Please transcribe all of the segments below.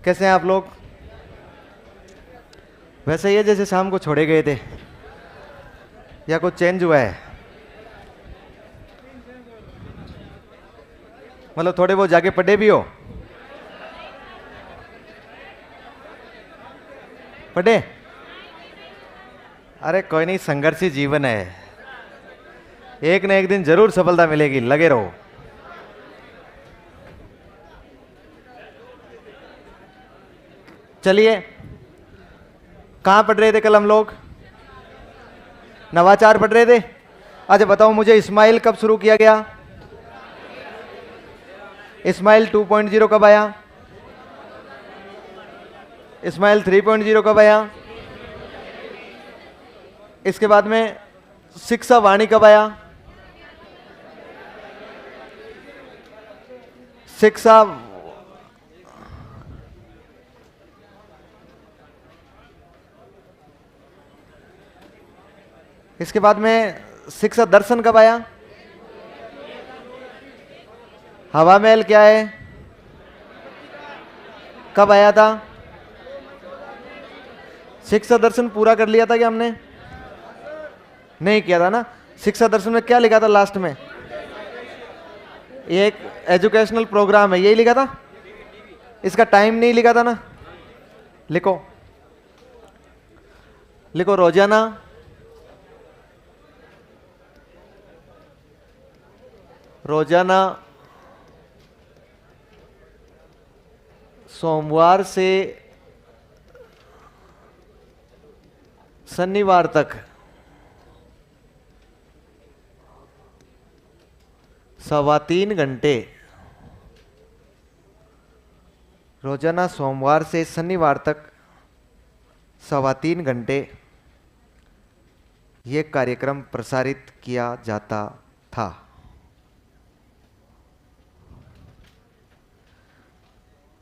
कैसे हैं आप लोग? वैसे ही है जैसे शाम को छोड़े गए थे, या कुछ चेंज हुआ है? मतलब थोड़े बहुत जाके पढ़े भी हो? पढ़े? अरे कोई नहीं, संघर्षी जीवन है, एक न एक दिन जरूर सफलता मिलेगी, लगे रहो। चलिए, कहाँ पढ़ रहे थे कल हम लोग? नवाचार पढ़ रहे थे। अच्छा बताओ मुझे, इस्माइल कब शुरू किया गया? इस्माइल 2.0 कब आया? इस्माइल 3.0 कब आया? इसके बाद में शिक्षा वाणी कब आया? शिक्षा इसके बाद में शिक्षा दर्शन कब आया? हवा महल क्या है? कब आया था? शिक्षा दर्शन पूरा कर लिया था क्या हमने? नहीं किया था ना। शिक्षा दर्शन में क्या लिखा था लास्ट में? ये एक एजुकेशनल प्रोग्राम है, यही लिखा था। इसका टाइम नहीं लिखा था ना। लिखो, लिखो रोजाना रोजाना सोमवार से शनिवार तक 3.25 घंटे। रोजाना सोमवार से शनिवार तक 3.25 घंटे ये कार्यक्रम प्रसारित किया जाता था।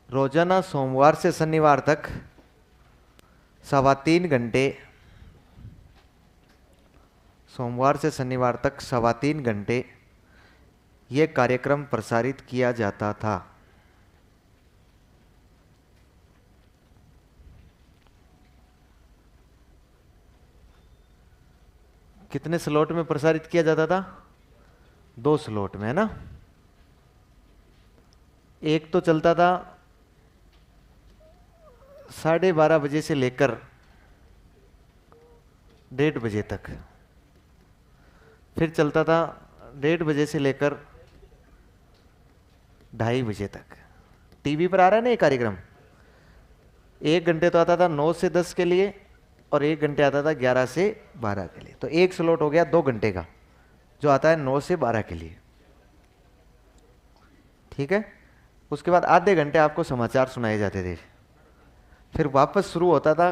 रोजाना सोमवार से शनिवार तक 3.25 घंटे, सोमवार से शनिवार तक 3.25 घंटे ये कार्यक्रम प्रसारित किया जाता था। कितने स्लॉट में प्रसारित किया जाता था? 2 स्लॉट में, है ना। एक तो चलता था 12:30 बजे से लेकर 1:30 बजे तक, फिर चलता था 1:30 बजे से लेकर 2:30 बजे तक। टीवी पर आ रहा है ना ये कार्यक्रम। 1 घंटे तो आता था 9 से 10 के लिए, और 1 घंटे आता था 11 से 12 के लिए। तो एक स्लॉट हो गया 2 घंटे का, जो आता है 9 से 12 के लिए। ठीक है। उसके बाद आधे घंटे आपको समाचार सुनाए जाते थे, फिर वापस शुरू होता था।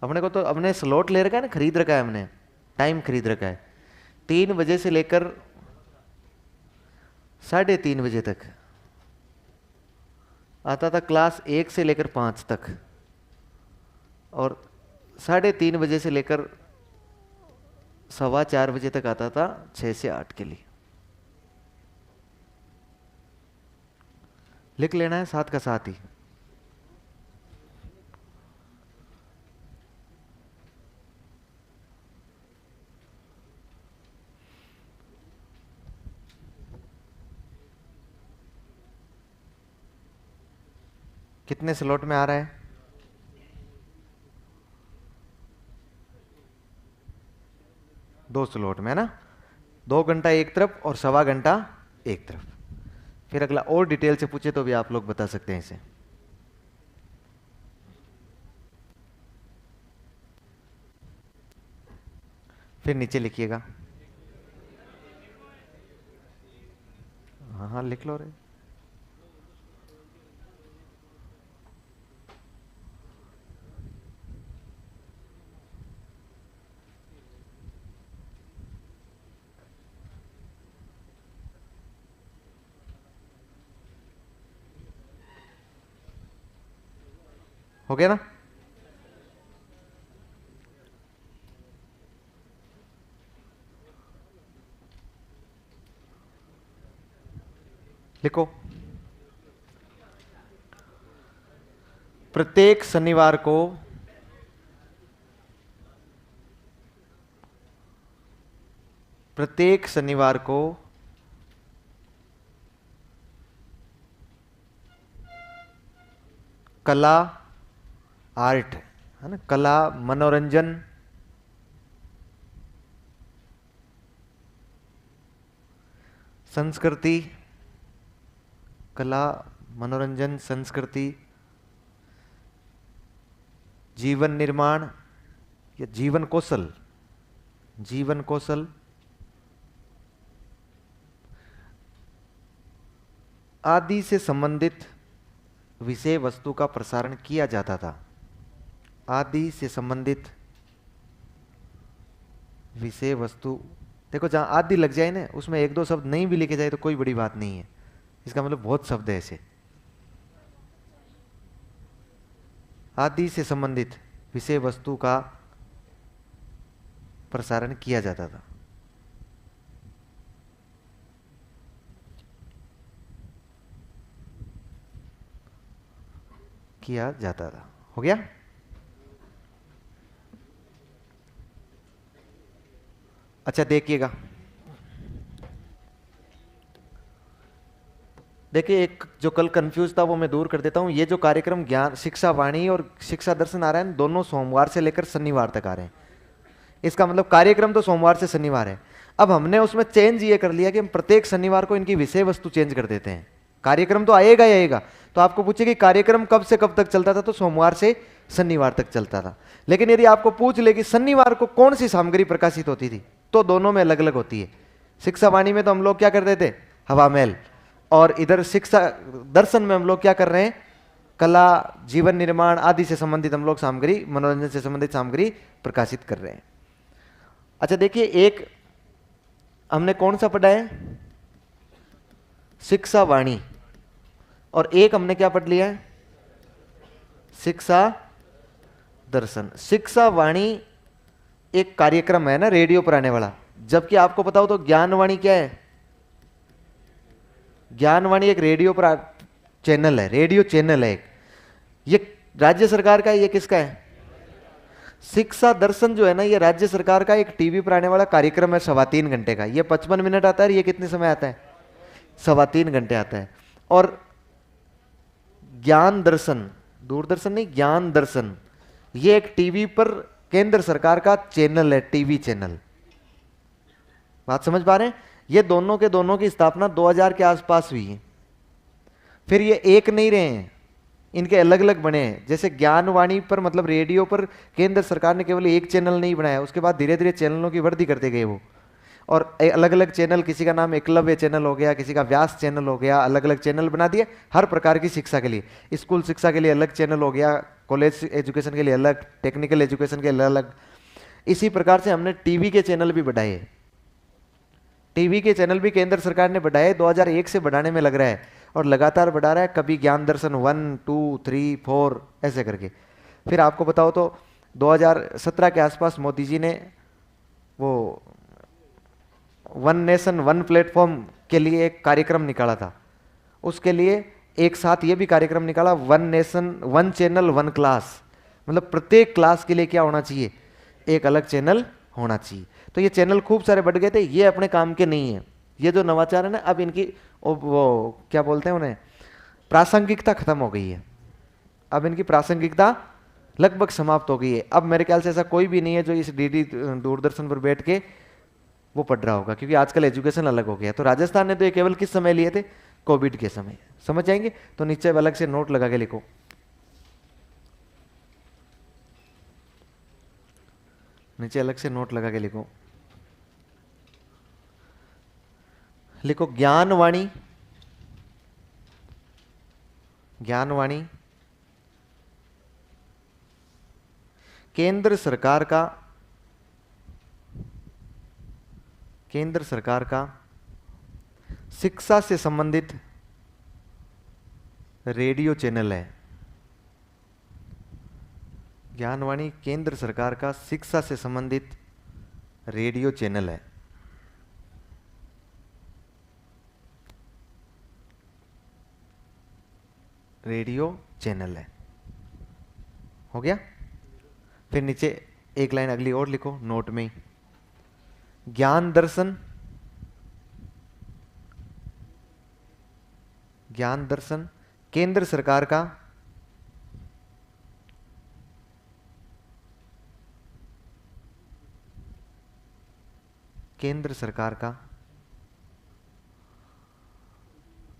अपने को तो अपने स्लॉट ले रखा है ना, खरीद रखा है हमने, टाइम खरीद रखा है। 3 बजे से लेकर 3:30 बजे तक आता था क्लास 1 से लेकर 5 तक, और 3:30 बजे से लेकर 4:15 बजे तक आता था 6 से 8 के लिए। लिख लेना है साथ का साथ ही। कितने स्लॉट में आ रहा है? 2 स्लॉट में, है ना। 2 घंटा एक तरफ और 1.25 घंटा एक तरफ। फिर अगला और डिटेल से पूछे तो भी आप लोग बता सकते हैं इसे। फिर नीचे लिखिएगा। हाँ हाँ लिख लो रे। हो गया ना। लिखो। प्रत्येक शनिवार को प्रत्येक शनिवार को कला आर्ट है ना, कला मनोरंजन संस्कृति, कला मनोरंजन संस्कृति जीवन निर्माण या जीवन कौशल, जीवन कौशल आदि से संबंधित विषय वस्तु का प्रसारण किया जाता था। आदि से संबंधित विषय वस्तु, देखो जहां आदि लग जाए ना उसमें एक दो शब्द नहीं भी लिखे जाए तो कोई बड़ी बात नहीं है, इसका मतलब बहुत शब्द है ऐसे। आदि से संबंधित विषय वस्तु का प्रसारण किया जाता था। किया जाता था, हो गया। अच्छा देखिएगा, देखिए एक जो कल कंफ्यूज था वो मैं दूर कर देता हूं। ये जो कार्यक्रम ज्ञान शिक्षा वाणी और शिक्षा दर्शन आ रहा है, दोनों सोमवार से लेकर शनिवार तक आ रहे हैं। इसका मतलब कार्यक्रम तो सोमवार से शनिवार है। अब हमने उसमें चेंज ये कर लिया कि हम प्रत्येक शनिवार को इनकी विषय वस्तु चेंज कर देते हैं। कार्यक्रम तो आएगा ही आएगा। तो आपको पूछे कि कार्यक्रम कब से कब तक चलता था, तो सोमवार से शनिवार तक चलता था। लेकिन यदि आपको पूछ ले कि शनिवार को कौन सी सामग्री प्रकाशित होती थी, तो दोनों में अलग अलग होती है। शिक्षा वाणी में तो हम लोग क्या करते थे, हवा महल, और इधर शिक्षा दर्शन में हम लोग क्या कर रहे हैं, कला जीवन निर्माण आदि से संबंधित हम लोग सामग्री, मनोरंजन से संबंधित सामग्री प्रकाशित कर रहे हैं। अच्छा देखिए, एक हमने कौन सा पढ़ा है, शिक्षा वाणी, और एक हमने क्या पढ़ लिया है, शिक्षा दर्शन। शिक्षा वाणी एक कार्यक्रम है ना रेडियो पर आने वाला, जबकि आपको पता हो तो ज्ञानवाणी क्या है, ज्ञानवाणी एक रेडियो पर चैनल है, रेडियो चैनल है एक। ये राज्य सरकार का है, ये किसका है, शिक्षा दर्शन जो है ना, ये राज्य सरकार का एक टीवी पर आने वाला कार्यक्रम है 3.25 घंटे का। ये 55 मिनट आता है, ये कितने समय आता है, 3.25 घंटे आता है। और ज्ञान दर्शन, दूरदर्शन नहीं, ज्ञान दर्शन, ये एक टीवी पर केंद्र सरकार का चैनल है, टीवी चैनल। बात समझ पा रहे हैं। ये दोनों के दोनों की स्थापना 2000 के आसपास हुई है। फिर ये एक नहीं रहे हैं, इनके अलग अलग बने हैं। जैसे ज्ञानवाणी पर मतलब रेडियो पर केंद्र सरकार ने केवल एक चैनल नहीं बनाया, उसके बाद धीरे धीरे चैनलों की वृद्धि करते गए वो, और अलग अलग चैनल, किसी का नाम एकलव्य चैनल हो गया, किसी का व्यास चैनल हो गया, अलग अलग चैनल बना दिए हर प्रकार की शिक्षा के लिए। स्कूल शिक्षा के लिए अलग चैनल हो गया, कॉलेज एजुकेशन के लिए अलग, टेक्निकल एजुकेशन के लिए अलग। इसी प्रकार से हमने टीवी के चैनल भी बढ़ाए। टीवी के चैनल भी केंद्र सरकार ने बढ़ाए, 2001 से बढ़ाने में लग रहा है और लगातार बढ़ा रहा है। कभी ज्ञान दर्शन 1, 2, 3, 4 ऐसे करके। फिर आपको बताओ तो 2017 के आसपास मोदी जी ने वो वन नेशन वन प्लेटफॉर्म के लिए एक कार्यक्रम निकाला था। उसके लिए एक साथ ये भी कार्यक्रम निकाला, one nation one channel one class, मतलब प्रत्येक क्लास के लिए क्या होना चाहिए, एक अलग चैनल होना चाहिए। तो ये चैनल खूब सारे बढ़ गए थे, ये अपने काम के नहीं है। ये जो नवाचार है ना, अब इनकी वो क्या बोलते हैं उन्हें, प्रासंगिकता खत्म हो गई है। अब इनकी प्रासंगिकता लगभग समाप्त हो गई है। अब मेरे ख्याल से ऐसा कोई भी नहीं है जो इस डीडी दूरदर्शन पर बैठ के वो पढ़ रहा होगा, क्योंकि आजकल एजुकेशन अलग हो गया। तो राजस्थान ने तो ये केवल किस समय लिए थे, कोविड के समय। समझ जाएंगे तो नीचे अलग से नोट लगा के लिखो, नीचे अलग से नोट लगा के लिखो। लिखो ज्ञानवाणी, ज्ञानवाणी केंद्र सरकार का, केंद्र सरकार का शिक्षा से संबंधित रेडियो चैनल है। ज्ञानवाणी केंद्र सरकार का शिक्षा से संबंधित रेडियो चैनल है। रेडियो चैनल है। हो गया। फिर नीचे एक लाइन अगली और लिखो नोट में ही, ज्ञान दर्शन, ज्ञान दर्शन केंद्र सरकार का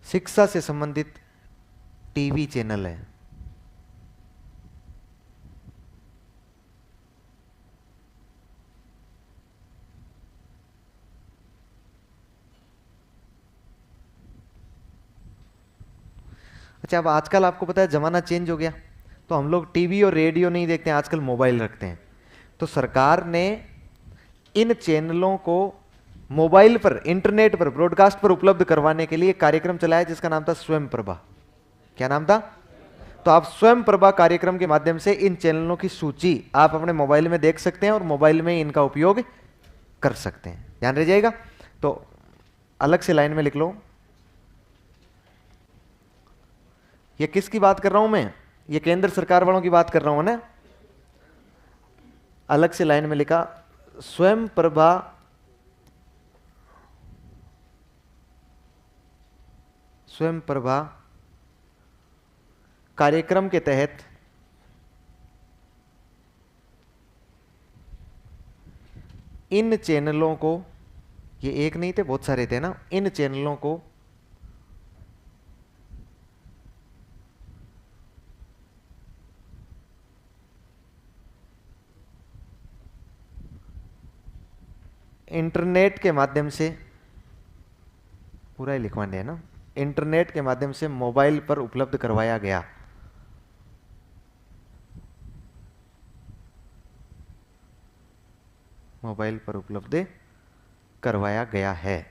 शिक्षा से संबंधित टीवी चैनल है। अच्छा, अब आजकल आपको पता है जमाना चेंज हो गया, तो हम लोग टीवी और रेडियो नहीं देखते हैं, आजकल मोबाइल रखते हैं। तो सरकार ने इन चैनलों को मोबाइल पर, इंटरनेट पर, ब्रॉडकास्ट पर उपलब्ध करवाने के लिए कार्यक्रम चलाया जिसका नाम था स्वयं प्रभा। क्या नाम था? तो आप स्वयं प्रभा कार्यक्रम के माध्यम से इन चैनलों की सूची आप अपने मोबाइल में देख सकते हैं और मोबाइल में इनका उपयोग कर सकते हैं। ध्यान रह जाएगा। तो अलग से लाइन में लिख लो, ये किसकी बात कर रहा हूं मैं? ये केंद्र सरकार वालों की बात कर रहा हूं ना। अलग से लाइन में लिखा स्वयं प्रभा कार्यक्रम के तहत इन चैनलों को, ये एक नहीं थे बहुत सारे थे ना, इन चैनलों को इंटरनेट के माध्यम से, पूरा ही लिखवाने है ना, इंटरनेट के माध्यम से मोबाइल पर उपलब्ध करवाया गया। मोबाइल पर उपलब्ध करवाया गया है।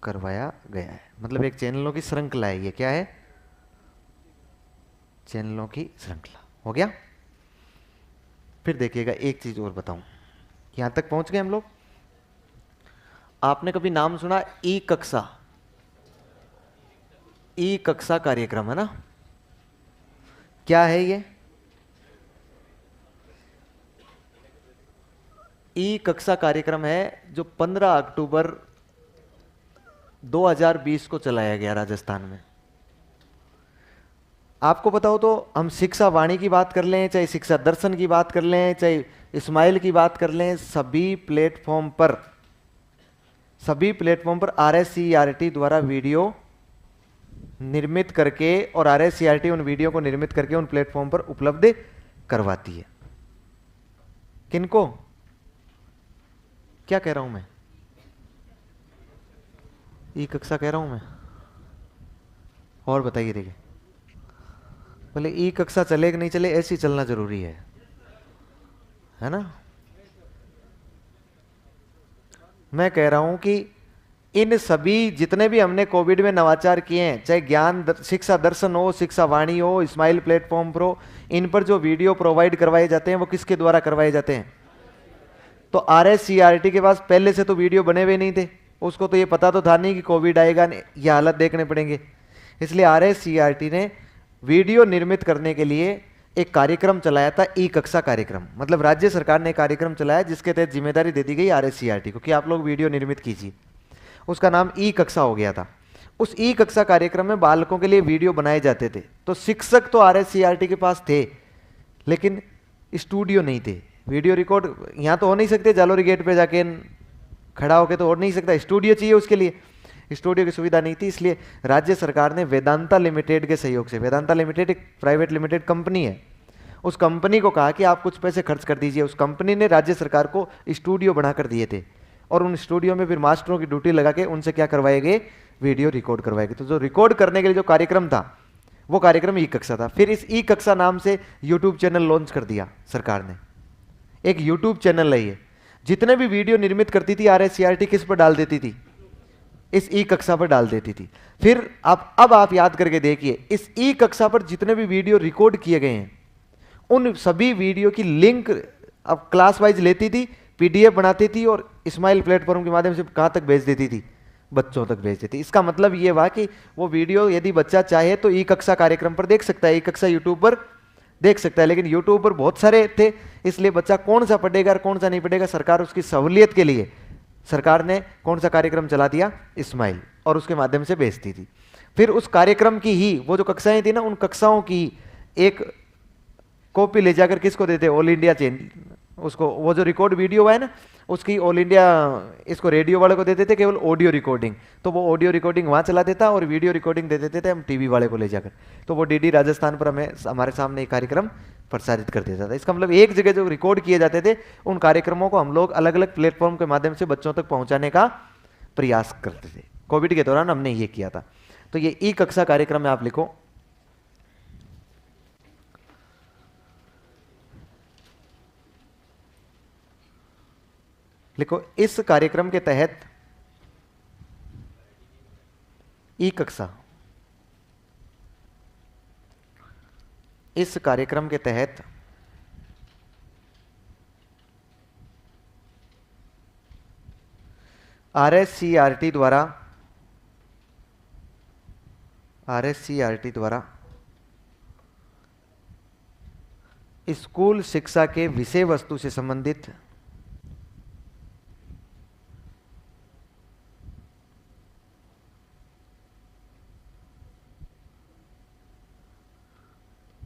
करवाया गया है मतलब एक चैनलों की श्रृंखला है। ये क्या है? चैनलों की श्रृंखला। हो गया। फिर देखिएगा एक चीज और बताऊं, यहां तक पहुंच गए हम लोग। आपने कभी नाम सुना ई कक्षा? ई कक्षा कार्यक्रम है ना। क्या है ये? ई कक्षा कार्यक्रम है जो 15 अक्टूबर 2020 को चलाया गया राजस्थान में। आपको पता हो तो हम शिक्षा वाणी की बात कर लें, चाहे शिक्षा दर्शन की बात कर लें, चाहे इस्माइल की बात कर लें, सभी प्लेटफॉर्म पर RSCERT द्वारा वीडियो निर्मित करके, और RSCERT उन वीडियो को निर्मित करके उन प्लेटफॉर्म पर उपलब्ध करवाती है। किनको? क्या कह रहा हूं मैं? ई कक्षा कह रहा हूं मैं। और बताइए। देखिए, बोले ई कक्षा चले कि नहीं चले, ऐसी चलना जरूरी है ना। मैं कह रहा हूं कि इन सभी जितने भी हमने कोविड में नवाचार किए हैं, चाहे ज्ञान शिक्षा दर्शन हो, शिक्षा वाणी हो, इस्माइल प्लेटफॉर्म पर हो, इन पर जो वीडियो प्रोवाइड करवाए जाते हैं वो किसके द्वारा करवाए जाते हैं? तो RSCERT के पास पहले से तो वीडियो बने हुए नहीं थे, उसको तो ये पता तो था नहीं कि कोविड आएगा, ये हालत देखने पड़ेंगे। इसलिए RSCERT ने वीडियो निर्मित करने के लिए एक कार्यक्रम चलाया था, ई कक्षा कार्यक्रम। मतलब राज्य सरकार ने कार्यक्रम चलाया जिसके तहत जिम्मेदारी दे दी गई RSCERT को कि आप लोग वीडियो निर्मित कीजिए। उसका नाम ई कक्षा हो गया था। उस ई कक्षा कार्यक्रम में बालकों के लिए वीडियो बनाए जाते थे। तो शिक्षक तो RSCERT के पास थे, लेकिन स्टूडियो नहीं थे। वीडियो रिकॉर्ड यहां तो हो नहीं सकते, जालोरी गेट पे जाके खड़ा होकर तो हो नहीं सकता, स्टूडियो चाहिए उसके लिए। स्टूडियो की सुविधा नहीं थी, इसलिए राज्य सरकार ने वेदांता लिमिटेड के सहयोग से, वेदांता लिमिटेड एक प्राइवेट लिमिटेड कंपनी है, उस कंपनी को कहा कि आप कुछ पैसे खर्च कर दीजिए। उस कंपनी ने राज्य सरकार को स्टूडियो बनाकर दिए थे, और उन स्टूडियो में फिर मास्टरों की ड्यूटी लगा के उनसे क्या करवाए गए? वीडियो रिकॉर्ड करवाए गए। तो जो रिकॉर्ड करने के लिए जो कार्यक्रम था वो कार्यक्रम ई कक्षा था। फिर इस ई कक्षा नाम से यूट्यूब चैनल लॉन्च कर दिया सरकार ने। एक यूट्यूब चैनल है ये। जितने भी वीडियो निर्मित करती थी RSCERT किस पर डाल देती थी? इस ई कक्षा पर डाल देती थी। फिर अब आप याद करके देखिए, इस ई कक्षा पर जितने भी वीडियो रिकॉर्ड किए गए हैं उन सभी वीडियो की लिंक अब क्लास वाइज लेती थी, PDF बनाती थी और इस्माइल प्लेटफॉर्म के माध्यम से कहां तक भेज देती थी? बच्चों तक भेज देती। इसका मतलब ये हुआ कि वो वीडियो यदि बच्चा चाहे तो ई कक्षा कार्यक्रम पर देख सकता है, ई कक्षा यूट्यूब पर देख सकता है, लेकिन यूट्यूब पर बहुत सारे थे, इसलिए बच्चा कौन सा पढ़ेगा और कौन सा नहीं पढ़ेगा, सरकार उसकी सहूलियत के लिए सरकार ने कौन सा कार्यक्रम चला दिया, स्माइल, और उसके माध्यम से भेजती थी। फिर उस कार्यक्रम की ही वो जो कक्षाएं थी ना, उन कक्षाओं की एक कॉपी ले जाकर किसको देते, ऑल इंडिया चैन, उसको वो जो रिकॉर्ड वीडियो है ना उसकी ऑल इंडिया इसको रेडियो वाले को दे देते केवल ऑडियो रिकॉर्डिंग, तो वो ऑडियो रिकॉर्डिंग वहाँ चला देता और वीडियो रिकॉर्डिंग दे देते थे हम टीवी वाले को ले जाकर, तो वो डीडी राजस्थान पर हमें हमारे सामने एक कार्यक्रम प्रसारित कर देता था। इसका मतलब एक जगह जो रिकॉर्ड किए जाते थे उन कार्यक्रमों को हम लोग अलग अलग प्लेटफॉर्म के माध्यम से बच्चों तक पहुंचाने का प्रयास करते थे। कोविड के दौरान हमने ये किया था। तो ये ई कक्षा कार्यक्रम में आप लिखो, लिखो इस कार्यक्रम के तहत ई कक्षा, इस कार्यक्रम के तहत आरएससीईआरटी द्वारा स्कूल शिक्षा के विषय वस्तु से संबंधित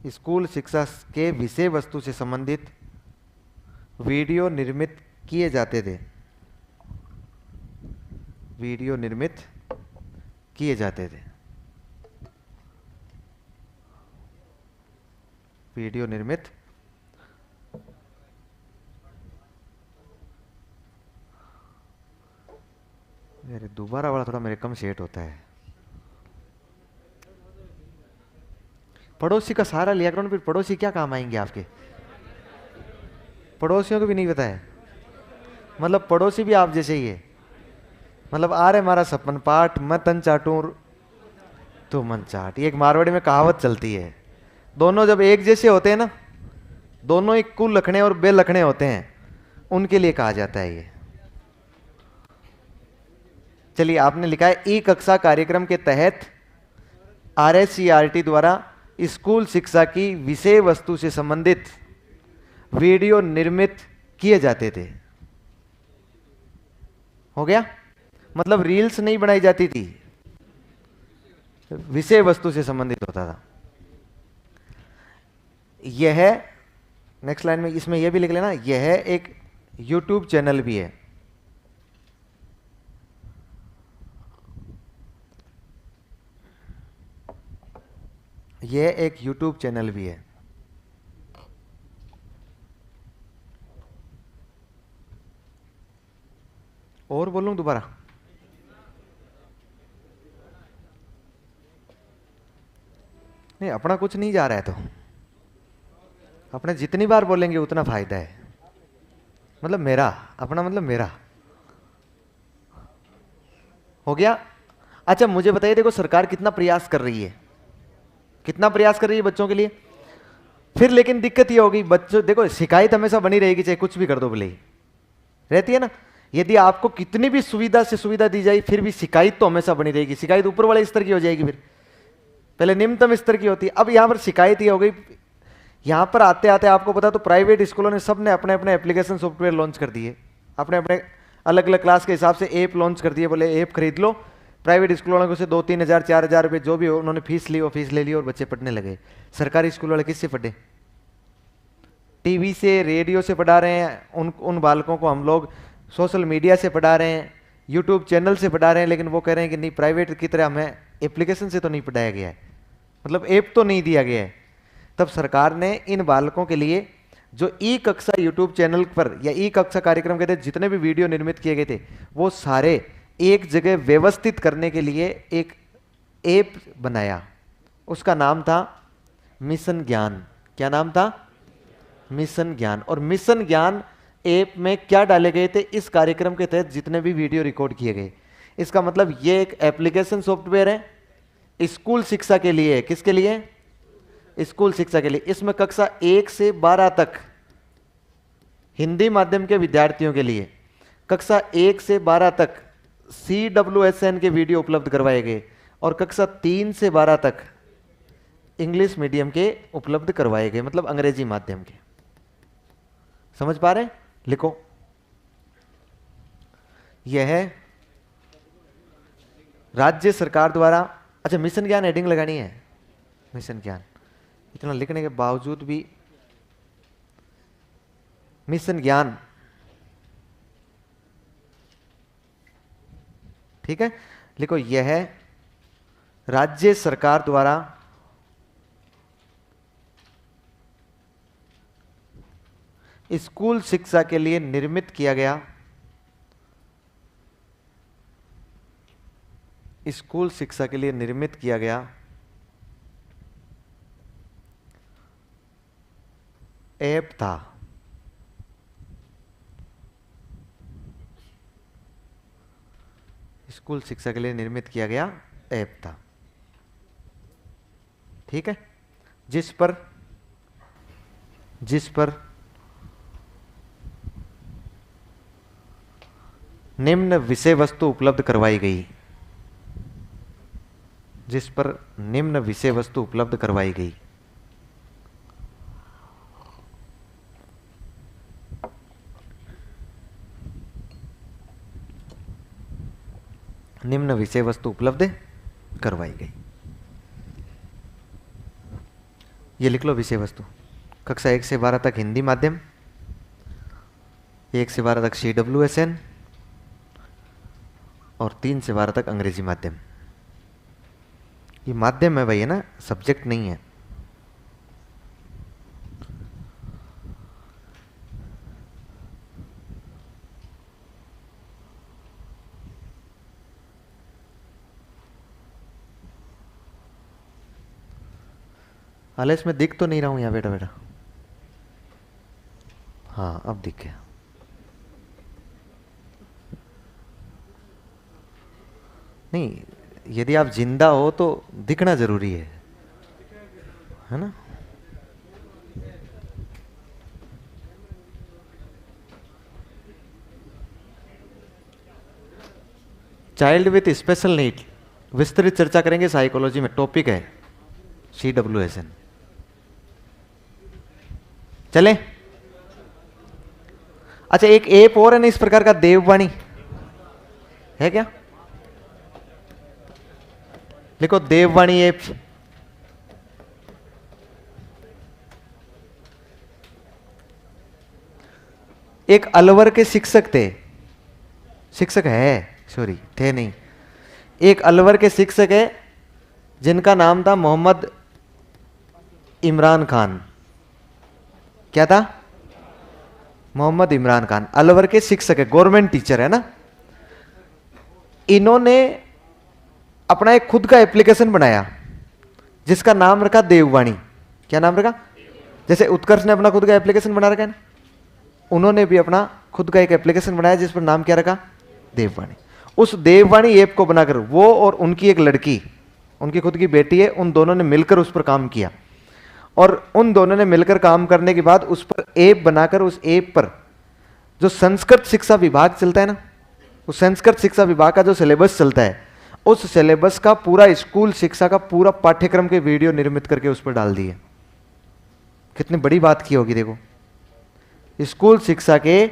स्कूल शिक्षा के विषय वस्तु से संबंधित वीडियो निर्मित किए जाते थे, वीडियो निर्मित किए जाते थे, वीडियो निर्मित मेरे दोबारा वाला थोड़ा मेरे कम सेट होता है। पड़ोसी का सहारा लिया करो, फिर पड़ोसी क्या काम आएंगे आपके, पड़ोसियों को भी नहीं पता है, मतलब पड़ोसी भी आप जैसे ही है, मतलब आ रहे हमारा सपन पाठ मैं तन चाटूं तो मन चाट, ये एक मारवाड़ी में कहावत चलती है। दोनों जब एक जैसे होते हैं ना, दोनों एक कुल लखने और बे लखने होते हैं, उनके लिए कहा जाता है ये। चलिए आपने लिखा है ई कक्षा कार्यक्रम के तहत आरएससीईआरटी द्वारा स्कूल शिक्षा की विषय वस्तु से संबंधित वीडियो निर्मित किए जाते थे। हो गया, मतलब रील्स नहीं बनाई जाती थी, विषय वस्तु से संबंधित होता था। यह नेक्स्ट लाइन में इसमें यह भी लिख लेना, यह एक यूट्यूब चैनल भी है, यह एक यूट्यूब चैनल भी है। और बोलूं दोबारा, नहीं अपना कुछ नहीं जा रहा है तो अपने जितनी बार बोलेंगे उतना फायदा है, मतलब मेरा अपना मतलब मेरा। हो गया। अच्छा मुझे बताइए, देखो सरकार कितना प्रयास कर रही है, कितना प्रयास कर रही है बच्चों के लिए, फिर लेकिन दिक्कत ये होगी बच्चों, देखो शिकायत हमेशा बनी रहेगी, चाहे कुछ भी कर दो भले ही रहती है ना। यदि आपको कितनी भी सुविधा से सुविधा दी जाए फिर भी शिकायत तो हमेशा बनी रहेगी। शिकायत ऊपर वाले स्तर की हो जाएगी, फिर पहले निम्नतम स्तर की होती है, अब यहां पर शिकायत ये हो गई। यहां पर आते आते आपको पता तो प्राइवेट स्कूलों ने सब ने अपने अपने एप्लीकेशन सॉफ्टवेयर लॉन्च कर दिए, अपने अपने अलग अलग क्लास के हिसाब से ऐप लॉन्च कर दिए, बोले ऐप खरीद लो। प्राइवेट स्कूल वालों से 2-3 हज़ार 4 हज़ार रुपये जो भी हो उन्होंने फीस ली, वो फीस ले ली और बच्चे पढ़ने लगे। सरकारी स्कूल वाले किससे पढ़े, टीवी से रेडियो से पढ़ा रहे हैं, उन बालकों को हम लोग सोशल मीडिया से पढ़ा रहे हैं, यूट्यूब चैनल से पढ़ा रहे हैं, लेकिन वो कह रहे हैं कि नहीं प्राइवेट की तरह हमें एप्लीकेशन से तो नहीं पढ़ाया गया है, मतलब ऐप तो नहीं दिया गया है। तब सरकार ने इन बालकों के लिए जो ई कक्षा यूट्यूब चैनल पर या ई कक्षा कार्यक्रम के तहत जितने भी वीडियो निर्मित किए गए थे वो सारे एक जगह व्यवस्थित करने के लिए एक ऐप बनाया, उसका नाम था मिशन ज्ञान। क्या नाम था, मिशन ज्ञान। और मिशन ज्ञान ऐप में क्या डाले गए थे, इस कार्यक्रम के तहत जितने भी वीडियो रिकॉर्ड किए गए। इसका मतलब ये एक एप्लीकेशन सॉफ्टवेयर है स्कूल शिक्षा के लिए। किसके लिए, स्कूल शिक्षा के लिए। इसमें कक्षा 1 से 12 तक हिंदी माध्यम के विद्यार्थियों के लिए, कक्षा 1 से 12 तक CWSN के वीडियो उपलब्ध करवाए गए और कक्षा 3 से 12 तक इंग्लिश मीडियम के उपलब्ध करवाए गए, मतलब अंग्रेजी माध्यम के। समझ पा रहे हैं? लिखो। यह है राज्य सरकार द्वारा, अच्छा मिशन ज्ञान हेडिंग लगानी है, मिशन ज्ञान। इतना लिखने के बावजूद भी मिशन ज्ञान, ठीक है, लिखो। यह है राज्य सरकार द्वारा स्कूल शिक्षा के लिए निर्मित किया गया, स्कूल शिक्षा के लिए निर्मित किया गया ऐप था। स्कूल शिक्षा के लिए निर्मित किया गया ऐप था, ठीक है, जिस पर निम्न विषय वस्तु उपलब्ध करवाई गई, जिस पर निम्न विषय वस्तु उपलब्ध करवाई गई। निम्न विषय वस्तु उपलब्ध करवाई गई, ये लिख लो विषय वस्तु। कक्षा 1 से 12 तक हिंदी माध्यम, 1 से 12 तक CWSN और 3 से 12 तक अंग्रेजी माध्यम। ये माध्यम है भाई, है ना, सब्जेक्ट नहीं है। हाल इसमें दिख तो नहीं रहा हूं यहाँ बेटा बेटा? हाँ अब दिख गया। नहीं, यदि आप जिंदा हो तो दिखना जरूरी है ना? चाइल्ड विथ स्पेशल नीड विस्तृत चर्चा करेंगे साइकोलॉजी में, टॉपिक है CWSN। चले। अच्छा एक ऐप और है ना इस प्रकार का, देववाणी है क्या? देखो देववाणी ऐप, एक अलवर के शिक्षक थे, शिक्षक है, सॉरी थे नहीं, एक अलवर के शिक्षक है जिनका नाम था मोहम्मद इमरान खान। क्या था? मोहम्मद इमरान खान, अलवर के शिक्षक है, गवर्नमेंट टीचर है ना। इन्होंने अपना एक खुद का एप्लीकेशन बनाया जिसका नाम रखा देववाणी। क्या नाम रखा? जैसे उत्कर्ष ने अपना खुद का एप्लीकेशन बना रखा है ना, उन्होंने भी अपना खुद का एक एप्लीकेशन बनाया जिस पर नाम क्या रखा? देववाणी। उस देववाणी ऐप को बनाकर वो और उनकी एक लड़की, उनकी खुद की बेटी है, उन दोनों ने मिलकर उस पर काम किया और उन दोनों ने मिलकर काम करने के बाद उस पर ऐप बनाकर, उस ऐप पर जो संस्कृत शिक्षा विभाग चलता है ना, उस संस्कृत शिक्षा विभाग का जो सिलेबस चलता है, उस सिलेबस का पूरा स्कूल शिक्षा का पूरा पाठ्यक्रम के वीडियो निर्मित करके उस पर डाल दिए। कितनी बड़ी बात की होगी देखो, स्कूल शिक्षा के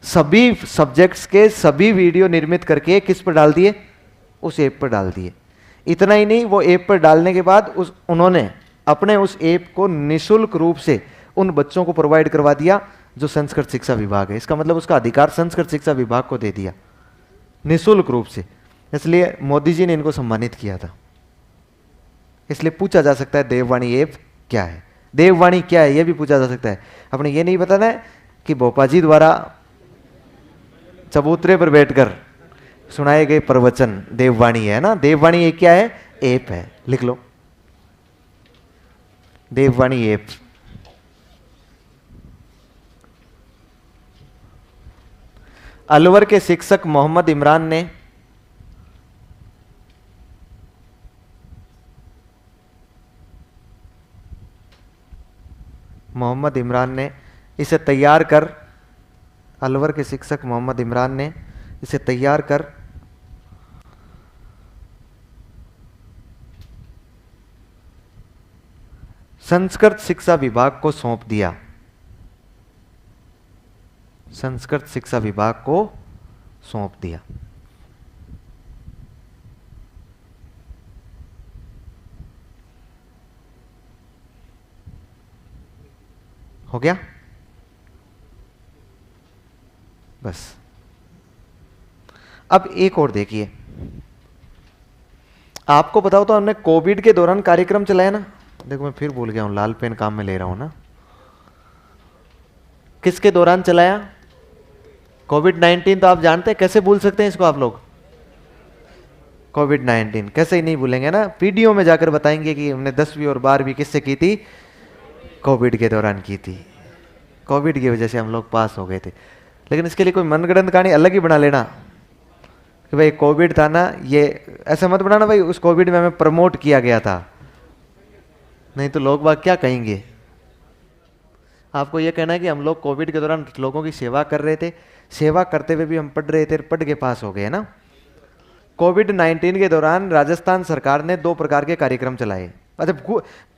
सभी सब्जेक्ट्स के सभी वीडियो निर्मित करके किस पर डाल दिए? उस ऐप पर डाल दिए। इतना ही नहीं, वो ऐप पर डालने के बाद उन्होंने अपने उस ऐप को निःशुल्क रूप से उन बच्चों को प्रोवाइड करवा दिया जो संस्कृत शिक्षा विभाग है। इसका मतलब उसका अधिकार संस्कृत शिक्षा विभाग को दे दिया निःशुल्क रूप से। इसलिए मोदी जी ने इनको सम्मानित किया था। इसलिए पूछा जा सकता है देववाणी ऐप क्या है, देववाणी क्या है, यह भी पूछा जा सकता है। अपने ये नहीं बताना है कि भोपा जी द्वारा चबूतरे पर बैठकर सुनाए गए प्रवचन देववाणी है ना। देववाणी एक क्या है? ऐप है। लिख लो देववाणी ऐप। अलवर के शिक्षक मोहम्मद इमरान ने इसे तैयार कर, अलवर के शिक्षक मोहम्मद इमरान ने इसे तैयार कर संस्कृत शिक्षा विभाग को सौंप दिया, संस्कृत शिक्षा विभाग को सौंप दिया। हो गया बस। अब एक और देखिए, आपको बताओ तो हमने कोविड के दौरान कार्यक्रम चलाया ना। देखो मैं फिर भूल गया हूं, लाल पेन काम में ले रहा हूं ना। किसके दौरान चलाया? कोविड-19। तो आप जानते हैं, कैसे भूल सकते हैं इसको आप लोग? कोविड-19 कैसे ही नहीं भूलेंगे ना। वीडियो में जाकर बताएंगे कि हमने 10वीं और 12वीं किससे की थी? कोविड के दौरान की थी। कोविड की वजह से हम लोग पास हो गए थे। लेकिन इसके लिए कोई मनगढ़ंत कहानी अलग ही बना लेना कि भाई कोविड था ना, ये ऐसा मत बनाना भाई उस कोविड में हमें प्रमोट किया गया था, नहीं तो लोग बाग क्या कहेंगे। आपको ये कहना है कि हम लोग कोविड के दौरान लोगों की सेवा कर रहे थे, सेवा करते हुए भी हम पढ़ रहे थे, पढ़ के पास हो गए ना। कोविड-19 के दौरान राजस्थान सरकार ने 2 प्रकार के कार्यक्रम चलाए। अच्छा,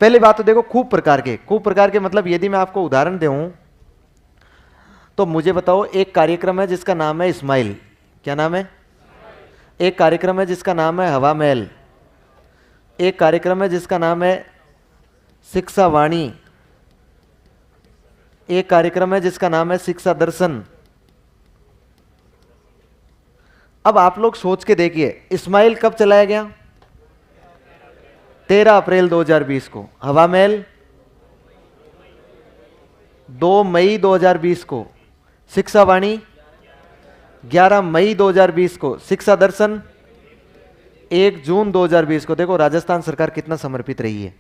पहले बात तो देखो, खूब प्रकार के मतलब यदि मैं आपको उदाहरण दूं तो मुझे बताओ, एक कार्यक्रम है जिसका नाम है स्माइल। क्या नाम है? एक कार्यक्रम है जिसका नाम है हवा महल, एक कार्यक्रम है जिसका नाम है शिक्षा वाणी, एक कार्यक्रम है जिसका नाम है शिक्षा दर्शन। अब आप लोग सोच के देखिए, स्माइल कब चलाया गया? 13 अप्रैल 2020 को। हवा महल 2 मई 2020 को। शिक्षा वाणी 11 मई 2020 को। शिक्षा दर्शन 1 जून 2020 को। देखो राजस्थान सरकार कितना समर्पित रही है,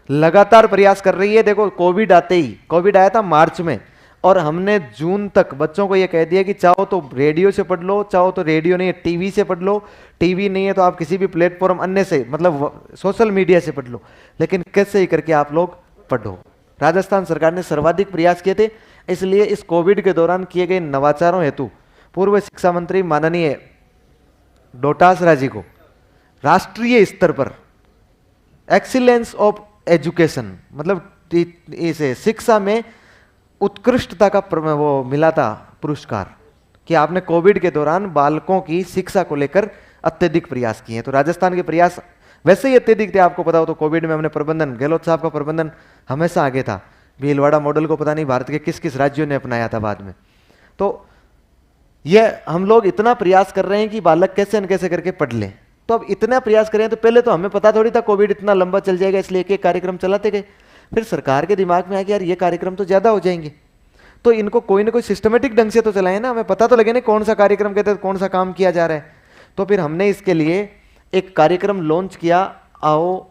लगातार प्रयास कर रही है। देखो कोविड आते ही, कोविड आया था मार्च में, और हमने जून तक बच्चों को यह कह दिया कि चाहो तो रेडियो से पढ़ लो, चाहो तो रेडियो नहीं है टीवी से पढ़ लो, टीवी नहीं है तो आप किसी भी प्लेटफॉर्म अन्य से, मतलब सोशल मीडिया से पढ़ लो, लेकिन कैसे ही करके आप लोग पढ़ो। राजस्थान सरकार ने सर्वाधिक प्रयास किए थे। इसलिए इस कोविड के दौरान किए गए नवाचारों हेतु पूर्व शिक्षा मंत्री माननीय डोटासरा जी को राष्ट्रीय स्तर पर एक्सीलेंस ऑफ एजुकेशन, मतलब इसे शिक्षा में उत्कृष्टता का वो मिला था पुरस्कार, कि आपने कोविड के दौरान बालकों की शिक्षा को लेकर अत्यधिक प्रयास किए हैं। तो राजस्थान के प्रयास वैसे ही अत्यधिक थे। आपको पता हो तो कोविड में हमने प्रबंधन, गहलोत साहब का प्रबंधन हमेशा आगे था। भीलवाड़ा मॉडल को पता नहीं भारत के किस किस राज्यों ने अपनाया था बाद में। तो यह हम लोग इतना प्रयास कर रहे हैं कि बालक कैसे न कैसे करके पढ़ लें। तो अब इतना प्रयास करें, तो पहले तो हमें पता थोड़ी था कोविड इतना लंबा चल जाएगा, इसलिए एक एक कार्यक्रम चलाते गए। फिर सरकार के दिमाग में आ गया यार ये कार्यक्रम तो ज्यादा हो जाएंगे, तो इनको कोई ना कोई सिस्टमेटिक ढंग से तो चलाए ना, हमें पता तो लगे ना कौन सा कार्यक्रम के तहत कौन सा काम किया जा रहा है। तो फिर हमने इसके लिए एक कार्यक्रम लॉन्च किया, आओ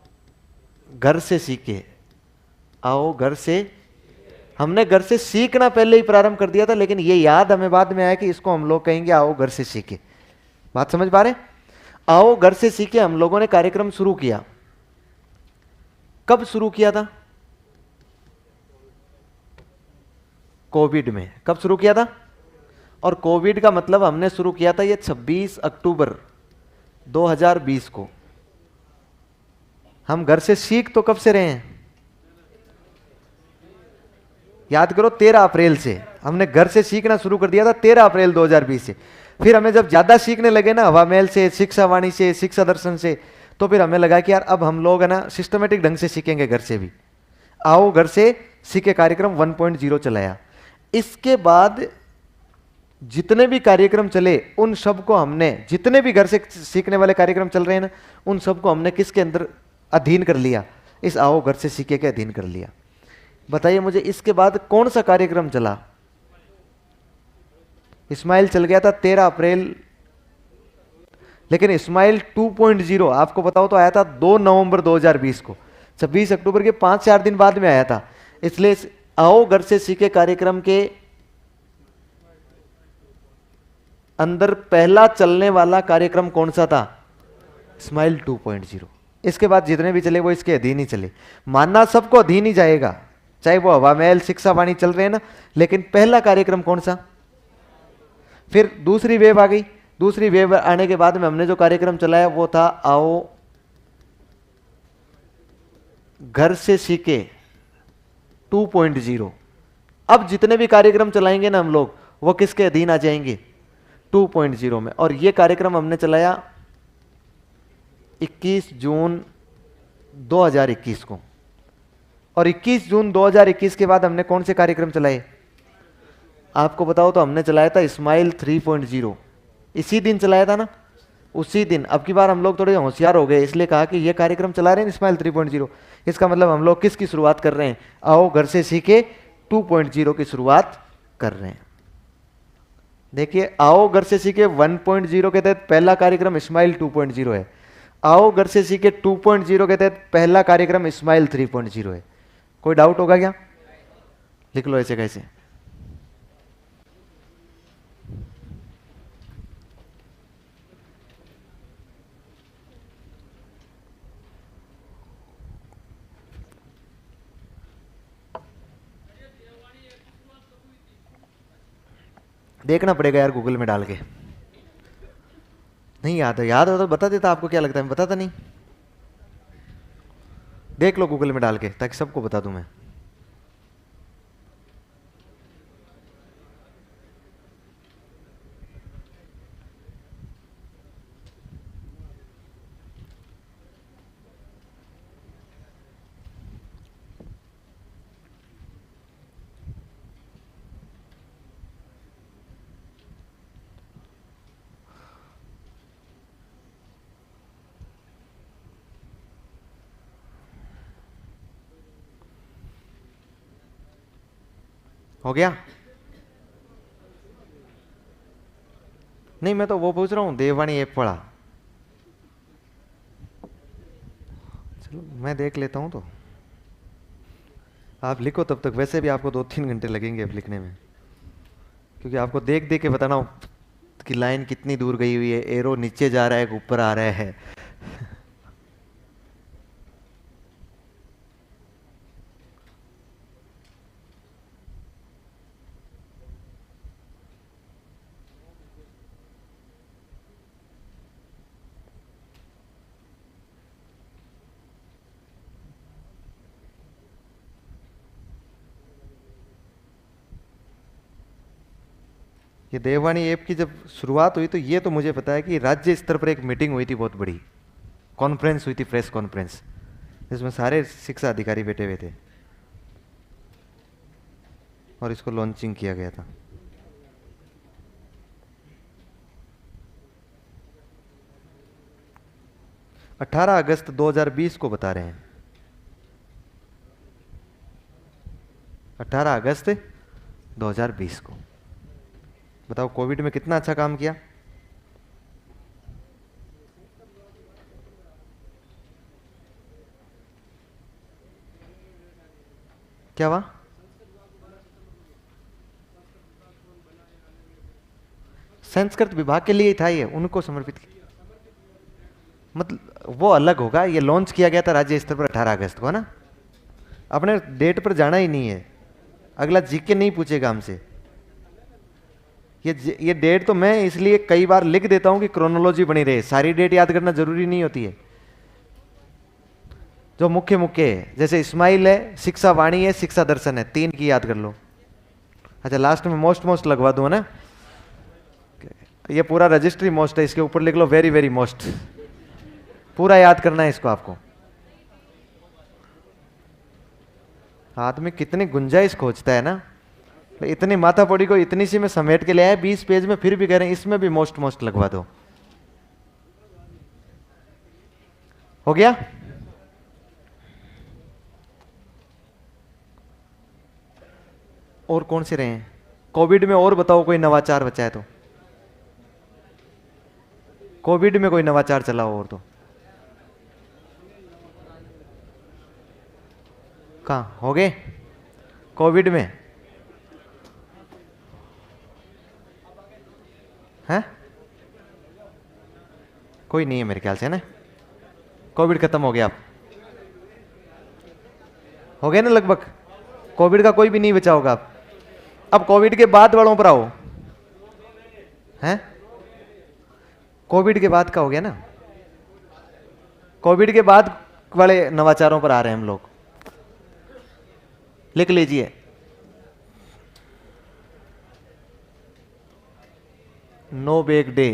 घर से सीखे। आओ घर से, हमने घर से सीखना पहले ही प्रारंभ कर दिया था, लेकिन ये याद हमें बाद में आया कि इसको हम लोग कहेंगे आओ घर से सीखे। बात समझ पा रहे? आओ घर से सीखे हम लोगों ने कार्यक्रम शुरू किया। कब शुरू किया था? कोविड में। कब शुरू किया था? और कोविड का मतलब हमने शुरू किया था ये 26 अक्टूबर 2020 को। हम घर से सीख तो कब से रहे हैं? याद करो, 13 अप्रैल से हमने घर से सीखना शुरू कर दिया था, 13 अप्रैल 2020 से। फिर हमें जब ज्यादा सीखने लगे ना, हवा महल से, शिक्षा वाणी से, शिक्षा दर्शन से, तो फिर हमें लगा कि यार अब हम लोग है ना सिस्टमेटिक ढंग से सीखेंगे घर से भी। आओ घर से सीखे कार्यक्रम 1.0 चलाया। इसके बाद जितने भी कार्यक्रम चले उन सबको हमने, जितने भी घर से सीखने वाले कार्यक्रम चल रहे हैं ना, उन सबको हमने किसके अंदर अधीन कर लिया? इस आओ घर से सीखे के अधीन कर लिया। बताइए मुझे, इसके बाद कौन सा कार्यक्रम चला? स्माइल चल गया था 13 अप्रैल, लेकिन स्माइल 2.0 आपको बताओ तो आया था 2 नवंबर 2020 को। 26 अक्टूबर के 5-4 दिन बाद में आया था। इसलिए आओ घर से सीखे कार्यक्रम के अंदर पहला चलने वाला कार्यक्रम कौन सा था? स्माइल 2.0। इसके बाद जितने भी चले वो इसके अधीन ही चले। मानना सबको अधीन ही जाएगा, चाहे वो हवा महल, शिक्षा वाणी चल रहे हैं ना, लेकिन पहला कार्यक्रम कौन सा? फिर दूसरी वेव आ गई। दूसरी वेव आने के बाद में हमने जो कार्यक्रम चलाया वो था आओ घर से सीखे 2.0। अब जितने भी कार्यक्रम चलाएंगे ना हम लोग, वो किसके अधीन आ जाएंगे? 2.0 में। और ये कार्यक्रम हमने चलाया 21 जून 2021 को। और 21 जून 2021 के बाद हमने कौन से कार्यक्रम चलाए? आपको बताओ तो हमने चलाया था स्माइल 3.0। इसी दिन चलाया था ना, उसी दिन। अब की बार हम लोग थोड़े होशियार हो गए, इसलिए कहा कि ये कार्यक्रम चला रहे हैं स्माइल 3.0। इसका मतलब हम लोग किसकी शुरुआत कर रहे हैं? आओ घर से सीखे 2.0 की शुरुआत कर रहे हैं। देखिए, आओ घर से सीखे 1.0 के तहत पहला कार्यक्रम स्माइल 2.0 है। आओ घर से सीखे 2.0 के तहत पहला कार्यक्रम स्माइल 3.0 है। कोई डाउट होगा क्या? लिख लो ऐसे कैसे। देखना पड़ेगा यार गूगल में डाल के। नहीं याद है, याद हो तो बता देता। आपको क्या लगता है मैं बताता नहीं? देख लो गूगल में डाल के, ताकि सबको बता दूं मैं। हो गया? नहीं, मैं तो वो पूछ रहा हूं, देववाणी ऐप पढ़ा। चलो मैं देख लेता हूं। तो आप लिखो तब तक। वैसे भी आपको 2-3 घंटे लगेंगे अब लिखने में, क्योंकि आपको देख देख के बताना कि लाइन कितनी दूर गई हुई है, एरो नीचे जा रहा है ऊपर आ रहा है। ये देववाणी ऐप की जब शुरुआत हुई, तो ये तो मुझे पता है कि राज्य स्तर पर एक मीटिंग हुई थी, बहुत बड़ी कॉन्फ्रेंस हुई थी, प्रेस कॉन्फ्रेंस, जिसमें सारे शिक्षा अधिकारी बैठे हुए थे और इसको लॉन्चिंग किया गया था। अठारह अगस्त 2020 को बता रहे हैं। 18 अगस्त 2020 को। बताओ कोविड में कितना अच्छा काम किया। क्या हुआ? संस्कृत विभाग के लिए ही था ये, उनको समर्पित किया। मतलब वो अलग होगा, ये लॉन्च किया गया था राज्य स्तर पर 18 अगस्त को, है ना। अपने डेट पर जाना ही नहीं है, अगला जीके नहीं पूछेगा हमसे। ये डेट तो मैं इसलिए कई बार लिख देता हूं कि क्रोनोलॉजी बनी रहे। सारी डेट याद करना जरूरी नहीं होती है। जो मुख्य मुख्य है, जैसे इस्माइल है, शिक्षा वाणी है, शिक्षा दर्शन है, 3 की याद कर लो। अच्छा, लास्ट में मोस्ट मोस्ट लगवा दूं, है ना। ये पूरा रजिस्ट्री मोस्ट है, इसके ऊपर लिख लो वेरी वेरी मोस्ट। पूरा याद करना है इसको आपको। आदमी कितनी गुंजाइश खोजता है ना। इतनी माथापड़ी को इतनी सी में समेट के ले आए 20 पेज में, फिर भी कह रहे हैं इसमें भी मोस्ट मोस्ट लगवा दो। हो गया? और कौन से रहे हैं कोविड में? और बताओ कोई नवाचार बचा है तो। कोविड में कोई नवाचार चला हो और तो। कहाँ हो गए कोविड में? हैं? कोई नहीं है मेरे ख्याल से ना। कोविड खत्म हो गया। अब हो गया ना लगभग। कोविड का कोई भी नहीं बचा होगा। अब कोविड के बाद वालों पर आओ। हैं? कोविड के बाद का हो गया ना। कोविड के बाद वाले नवाचारों पर आ रहे हैं हम लोग। लिख लीजिए, no bake day.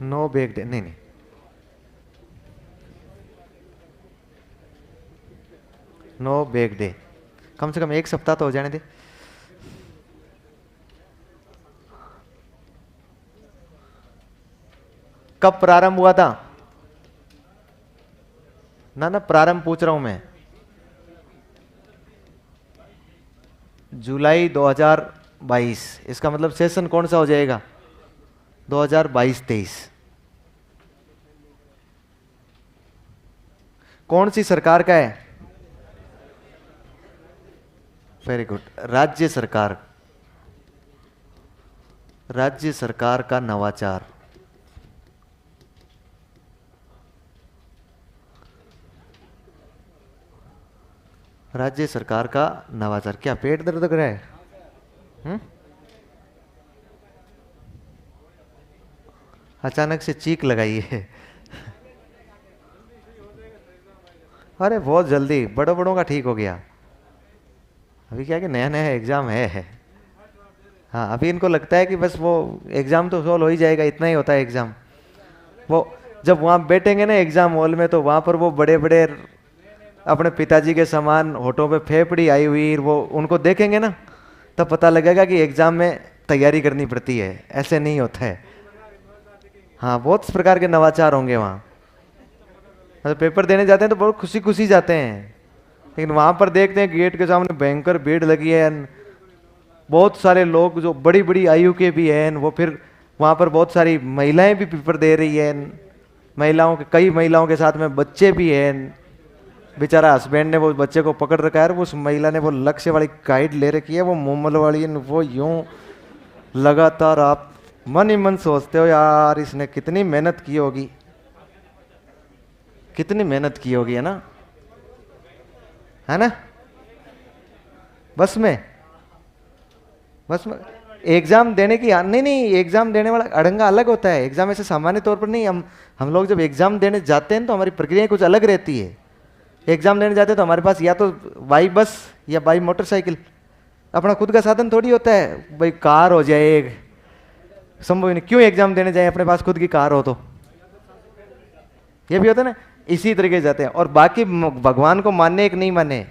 No bake day, नहीं नहीं, नो बेक डे। कम से कम एक सप्ताह तो हो जाने दे। कब प्रारंभ हुआ था? ना ना, प्रारंभ पूछ रहा हूं मैं। जुलाई 2022। इसका मतलब सेशन कौन सा हो जाएगा? 2022-23। कौन सी सरकार का है? वेरी गुड, राज्य सरकार। राज्य सरकार का नवाचार। राज्य सरकार का नवाचार। क्या पेट दर्द कर रहा है? अचानक से चीख लगाई है। अरे बहुत जल्दी, बड़ों बड़ों का ठीक हो गया। अभी क्या है कि नया नया एग्जाम है। हाँ, अभी इनको लगता है कि बस वो एग्जाम तो सॉल्व हो ही जाएगा, इतना ही होता है एग्जाम। वो जब वहां बैठेंगे ना एग्जाम हॉल में, तो वहां पर वो बड़े बड़े अपने पिताजी के समान होठों पे फेफड़ी आई हुई, वो उनको देखेंगे ना, तब पता लगेगा कि एग्जाम में तैयारी करनी पड़ती है, ऐसे नहीं होता है। हाँ, बहुत प्रकार के नवाचार होंगे वहाँ। मतलब पेपर देने जाते हैं तो बहुत खुशी खुशी जाते हैं, लेकिन वहाँ पर देखते हैं गेट के सामने भयंकर भीड़ लगी है, बहुत सारे लोग जो बड़ी बड़ी आयु के भी हैं, वो फिर वहाँ पर बहुत सारी महिलाएं भी पेपर दे रही हैं, महिलाओं के कई महिलाओं के साथ में बच्चे भी हैं। बेचारा हस्बैंड ने वो बच्चे को पकड़ रखा है, उस महिला ने वो लक्ष्य वाली गाइड ले रखी है, वो मोमल वाली, वो यूं लगातार आप मन ही मन सोचते हो यार इसने कितनी मेहनत की होगी, कितनी मेहनत की होगी, है ना? बस में एग्जाम देने की, नहीं नहीं, एग्जाम देने वाला अड़ंगा अलग होता है। एग्जाम ऐसे सामान्य तौर पर नहीं, हम लोग जब एग्जाम देने जाते हैं तो हमारी प्रक्रिया कुछ अलग रहती है। एग्जाम देने जाते हैं तो हमारे पास या तो बाई बस या बाई मोटरसाइकिल, अपना खुद का साधन थोड़ी होता है। भाई कार हो जाए, संभव नहीं। क्यों एग्जाम देने जाए अपने पास खुद की कार हो तो? ये भी होता है ना, इसी तरीके से जाते हैं। और बाकी भगवान को मानने एक नहीं माने,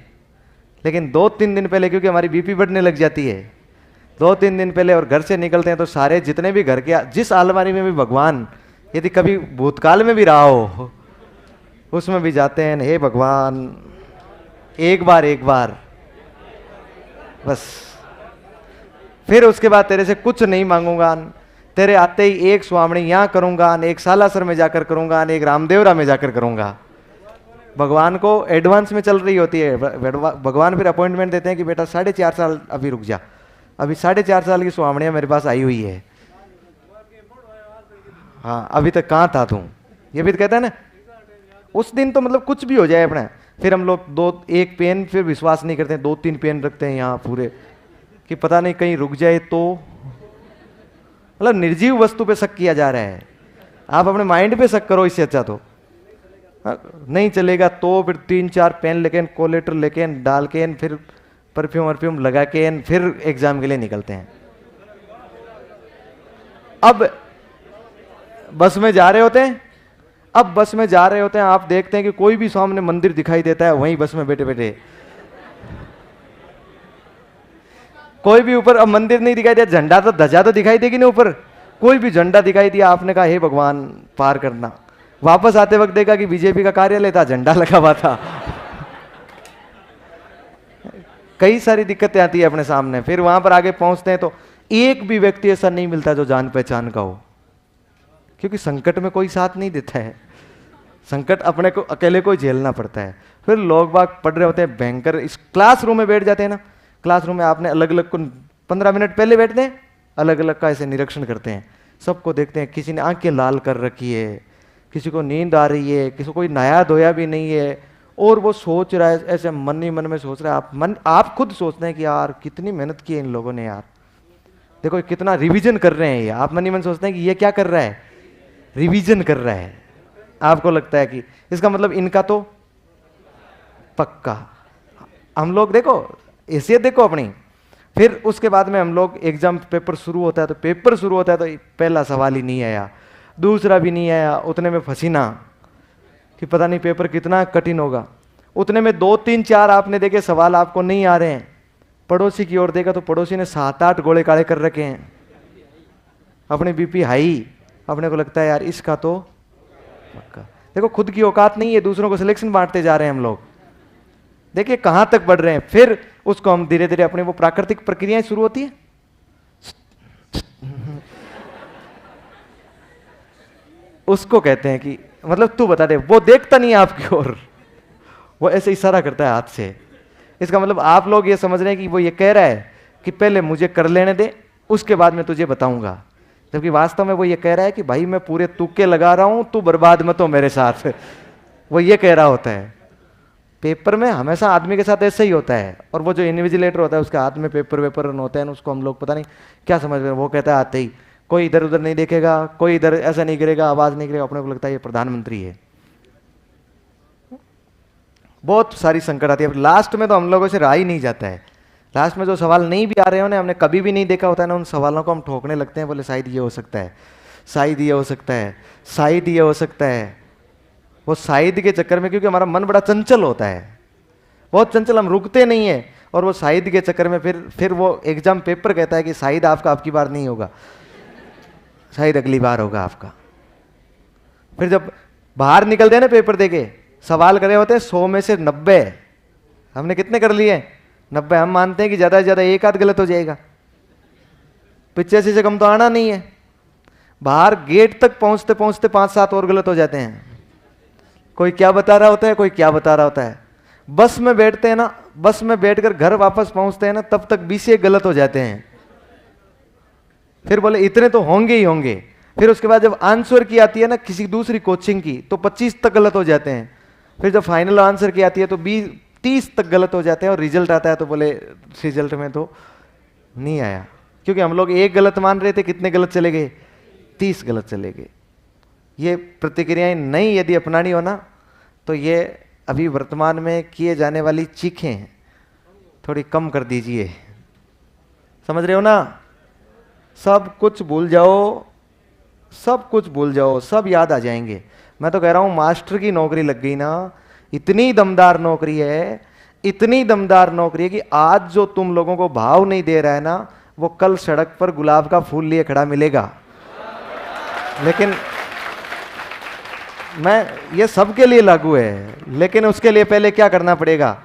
लेकिन 2-3 दिन पहले, क्योंकि हमारी बीपी बढ़ने लग जाती है, 2-3 दिन पहले और घर से निकलते हैं तो सारे जितने भी घर के, जिस अलमारी में भी भगवान यदि कभी भूतकाल में भी रहा हो, उसमें भी जाते हैं, हे भगवान एक बार बस, फिर उसके बाद तेरे से कुछ नहीं मांगूंगा, तेरे आते ही एक स्वामणी यहाँ करूंगा, एक सालासर में जाकर करूंगा, एक रामदेवरा में जाकर करूंगा। भगवान को एडवांस में चल रही होती है। भगवान फिर अपॉइंटमेंट देते हैं कि बेटा 4.5 साल अभी रुक जा, अभी 4.5 साल की स्वामणियां मेरे पास आई हुई है। हाँ, अभी तक कहाँ था तू? ये भी तो कहता है ना। उस दिन तो मतलब कुछ भी हो जाए अपना, फिर हम लोग एक पेन फिर विश्वास नहीं करते हैं, 2-3 पेन रखते हैं यहाँ पूरे, कि पता नहीं कहीं रुक जाए तो। मतलब निर्जीव वस्तु पे शक किया जा रहा है। आप अपने माइंड पे शक करो, इससे अच्छा तो नहीं चलेगा। तो फिर 3-4 पेन लेके, कोलेटर लेके डाल के, फिर परफ्यूम वर्फ्यूम लगा के, फिर एग्जाम के लिए निकलते हैं। अब बस में जा रहे होते हैं, आप देखते हैं कि कोई भी सामने मंदिर दिखाई देता है, वहीं बस में बैठे बैठे कोई भी ऊपर, अब मंदिर नहीं दिखाई दिया, झंडा तो ध्वजा तो दिखाई देगी ना ऊपर, कोई भी झंडा दिखाई दिया, आपने कहा हे भगवान पार करना। वापस आते वक्त देखा कि बीजेपी का कार्यालय था, झंडा लगा हुआ था। कई सारी दिक्कतें आती है अपने सामने। फिर वहां पर आगे पहुंचते हैं तो एक भी व्यक्ति ऐसा नहीं मिलता जो जान पहचान का हो, क्योंकि संकट में कोई साथ नहीं देता है। संकट अपने को अकेले को झेलना पड़ता है। फिर लोग बाग पढ़ रहे होते हैं भयंकर, इस क्लासरूम में बैठ जाते हैं ना, क्लासरूम में आपने अलग अलग को 15 मिनट पहले बैठते हैं, अलग अलग का ऐसे निरीक्षण करते हैं, सबको देखते हैं। किसी ने आंखें लाल कर रखी है, किसी को नींद आ रही है, किसी को कोई नया धोया भी नहीं है, और वो सोच रहा है, ऐसे मन ही मन में सोच रहा है। आप खुद सोचते हैं कि यार कितनी मेहनत की है इन लोगों ने यार, देखो कितना रिवीजन कर रहे हैं ये, आप मन ही मन सोचते हैं कि ये क्या कर रहा है, रिवीजन कर रहा है। आपको लगता है कि इसका मतलब इनका तो पक्का। हम लोग देखो हैसियत देखो अपनी। फिर उसके बाद में हम लोग एग्जाम पेपर शुरू होता है, तो पेपर शुरू होता है तो पहला सवाल ही नहीं आया, दूसरा भी नहीं आया, उतने में फसीना कि पता नहीं पेपर कितना कठिन होगा। उतने में 2 3 4 आपने देखे सवाल आपको नहीं आ रहे हैं, पड़ोसी की ओर देखा तो पड़ोसी ने 7 8 गोले काले कर रखे हैं, अपने बीपी हाई, अपने को लगता है यार इसका तो पक्का। देखो खुद की औकात नहीं है, दूसरों को सिलेक्शन बांटते जा रहे हैं हम लोग। देखिए कहां तक बढ़ रहे हैं। फिर उसको हम धीरे धीरे अपने वो प्राकृतिक प्रक्रियाएं शुरू होती है, उसको कहते हैं कि मतलब तू बता दे, वो देखता नहीं है आपकी ओर, वो ऐसे इशारा करता है हाथ से। इसका मतलब आप लोग ये समझ रहे हैं कि वो ये कह रहा है कि पहले मुझे कर लेने दे, उसके बाद मैं तुझे बताऊंगा, जबकि वास्तव में वो ये कह रहा है कि भाई मैं पूरे तुक्के लगा रहा हूं, तू बर्बाद मत हो मेरे साथ। वो ये कह रहा होता है। पेपर में हमेशा आदमी के साथ ऐसा ही होता है, और वो जो इन्विजिलेटर होता है उसके हाथ में पेपर वेपर होते हैं, उसको हम लोग पता नहीं क्या समझ रहे हैं। वो कहता है आते ही कोई इधर उधर नहीं देखेगा, कोई इधर ऐसा नहीं करेगा, आवाज नहीं करेगा, अपने को लगता है ये प्रधानमंत्री है। बहुत सारी संकट आती है। लास्ट में तो हम लोगों से रहा ही नहीं जाता है। लास्ट में जो सवाल नहीं भी आ रहे हो ना, हमने कभी भी नहीं देखा होता है ना, उन सवालों को हम ठोकने लगते हैं, बोले शायद ये हो सकता है, शायद ये हो सकता है, शायद ये हो सकता है। वो शायद के चक्कर में, क्योंकि हमारा मन बड़ा चंचल होता है, बहुत चंचल, हम रुकते नहीं है, और वो शायद के चक्कर में फिर वो एग्जाम पेपर कहता है कि शायद आपका आपकी बार नहीं होगा, शायद अगली बार होगा आपका। फिर जब बाहर निकलते हैं ना पेपर देके, सवाल करे होते हैं 100 में से 90, हमने कितने कर लिए 90। हम मानते हैं कि ज्यादा से ज्यादा एक आध गलत हो जाएगा, 85 से कम तो आना नहीं है। बाहर गेट तक पहुंचते पहुंचते 5 7 और गलत हो जाते हैं। कोई क्या बता रहा होता है, कोई क्या बता रहा होता है। बस में बैठते हैं ना, बस में बैठकर घर वापस पहुंचते हैं ना, तब तक 20 गलत हो जाते हैं। फिर बोले इतने तो होंगे ही होंगे। फिर उसके बाद जब आंसर की आती है ना किसी दूसरी कोचिंग की, तो 25 तक गलत हो जाते हैं। फिर जब फाइनल आंसर की आती है तो 20 30 तक गलत हो जाते हैं, और रिजल्ट आता है तो बोले रिजल्ट में तो नहीं आया, क्योंकि हम लोग एक गलत मान रहे थे, कितने गलत चले गए, 30 गलत चले गए। ये प्रतिक्रियाएं नहीं यदि अपनानी हो ना, तो ये अभी वर्तमान में किए जाने वाली चीखें थोड़ी कम कर दीजिए। समझ रहे हो ना? सब कुछ भूल जाओ, सब कुछ भूल जाओ, सब याद आ जाएंगे। मैं तो कह रहा हूं मास्टर की नौकरी लग गई ना, इतनी दमदार नौकरी है, इतनी दमदार नौकरी है कि आज जो तुम लोगों को भाव नहीं दे रहा है ना, वो कल सड़क पर गुलाब का फूल लिए खड़ा मिलेगा। लेकिन मैं ये सबके लिए लागू है, लेकिन उसके लिए पहले क्या करना पड़ेगा,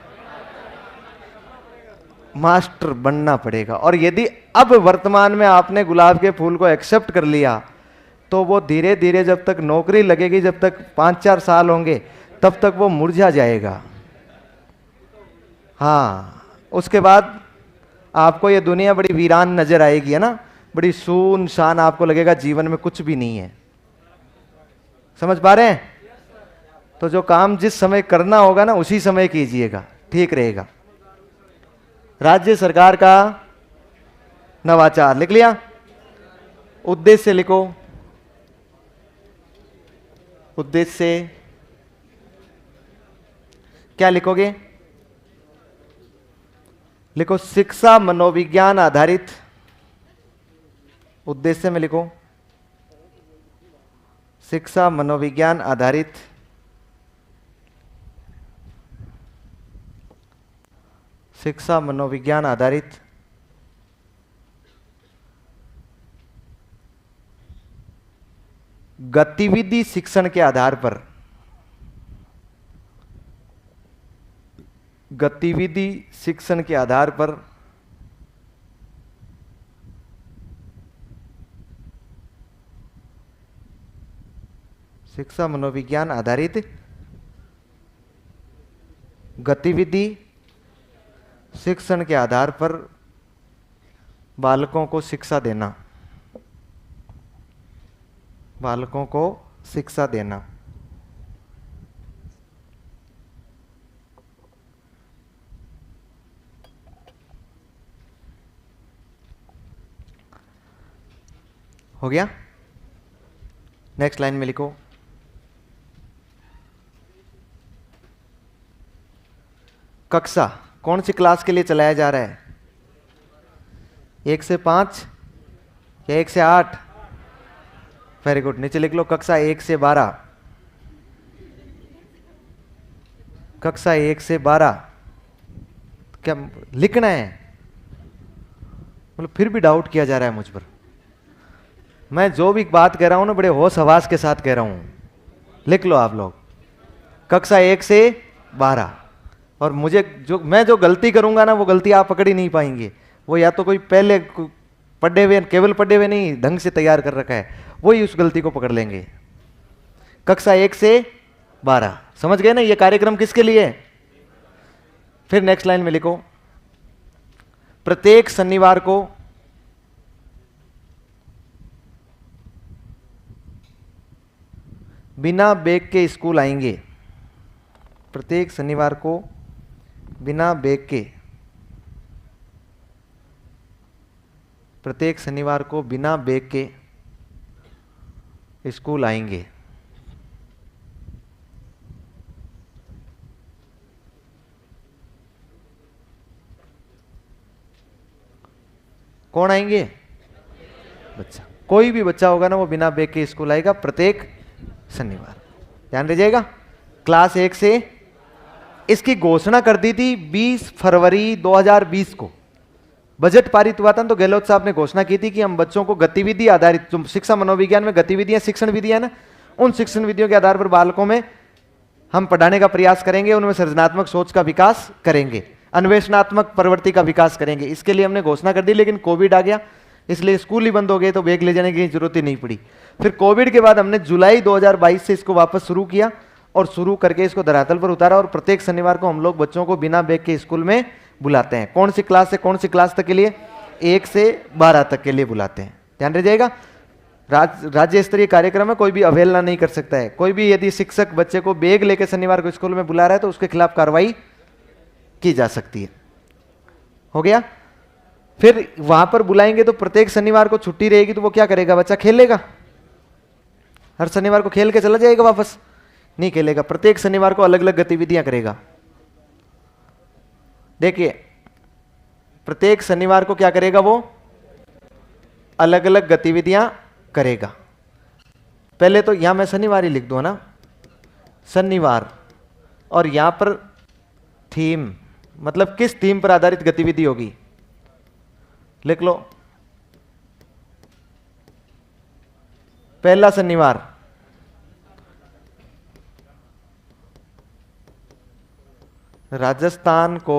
मास्टर बनना पड़ेगा। और यदि अब वर्तमान में आपने गुलाब के फूल को एक्सेप्ट कर लिया, तो वो धीरे धीरे जब तक नौकरी लगेगी, जब तक 5 4 साल होंगे, तब तक वो मुरझा जाएगा। हाँ, उसके बाद आपको ये दुनिया बड़ी वीरान नजर आएगी, है ना, बड़ी सुनसान, आपको लगेगा जीवन में कुछ भी नहीं है। समझ पा रहे हैं? तो जो काम जिस समय करना होगा ना, उसी समय कीजिएगा, ठीक रहेगा। राज्य सरकार का नवाचार लिख लिया, उद्देश्य लिखो, उद्देश्य क्या लिखोगे, लिखो शिक्षा मनोविज्ञान आधारित, उद्देश्य में लिखो शिक्षा मनोविज्ञान आधारित शिक्षा मनोविज्ञान आधारित गतिविधि शिक्षण के आधार पर, गतिविधि शिक्षण के आधार पर शिक्षा मनोविज्ञान आधारित गतिविधि शिक्षण के आधार पर बालकों को शिक्षा देना, बालकों को शिक्षा देना। हो गया। नेक्स्ट लाइन में लिखो, कक्षा कौन सी क्लास के लिए चलाया जा रहा है? 1 से 5 या 1 से 8? Very good. नीचे लिख लो कक्षा 1 से 12। कक्षा 1 से 12 क्या लिखना है? मतलब फिर भी डाउट किया जा रहा है मुझ पर। मैं जो भी बात कह रहा हूं ना बड़े होश हवास के साथ कह रहा हूं। लिख लो आप लोग, कक्षा 1 से 12। और मुझे मैं जो गलती करूंगा ना वो गलती आप पकड़ ही नहीं पाएंगे। वो या तो कोई पहले पढ़े हुए, केवल पढ़े हुए नहीं, ढंग से तैयार कर रखा है, वही उस गलती को पकड़ लेंगे। कक्षा 1 से 12 समझ गए ना? ये कार्यक्रम किसके लिए है? फिर नेक्स्ट लाइन में लिखो, प्रत्येक शनिवार को बिना बैग के स्कूल आएंगे। प्रत्येक शनिवार को बिना बैग के, प्रत्येक शनिवार को बिना बैग के स्कूल आएंगे। कौन आएंगे? बच्चा। कोई भी बच्चा होगा ना वो बिना बैग के स्कूल आएगा प्रत्येक शनिवार। ध्यान रखिएगा। क्लास 1 से इसकी घोषणा कर दी थी 20 फरवरी 2020 को। बजट पारित हुआ था तो गहलोत साहब ने घोषणा की थी कि हम बच्चों को गतिविधि आधारित, जो शिक्षा मनोविज्ञान में गतिविधियां शिक्षण विधियां ना, उन शिक्षण विधियों के आधार पर बालकों में हम पढ़ाने का प्रयास करेंगे, उनमें सृजनात्मक सोच का विकास करेंगे, अन्वेषणात्मक प्रवृत्ति का विकास करेंगे। इसके लिए हमने घोषणा कर दी, लेकिन कोविड आ गया इसलिए स्कूल ही बंद हो गए, तो बैग ले जाने की जरूरत ही नहीं पड़ी। फिर कोविड के बाद हमने जुलाई 2022 से इसको वापस शुरू किया और शुरू करके इसको धरातल पर उतारा, और प्रत्येक शनिवार को हम लोग बच्चों को बिना बैग के स्कूल में बुलाते हैं। कौन सी क्लास से कौन सी क्लास तक के लिए? 1 से 12 तक के लिए बुलाते हैं। ध्यान रखिएगा। राज्य स्तरीय कार्यक्रम है, कोई भी अवहेलना नहीं कर सकता है। कोई भी यदि शिक्षक बच्चे को बैग लेकर शनिवार को स्कूल में बुला रहा है तो उसके खिलाफ कार्रवाई की जा सकती है। हो गया। फिर वहां पर बुलाएंगे तो प्रत्येक शनिवार को छुट्टी रहेगी, तो वो क्या करेगा? बच्चा खेलेगा। हर शनिवार को खेल के चला जाएगा वापस? नहीं खेलेगा। प्रत्येक शनिवार को अलग अलग गतिविधियां करेगा। देखिए, प्रत्येक शनिवार को क्या करेगा? वो अलग अलग गतिविधियां करेगा। पहले तो यहां मैं शनिवार ही लिख दूं ना, शनिवार, और यहां पर थीम, मतलब किस थीम पर आधारित गतिविधि होगी लिख लो। पहला शनिवार राजस्थान को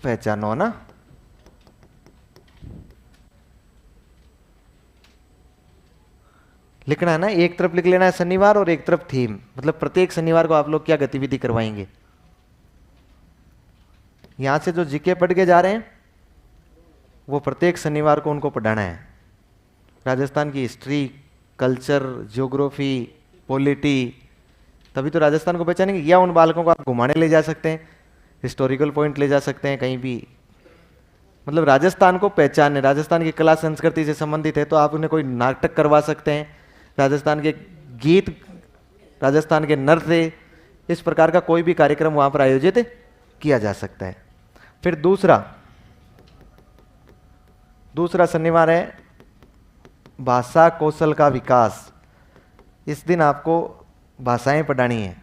पहचानो ना, लिखना है ना। एक तरफ लिख लेना है शनिवार और एक तरफ थीम, मतलब प्रत्येक शनिवार को आप लोग क्या गतिविधि करवाएंगे। यहां से जो जीके पढ़ के जा रहे हैं वो प्रत्येक शनिवार को उनको पढ़ाना है। राजस्थान की हिस्ट्री, कल्चर, ज्योग्राफी, पॉलिटी, तभी तो राजस्थान को पहचानेंगे। या उन बालकों को आप घुमाने ले जा सकते हैं, हिस्टोरिकल पॉइंट ले जा सकते हैं कहीं भी, मतलब राजस्थान को पहचानने, राजस्थान की कला संस्कृति से संबंधित है तो आप उन्हें कोई नाटक करवा सकते हैं, राजस्थान के गीत, राजस्थान के नृत्य, इस प्रकार का कोई भी कार्यक्रम वहां पर आयोजित किया जा सकता है। फिर दूसरा शनिवार है भाषा कौशल का विकास। इस दिन आपको भाषाएं पढ़ानी है।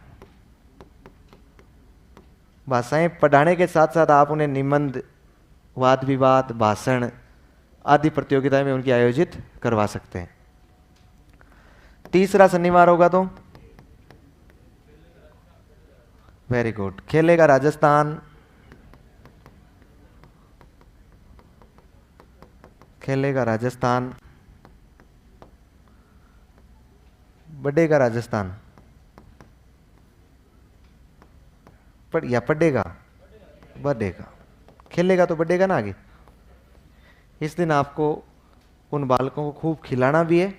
भाषाएं पढ़ाने के साथ साथ आप उन्हें निबंध, वाद विवाद, भाषण आदि प्रतियोगिताएं में उनकी आयोजित करवा सकते हैं। तीसरा शनिवार होगा तो वेरी गुड, खेलेगा राजस्थान, खेलेगा राजस्थान, बढ़ेगा राजस्थान, या पढ़ेगा, बढ़ेगा, खेलेगा तो बढ़ेगा ना आगे। इस दिन आपको उन बालकों को खूब खिलाना भी है,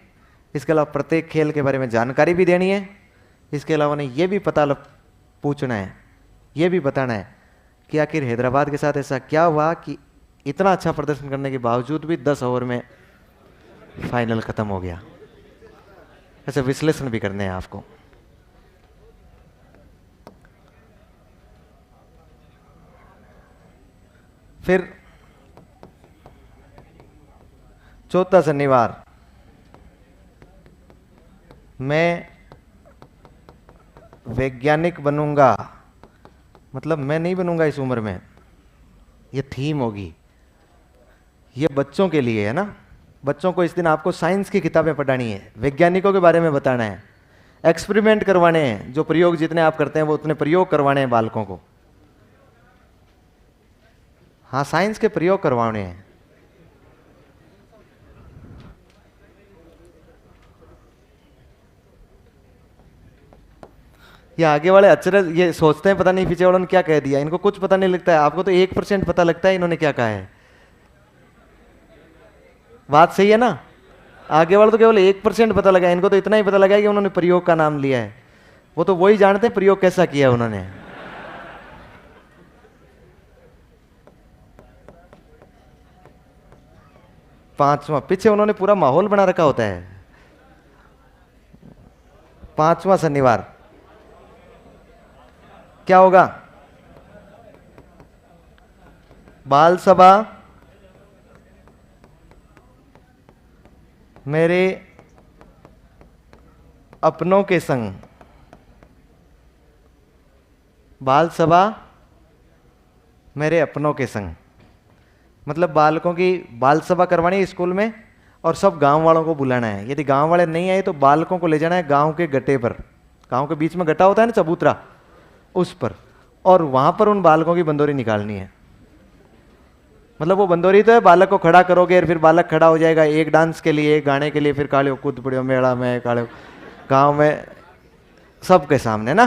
इसके अलावा प्रत्येक खेल के बारे में जानकारी भी देनी है। इसके अलावा उन्हें यह भी पूछना है, यह भी बताना है कि आखिर हैदराबाद के साथ ऐसा क्या हुआ कि इतना अच्छा प्रदर्शन करने के बावजूद भी 10 ओवर में फाइनल खत्म हो गया। ऐसे विश्लेषण भी करने हैं आपको। फिर चौथा शनिवार, मैं वैज्ञानिक बनूंगा, मतलब मैं नहीं बनूंगा इस उम्र में, ये थीम होगी। ये बच्चों के लिए है ना, बच्चों को इस दिन आपको साइंस की किताबें पढ़ानी है, वैज्ञानिकों के बारे में बताना है, एक्सपेरिमेंट करवाने हैं, जो प्रयोग जितने आप करते हैं वो उतने प्रयोग करवाने हैं बालकों को। हाँ, साइंस के प्रयोग करवाने हैं। ये आगे वाले अचरज ये सोचते हैं पता नहीं पीछे वालों ने क्या कह दिया, इनको कुछ पता नहीं लगता है। आपको तो 1% पता लगता है इन्होंने क्या कहा है। बात सही है ना? आगे वाले तो केवल 1% पता लगा है, इनको तो इतना ही पता लगा है कि उन्होंने प्रयोग का नाम लिया है। वो तो वही जानते हैं प्रयोग कैसा किया उन्होंने। पांचवा, पीछे उन्होंने पूरा माहौल बना रखा होता है। पांचवा शनिवार क्या होगा? बाल सभा मेरे अपनों के संग। बाल सभा मेरे अपनों के संग, मतलब बालकों की बाल सभा करवानी है स्कूल में और सब गांव वालों को बुलाना है। यदि गांव वाले नहीं आए तो बालकों को ले जाना है गांव के गड्ढे पर, गांव के बीच में गड्ढा होता है ना चबूतरा, उस पर, और वहां पर उन बालकों की बंदोरी निकालनी है। मतलब वो बंदोरी तो है, बालक को खड़ा करोगे और फिर बालक खड़ा हो जाएगा एक डांस के लिए, एक गाने के लिए, फिर काले कूद पड़े मेला में, काले गांव में सबके सामने ना।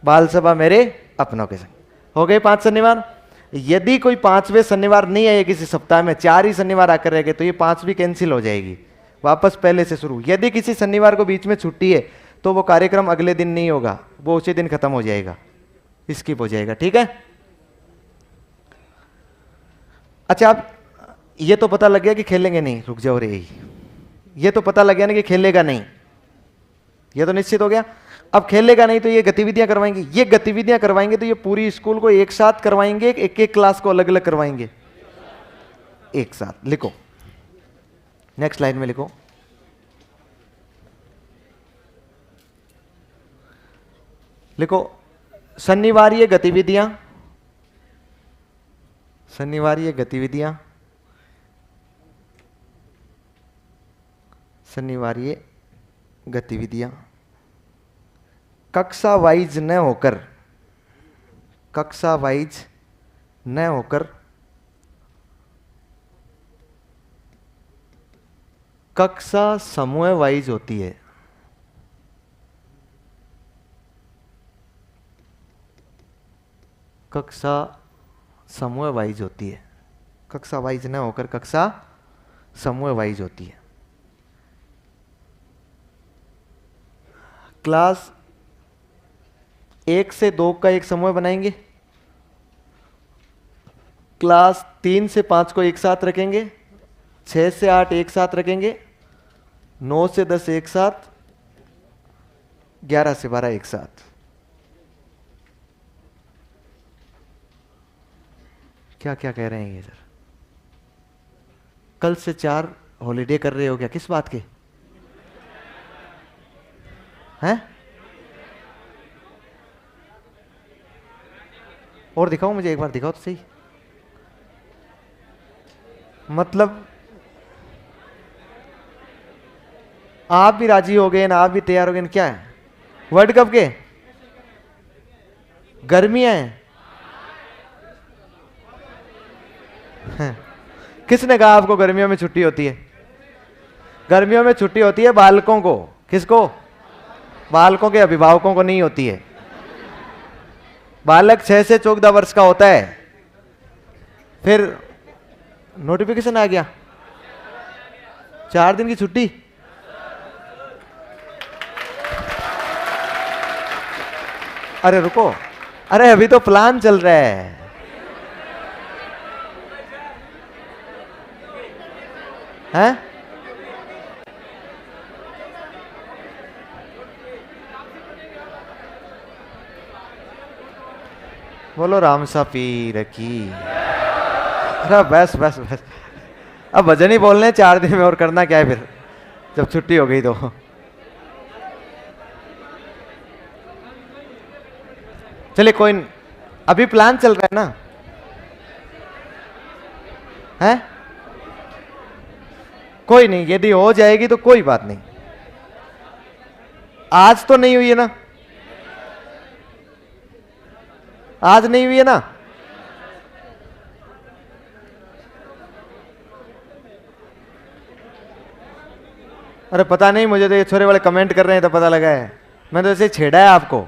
बाल सभा मेरे अपनों के संग। हो गए 5 शनिवार। यदि कोई 5वें शनिवार नहीं आए किसी सप्ताह में, 4 ही शनिवार आकर रह गए, तो ये 5वीं कैंसिल हो जाएगी, वापस पहले से शुरू। यदि किसी शनिवार को बीच में छुट्टी है तो वो कार्यक्रम अगले दिन नहीं होगा, वो उसी दिन खत्म हो जाएगा, स्किप हो जाएगा। ठीक है? अच्छा, अब ये तो पता लग गया कि खेलेंगे नहीं, रुक जाओ रे, ये तो पता लग गया ना कि खेलेगा नहीं, ये तो निश्चित हो गया। अब खेलेगा नहीं तो ये गतिविधियां करवाएंगे, ये गतिविधियां करवाएंगे तो ये पूरी स्कूल को एक साथ करवाएंगे, एक एक क्लास को अलग अलग करवाएंगे? एक साथ। लिखो, नेक्स्ट लाइन में लिखो, लिखो शनिवारीय गतिविधियां, शनिवारीय गतिविधियां, शनिवारीय गतिविधियां कक्षा वाइज न होकर, कक्षा वाइज न होकर कक्षा समूह वाइज होती है। कक्षा समूह वाइज होती है, कक्षा वाइज न होकर कक्षा समूह वाइज होती है। क्लास 1 से 2 का एक समूह बनाएंगे, क्लास 3 से 5 को एक साथ रखेंगे, 6 से 8 एक साथ रखेंगे, 9 से 10 एक साथ, 11 से 12 एक साथ। क्या क्या कह रहे हैं ये सर? कल से 4 हॉलीडे कर रहे हो क्या? किस बात के हैं? और दिखाओ मुझे, एक बार दिखाओ तो सही। मतलब आप भी राजी हो गए ना, आप भी तैयार हो गए ना? क्या है? वर्ल्ड कप के गर्मियां हैं? किसने कहा आपको गर्मियों में छुट्टी होती है? गर्मियों में छुट्टी होती है बालकों को। किसको? बालकों के अभिभावकों को नहीं होती है। बालक 6 से 14 वर्ष का होता है। फिर नोटिफिकेशन आ गया 4 दिन की छुट्टी। अरे रुको, अरे अभी तो प्लान चल रहा है। हैं? बोलो राम सा पीर की। अरे बस बस बस, अब भजन ही बोलने 4 दिन में, और करना क्या है फिर जब छुट्टी हो गई तो। चलिए कोई अभी प्लान चल रहा है ना? है कोई नहीं, यदि हो जाएगी तो कोई बात नहीं। आज तो नहीं हुई है ना? आज नहीं हुई है ना? अरे पता नहीं, मुझे तो ये छोरे वाले कमेंट कर रहे हैं तो पता लगा है। मैं तो ऐसे छेड़ा है आपको।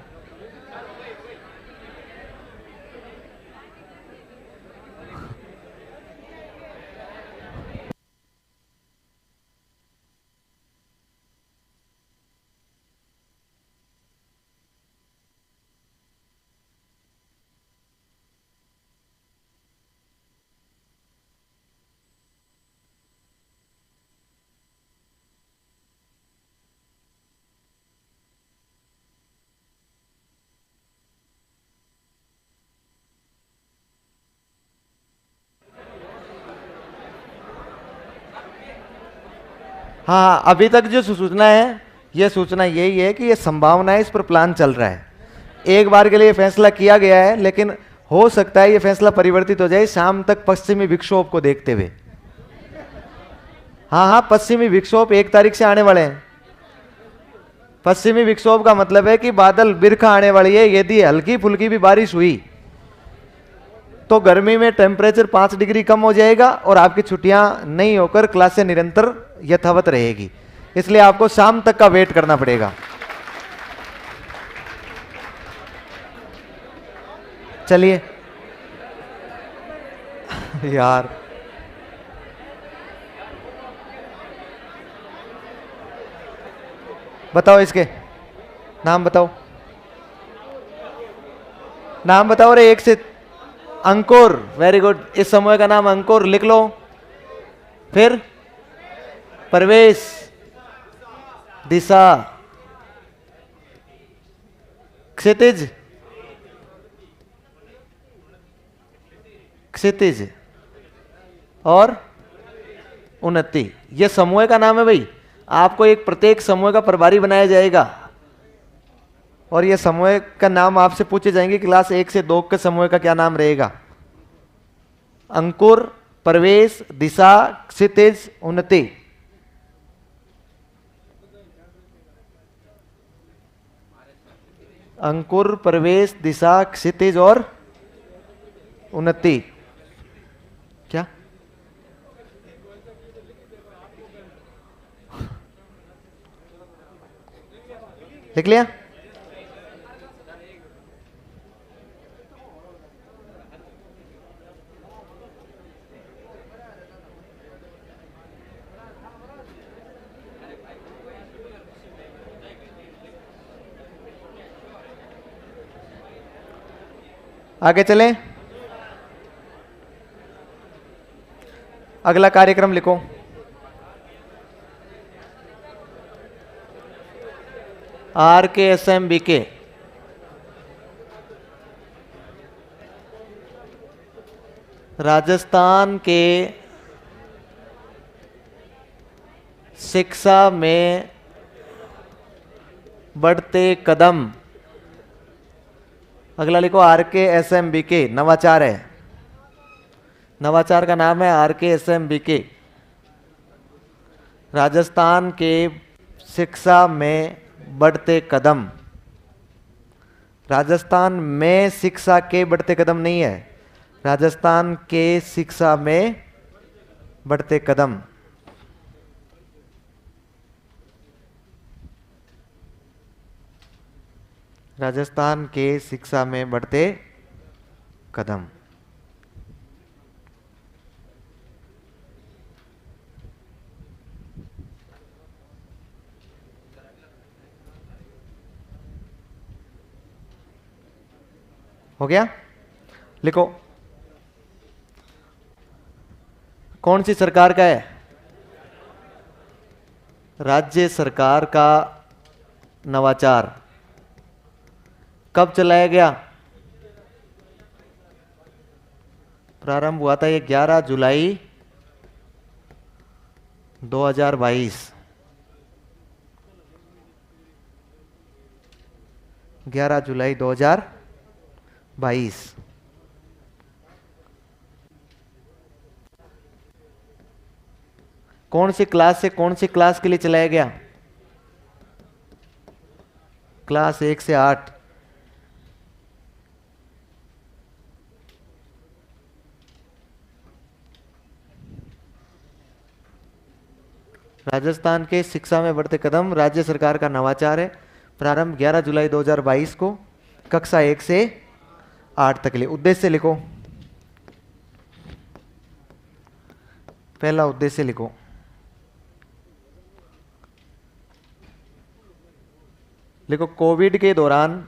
हाँ, अभी तक जो सूचना है, ये सूचना यही है कि ये संभावना है, इस पर प्लान चल रहा है। एक बार के लिए फैसला किया गया है, लेकिन हो सकता है ये फैसला परिवर्तित हो जाए शाम तक पश्चिमी विक्षोभ को देखते हुए। हाँ हाँ, पश्चिमी विक्षोभ 1 तारीख से आने वाले हैं। पश्चिमी विक्षोभ का मतलब है कि बादल बिरखा आने वाली है। यदि हल्की फुल्की भी बारिश हुई तो गर्मी में टेम्परेचर 5 डिग्री कम हो जाएगा और आपकी छुट्टियां नहीं होकर क्लासें निरंतर यथावत रहेगी। इसलिए आपको शाम तक का वेट करना पड़ेगा। चलिए यार, बताओ इसके नाम बताओ, नाम बताओ रे एक से। अंकुर, वेरी गुड। इस समूह का नाम अंकुर लिख लो। फिर प्रवेश, दिशा, क्षितिज, क्षितिज और उन्नति, ये समूह का नाम है भाई। आपको एक प्रत्येक समूह का प्रभारी बनाया जाएगा और ये समूह का नाम आपसे पूछे जाएंगे क्लास 1 से 2 के समूह का क्या नाम रहेगा। अंकुर, प्रवेश, दिशा, क्षितिज, उन्नति। अंकुर, प्रवेश, दिशा, क्षितिज और उन्नति। क्या? लिख लिया? आगे चलें। अगला कार्यक्रम लिखो। RKSMBK, राजस्थान के शिक्षा में बढ़ते कदम। अगला लिखो RKSMBK, नवाचार है। नवाचार का नाम है RKSMBK। राजस्थान के शिक्षा में बढ़ते कदम। राजस्थान में शिक्षा के बढ़ते कदम नहीं है, राजस्थान के शिक्षा में बढ़ते कदम। राजस्थान के शिक्षा में बढ़ते कदम। हो गया? लिखो। कौन सी सरकार का है? राज्य सरकार का नवाचार कब चलाया गया? प्रारंभ हुआ था ये 11 जुलाई 2022। 11 जुलाई 2022। कौन सी क्लास से कौन सी क्लास के लिए चलाया गया? क्लास 1 से 8। राजस्थान के शिक्षा में बढ़ते कदम राज्य सरकार का नवाचार है। प्रारंभ 11 जुलाई 2022 को, कक्षा 1 से 8 तक के लिए। उद्देश्य लिखो, पहला उद्देश्य लिखो। लिखो, कोविड के दौरान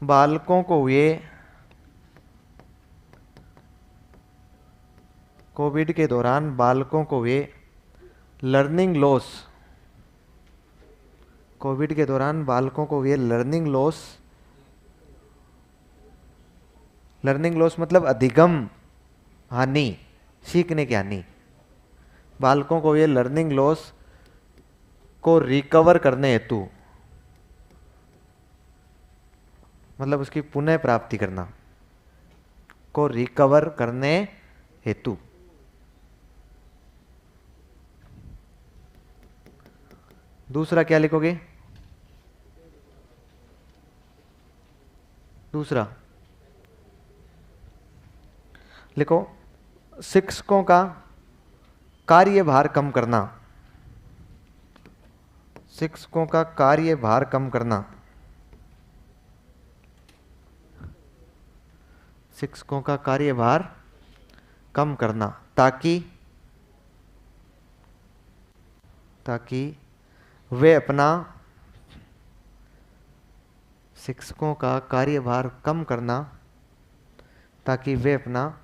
बालकों को हुए लर्निंग लॉस। कोविड के दौरान बालकों को हुए लर्निंग लॉस मतलब अधिगम हानि, सीखने की हानि। बालकों को हुए लर्निंग लॉस को रिकवर करने हेतु, मतलब उसकी पुनः प्राप्ति करना, को रिकवर करने हेतु। दूसरा क्या लिखोगे? दूसरा लिखो, शिक्षकों का कार्यभार कम करना। शिक्षकों का कार्यभार कम करना। शिक्षकों का कार्यभार कम करना ताकि वे अपना, शिक्षकों का कार्यभार कम करना ताकि वे अपना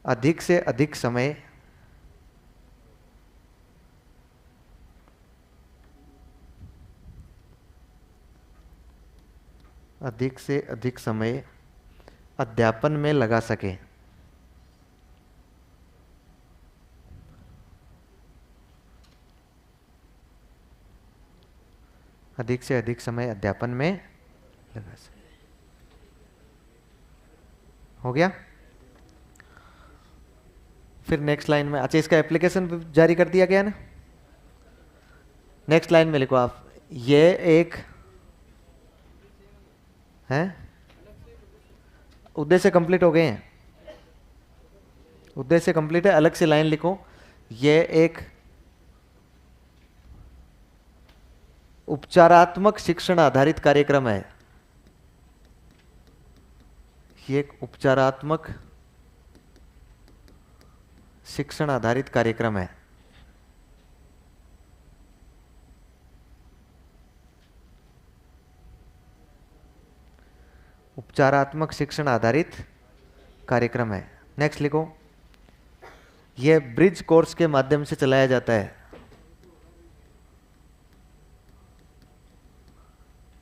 अधिक से अधिक समय अध्यापन में लगा सके। अधिक से अधिक समय अध्यापन में लगा सके। हो गया? फिर नेक्स्ट लाइन में, अच्छा इसका एप्लीकेशन जारी कर दिया गया ना। नेक्स्ट लाइन में लिखो आप, ये एक है, उद्देश्य कंप्लीट हो गए हैं, उद्देश्य कंप्लीट है। अलग से लाइन लिखो, ये एक उपचारात्मक शिक्षण आधारित कार्यक्रम है। ये एक उपचारात्मक शिक्षण आधारित कार्यक्रम है। उपचारात्मक शिक्षण आधारित कार्यक्रम है। नेक्स्ट लिखो, यह ब्रिज कोर्स के माध्यम से चलाया जाता है।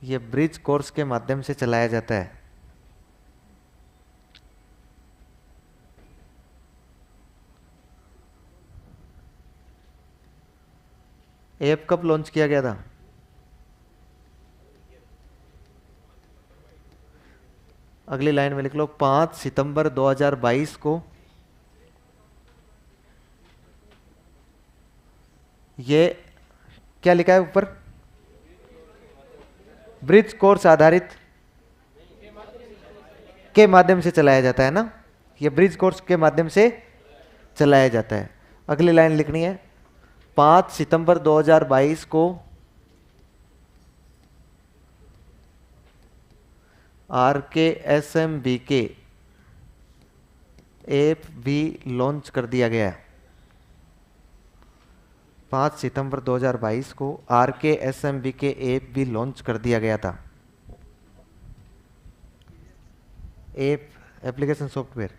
यह ब्रिज कोर्स के माध्यम से चलाया जाता है। ऐप कब लॉन्च किया गया था? अगली लाइन में लिख लो, 5 सितंबर 2022 को ये क्या लिखा है ऊपर? ब्रिज कोर्स आधारित के माध्यम से चलाया जाता है ना। ये ब्रिज कोर्स के माध्यम से चलाया जाता है। अगली लाइन लिखनी है, 5 सितंबर 2022 को RKSMBK ऐप भी लॉन्च कर दिया गया है। 5 सितंबर 2022 को RKSMBK ऐप भी लॉन्च कर दिया गया था। ऐप एप्लीकेशन सॉफ्टवेयर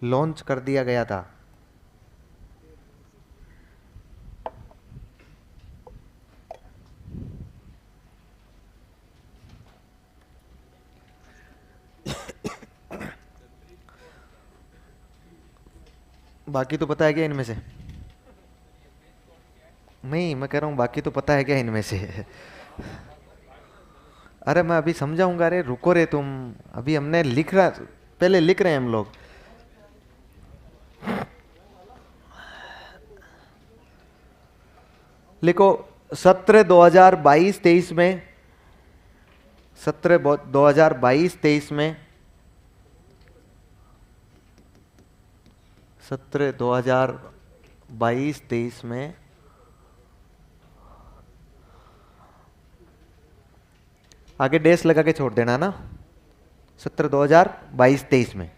लॉन्च कर दिया गया था। बाकी तो पता है क्या इनमें से? नहीं, मैं कह रहा हूँ बाकी तो पता है क्या इनमें से? अरे मैं अभी समझाऊंगा, अरे रुको रे तुम। अभी हमने लिख रहा, पहले लिख रहे हैं हम लोग। लिखो, सत्र 2022-23 में, सत्र 2022-23 में, सत्र 2022-23 में आगे डैश लगा के छोड़ देना ना। सत्र 2022-23 में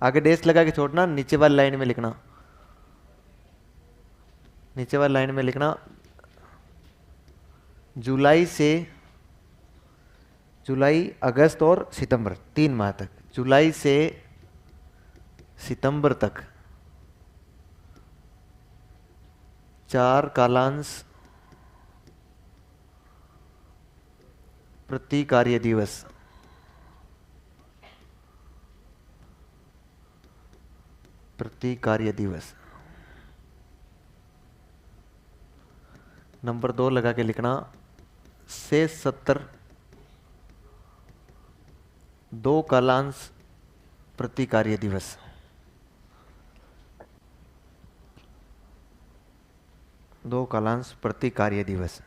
आगे डैश लगा के छोड़ना, नीचे वाली लाइन में लिखना, नीचे वाली लाइन में लिखना जुलाई से, जुलाई अगस्त और सितंबर 3 माह तक, जुलाई से सितंबर तक 4 कालांश प्रति कार्य दिवस, प्रति कार्य दिवस। नंबर 2 लगा के लिखना शेष 70 2 कालांश प्रति कार्य दिवस। दो कालांश प्रति कार्य दिवस।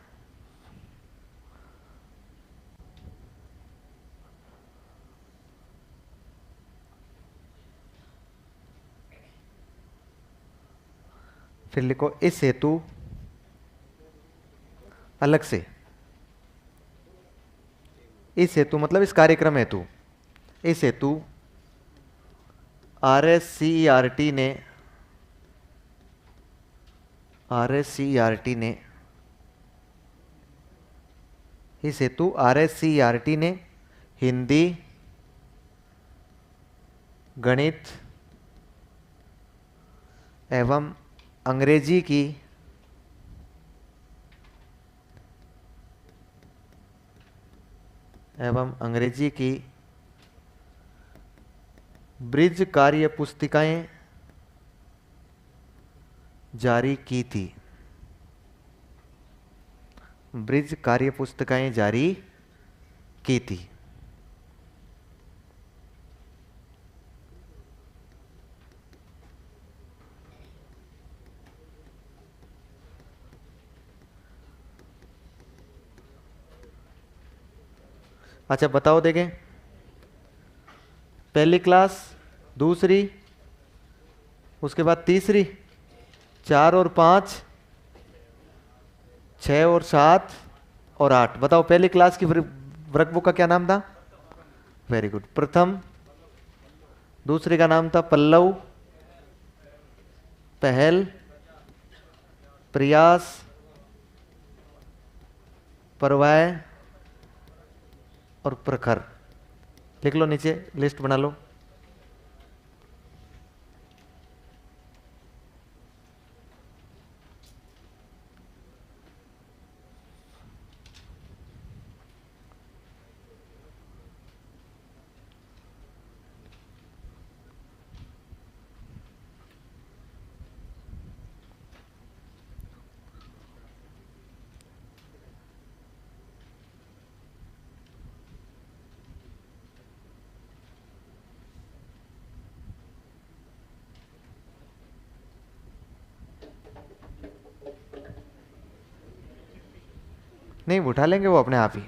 फिर लिखो इस हेतु अलग से, इस हेतु मतलब इस कार्यक्रम हेतु, इस हेतु RSCERT ने, RSCERT ने, इस हेतु RSCERT ने हिंदी, गणित एवं अंग्रेजी की ब्रिज कार्य पुस्तिकाएं जारी की थी, ब्रिज कार्य पुस्तिकाएं जारी की थी। अच्छा बताओ देखें, पहली क्लास, दूसरी, उसके बाद तीसरी, 4 और 5, 6 और 7 और 8। बताओ पहली क्लास की वर्कबुक का क्या नाम था? वेरी गुड, प्रथम। दूसरे का नाम था पल्लव, पहल, प्रयास, परवाय और प्रखर। लिख लो, नीचे लिस्ट बना लो। नहीं, उठा लेंगे वो अपने आप ही।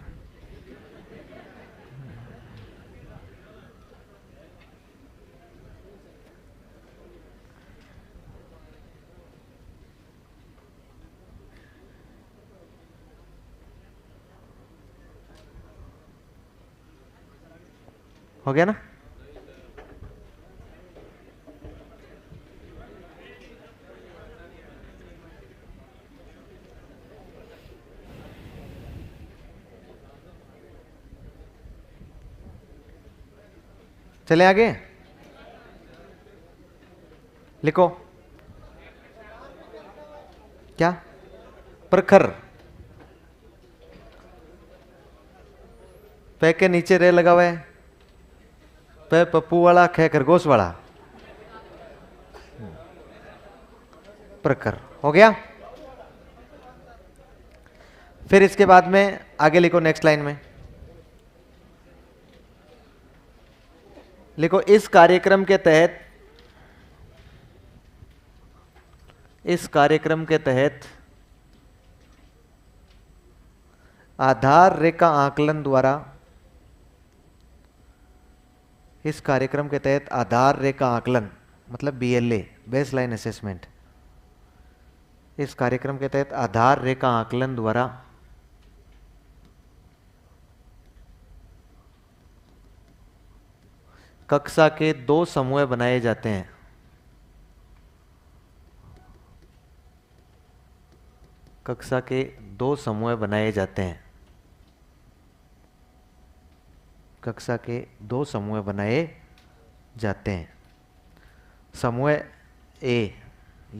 हो गया ना? चले आगे, लिखो क्या, प्रखर, पे के नीचे रे लगा हुआ है, पे पप्पू वाला, खे खरगोश वाला, प्रखर हो गया। फिर इसके बाद में आगे लिखो नेक्स्ट लाइन में, लिखो इस कार्यक्रम के तहत, इस कार्यक्रम के तहत आधार रेखा आकलन द्वारा, इस कार्यक्रम के तहत आधार रेखा आकलन मतलब BLA, बेस लाइन असेसमेंट, इस कार्यक्रम के तहत आधार रेखा आकलन द्वारा कक्षा के 2 समूह बनाए जाते हैं। कक्षा के 2 समूह बनाए जाते हैं। कक्षा के 2 समूह बनाए जाते हैं। समूह A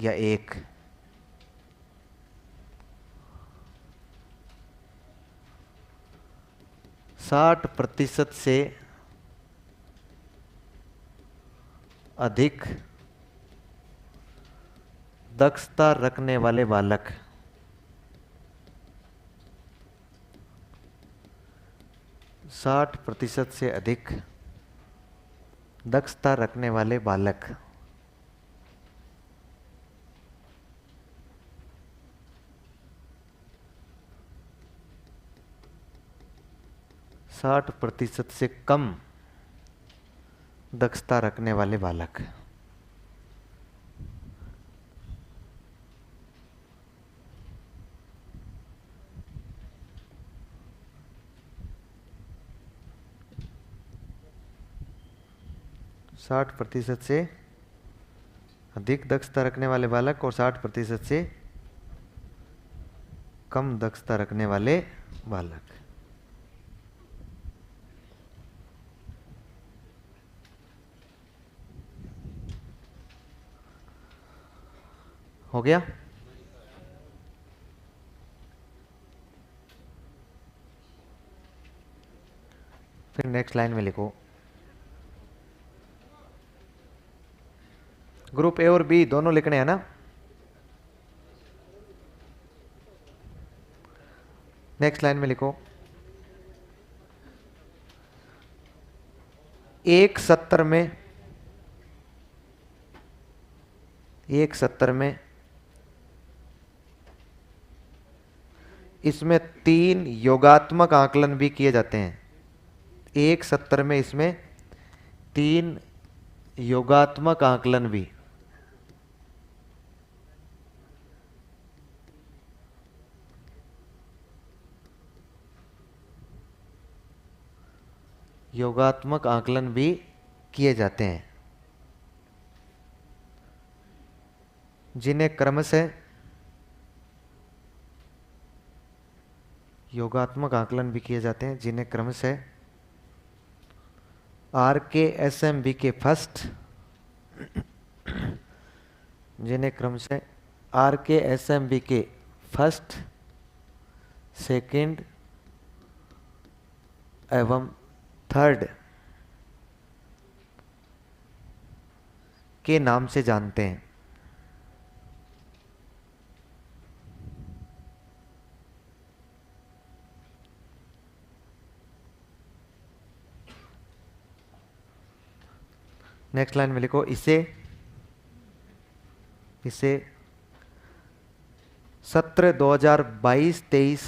या 1, साठ प्रतिशत से अधिक दक्षता रखने वाले बालक, 60% से अधिक दक्षता रखने वाले बालक 60% से कम दक्षता रखने वाले बालक, साठ प्रतिशत से अधिक दक्षता रखने वाले बालक और 60% से कम दक्षता रखने वाले बालक। हो गया। फिर नेक्स्ट लाइन में लिखो ग्रुप ए और बी दोनों लिखने हैं ना। नेक्स्ट लाइन में लिखो एक सत्र में इसमें 3 योगात्मक आकलन भी किए जाते हैं। एक सत्र में इसमें 3 योगात्मक आकलन भी, योगात्मक आकलन भी किए जाते हैं, जिन्हें क्रमशः योगात्मक आकलन भी किए जाते हैं जिन्हें क्रमशः RKSMB के फर्स्ट, जिन्हें क्रमशः RKSMB के फर्स्ट, सेकंड एवं थर्ड के नाम से जानते हैं। नेक्स्ट लाइन में लिखो इसे सत्र 2022-23,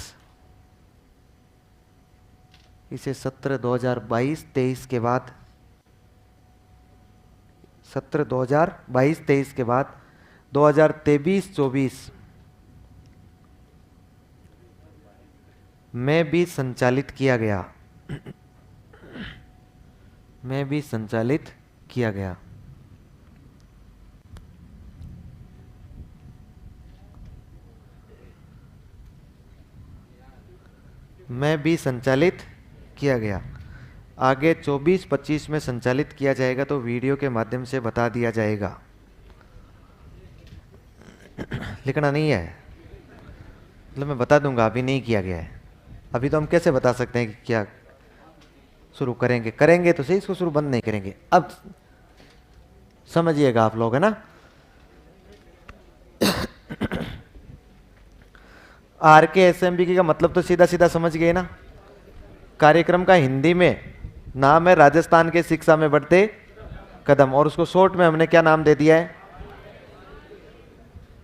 इसे सत्र 2022-23 के बाद, सत्र 2022-23 के बाद 2023-24 में भी संचालित किया गया, में भी संचालित किया गया। में भी संचालित किया गया। आगे 24-25 में संचालित किया जाएगा तो वीडियो के माध्यम से बता दिया जाएगा। लिखना नहीं है, मतलब मैं बता दूंगा, अभी नहीं किया गया है। अभी तो हम कैसे बता सकते हैं कि क्या शुरू करेंगे, करेंगे तो सही, इसको शुरू बंद नहीं करेंगे। अब समझिएगा आप लोग, है ना। RKSMBK का मतलब तो सीधा सीधा समझ गए ना। कार्यक्रम का हिंदी में नाम है राजस्थान के शिक्षा में बढ़ते कदम, और उसको शॉर्ट में हमने क्या नाम दे दिया है।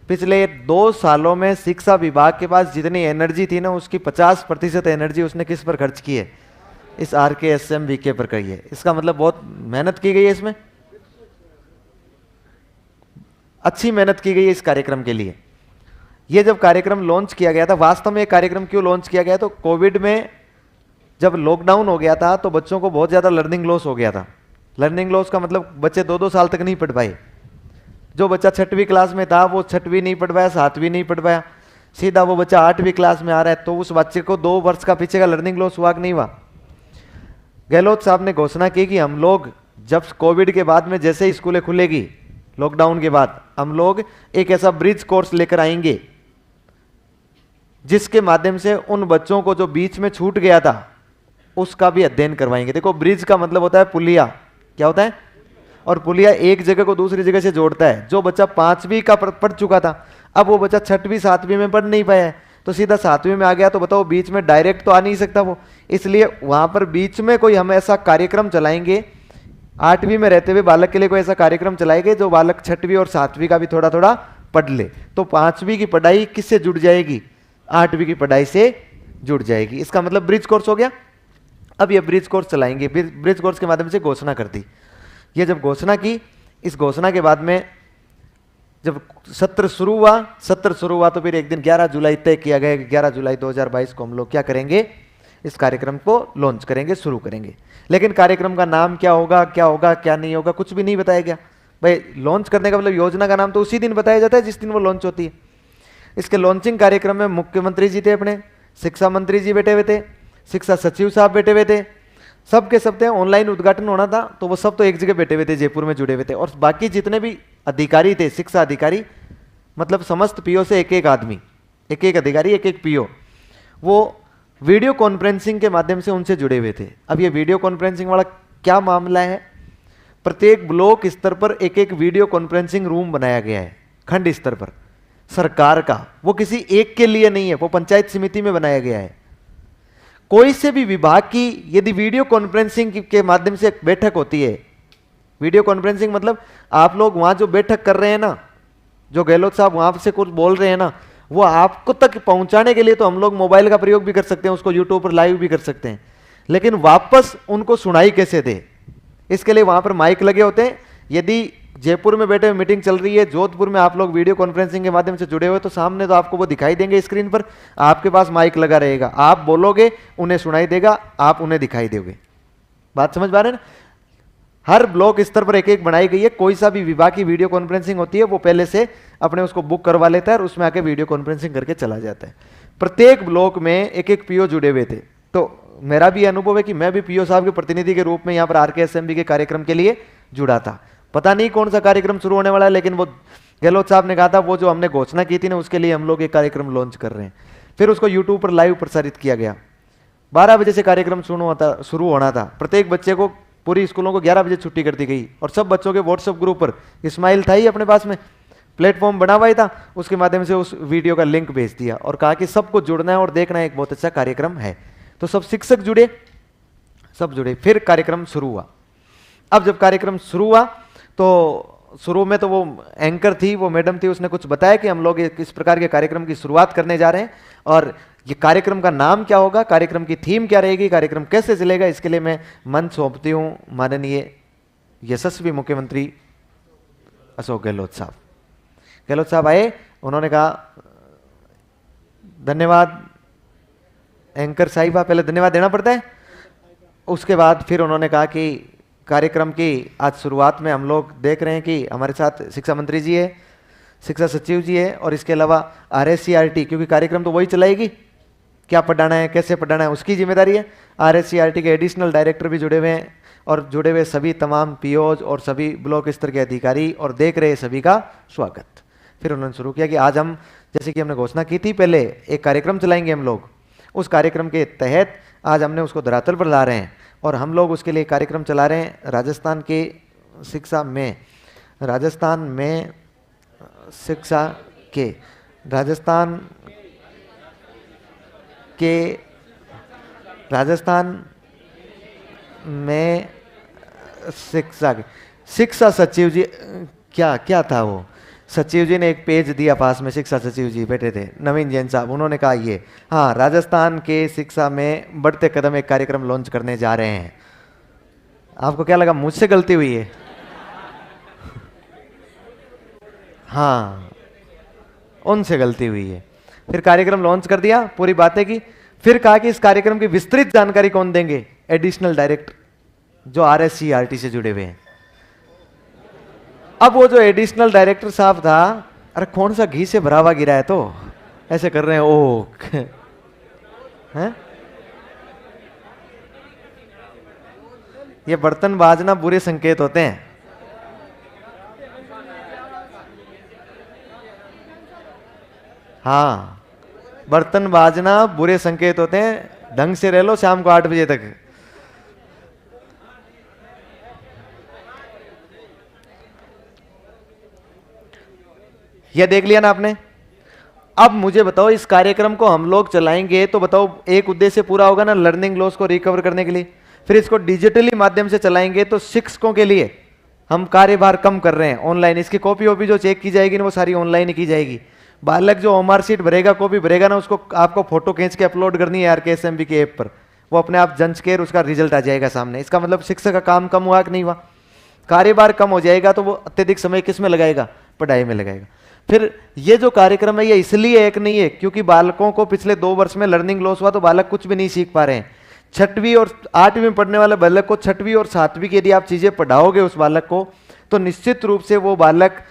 पिछले 2 सालों में शिक्षा विभाग के पास जितनी एनर्जी थी ना, उसकी 50% एनर्जी उसने किस पर खर्च की है, इस RKSMBK पर कही है। इसका मतलब बहुत मेहनत की गई है, इसमें अच्छी मेहनत की गई है इस कार्यक्रम के लिए। ये जब कार्यक्रम लॉन्च किया गया था, वास्तव में ये कार्यक्रम क्यों लॉन्च किया गया, तो कोविड में जब लॉकडाउन हो गया था तो बच्चों को बहुत ज़्यादा लर्निंग लॉस हो गया था। लर्निंग लॉस का मतलब बच्चे 2-2 साल तक नहीं पढ़ पाए। जो बच्चा 6वीं क्लास में था वो 6वीं नहीं पढ़ पाया, 7वीं नहीं पढ़ पाया, सीधा वो बच्चा 8वीं क्लास में आ रहा है, तो उस बच्चे को 2 वर्ष का पीछे का लर्निंग लॉस हुआ कि नहीं हुआ। गहलोत साहब ने घोषणा की कि हम लोग जब कोविड के बाद में जैसे ही स्कूलें खुलेगी, लॉकडाउन के बाद, हम लोग एक ऐसा ब्रिज कोर्स लेकर आएंगे जिसके माध्यम से उन बच्चों को जो बीच में छूट गया था उसका भी अध्ययन करवाएंगे। देखो, ब्रिज का मतलब होता है पुलिया, क्या होता है, और पुलिया एक जगह को दूसरी जगह से जोड़ता है। जो बच्चा 5वीं का पढ़ चुका था, अब वो बच्चा 6वीं 7वीं में पढ़ नहीं पाया है, तो सीधा 7वीं में आ गया, तो बताओ बीच में डायरेक्ट तो आ नहीं सकता वो। इसलिए वहां पर बीच में कोई हम ऐसा कार्यक्रम चलाएंगे, 8वीं में रहते हुए बालक के लिए कोई ऐसा कार्यक्रम चलाएंगे जो बालक 6वीं और 7वीं का भी थोड़ा थोड़ा पढ़ ले। तो 5वीं की पढ़ाई किससे जुड़ जाएगी, 8वीं की पढ़ाई से जुड़ जाएगी। इसका मतलब ब्रिज कोर्स हो गया। अब ये ब्रिज कोर्स चलाएंगे, ब्रिज कोर्स के माध्यम से घोषणा कर दी। ये जब घोषणा की, इस घोषणा के बाद में जब सत्र शुरू हुआ तो फिर एक दिन 11 जुलाई तय किया गया कि 11 जुलाई 2022 को हम लोग क्या करेंगे, इस कार्यक्रम को लॉन्च करेंगे, शुरू करेंगे। लेकिन कार्यक्रम का नाम क्या होगा क्या नहीं होगा, कुछ भी नहीं बताया गया। भाई लॉन्च करने का मतलब योजना का नाम तो उसी दिन बताया जाता है जिस दिन वो लॉन्च होती है। इसके लॉन्चिंग कार्यक्रम में मुख्यमंत्री जी थे अपने, शिक्षा मंत्री जी बैठे हुए थे, शिक्षा सचिव साहब बैठे हुए थे, सब के सब थे। ऑनलाइन उद्घाटन होना था तो वो सब तो एक जगह बैठे हुए थे, जयपुर में जुड़े हुए थे। और बाकी जितने भी अधिकारी थे, शिक्षा अधिकारी, मतलब समस्त पीओ से एक एक आदमी, एक एक अधिकारी, एक एक पीओ, वो वीडियो कॉन्फ्रेंसिंग के माध्यम से उनसे जुड़े हुए थे। अब ये वीडियो कॉन्फ्रेंसिंग वाला क्या मामला है, प्रत्येक ब्लॉक स्तर पर एक एक वीडियो कॉन्फ्रेंसिंग रूम बनाया गया है, खंड स्तर पर सरकार का। वो किसी एक के लिए नहीं है, वो पंचायत समिति में बनाया गया है। कोई से भी विभाग की यदि वीडियो कॉन्फ्रेंसिंग के माध्यम से बैठक होती है, वीडियो कॉन्फ्रेंसिंग मतलब आप लोग वहां जो बैठक कर रहे हैं ना, जो गहलोत साहब वहां से कुछ बोल रहे हैं ना, वो आपको तक पहुंचाने के लिए तो हम लोग मोबाइल का प्रयोग भी कर सकते हैं, उसको यूट्यूब पर लाइव भी कर सकते हैं, लेकिन वापस उनको सुनाई कैसे दे, इसके लिए वहां पर माइक लगे होते हैं। यदि जयपुर में बैठे मीटिंग चल रही है, जोधपुर में आप लोग वीडियो कॉन्फ्रेंसिंग के माध्यम से जुड़े हुए, तो सामने तो आपको वो दिखाई देंगे स्क्रीन पर, आपके पास माइक लगा रहेगा, आप बोलोगे उन्हें सुनाई देगा, आप उन्हें दिखाई दोगे। बात समझ पा रहे हैं ना। हर ब्लॉक स्तर पर एक एक बनाई गई है। कोई सा भी विभाग की वीडियो कॉन्फ्रेंसिंग होती है वो पहले से अपने उसको बुक करवा लेता है और उसमें आके वीडियो कॉन्फ्रेंसिंग करके चला जाता है। प्रत्येक ब्लॉक में एक एक पीओ जुड़े हुए थे। तो मेरा भी अनुभव है कि मैं भी पीओ साहब के प्रतिनिधि के रूप में यहाँ पर RKSMB के कार्यक्रम के लिए जुड़ा था। पता नहीं कौन सा कार्यक्रम शुरू होने वाला है, लेकिन वो गहलोत साहब ने कहा था वो जो हमने घोषणा की थी ना, उसके लिए हम लोग एक कार्यक्रम लॉन्च कर रहे हैं। फिर उसको यूट्यूब पर लाइव प्रसारित किया गया। 12 बजे से कार्यक्रम शुरू होना था। प्रत्येक बच्चे को, पूरी स्कूलों को 11 बजे छुट्टी कर दी गई और सब बच्चों के व्हाट्सएप ग्रुप पर इस्माइल था ही अपने पास में, प्लेटफॉर्म बना हुआ ही था, उसके माध्यम से उस वीडियो का लिंक भेज दिया और कहा कि सबको जुड़ना है और देखना है, एक बहुत अच्छा कार्यक्रम है। तो सब शिक्षक जुड़े, सब जुड़े, फिर कार्यक्रम शुरू हुआ। अब जब कार्यक्रम शुरू हुआ तो शुरू में तो वो एंकर थी, वो मैडम थी, उसने कुछ बताया कि हम लोग इस प्रकार के कार्यक्रम की शुरुआत करने जा रहे हैं और ये कार्यक्रम का नाम क्या होगा, कार्यक्रम की थीम क्या रहेगी, कार्यक्रम कैसे चलेगा, इसके लिए मैं मंच सौंपती हूँ माननीय यशस्वी मुख्यमंत्री अशोक गहलोत साहब। गहलोत साहब आए, उन्होंने कहा धन्यवाद एंकर साहिबा, पहले धन्यवाद देना पड़ता है। उसके बाद फिर उन्होंने कहा कि कार्यक्रम की आज शुरुआत में हम लोग देख रहे हैं कि हमारे साथ शिक्षा मंत्री जी है, शिक्षा सचिव जी है और इसके अलावा RSCRT, क्योंकि कार्यक्रम तो वही चलाएगी, क्या पढ़ाना है, कैसे पढ़ाना है, उसकी जिम्मेदारी है। RSCRT के एडिशनल डायरेक्टर भी जुड़े हुए हैं और जुड़े हुए सभी तमाम POs और सभी ब्लॉक स्तर के अधिकारी और देख रहे सभी का स्वागत। फिर उन्होंने शुरू किया कि आज हम, जैसे कि हमने घोषणा की थी पहले, एक कार्यक्रम चलाएंगे हम लोग। उस कार्यक्रम के तहत आज हमने उसको धरातल पर ला रहे हैं और हम लोग उसके लिए कार्यक्रम चला रहे हैं राजस्थान के शिक्षा में, राजस्थान में शिक्षा के, राजस्थान के, राजस्थान में शिक्षा के शिक्षा सचिव जी, क्या क्या था वो, सचिव जी ने एक पेज दिया पास में, शिक्षा सचिव जी बैठे थे नवीन जैन साहब, उन्होंने कहा ये, हाँ राजस्थान के शिक्षा में बढ़ते कदम एक कार्यक्रम लॉन्च करने जा रहे हैं। आपको क्या लगा मुझसे गलती हुई है? हाँ, उनसे गलती हुई है। फिर कार्यक्रम लॉन्च कर दिया, पूरी बातें की, फिर कहा कि इस कार्यक्रम की विस्तृत जानकारी कौन देंगे? एडिशनल डायरेक्टर जो RSCRT से जुड़े हुए हैं। अब वो जो एडिशनल डायरेक्टर साहब था, अरे कौन सा घी से भरा हुआ गिरा है, तो ऐसे कर रहे हैं ओ हैं? ये बर्तन बाजना बुरे संकेत होते हैं। हाँ, बर्तन बाजना बुरे संकेत होते हैं, ढंग से रह लो शाम को 8 बजे तक। यह देख लिया ना आपने। अब मुझे बताओ, इस कार्यक्रम को हम लोग चलाएंगे तो बताओ एक उद्देश्य पूरा होगा ना, लर्निंग लॉस को रिकवर करने के लिए। फिर इसको डिजिटली माध्यम से चलाएंगे तो शिक्षकों के लिए हम कार्यभार कम कर रहे हैं, ऑनलाइन। इसकी कॉपी वॉपी जो चेक की जाएगी ना वो सारी ऑनलाइन ही की जाएगी। बालक जो होमवर्क शीट भरेगा, कॉपी भरेगा ना, उसको आपको फोटो खींच के अपलोड करनी है RKSMB के ऐप पर, वो अपने आप जंच के उसका रिजल्ट आ जाएगा सामने। इसका मतलब शिक्षक का काम कम हुआ कि नहीं हुआ? कार्यभार कम हो जाएगा तो वो अत्यधिक समय किस में लगाएगा? पढ़ाई में लगाएगा। फिर ये जो कार्यक्रम है ये इसलिए एक नहीं है क्योंकि बालकों को पिछले 2 वर्ष में लर्निंग लॉस हुआ तो बालक कुछ भी नहीं सीख पा रहे हैं। 6वीं और 8वीं में पढ़ने वाले बालक को 6वीं और 7वीं की यदि आप चीजें पढ़ाओगे उस बालक को, तो निश्चित रूप से वो बालक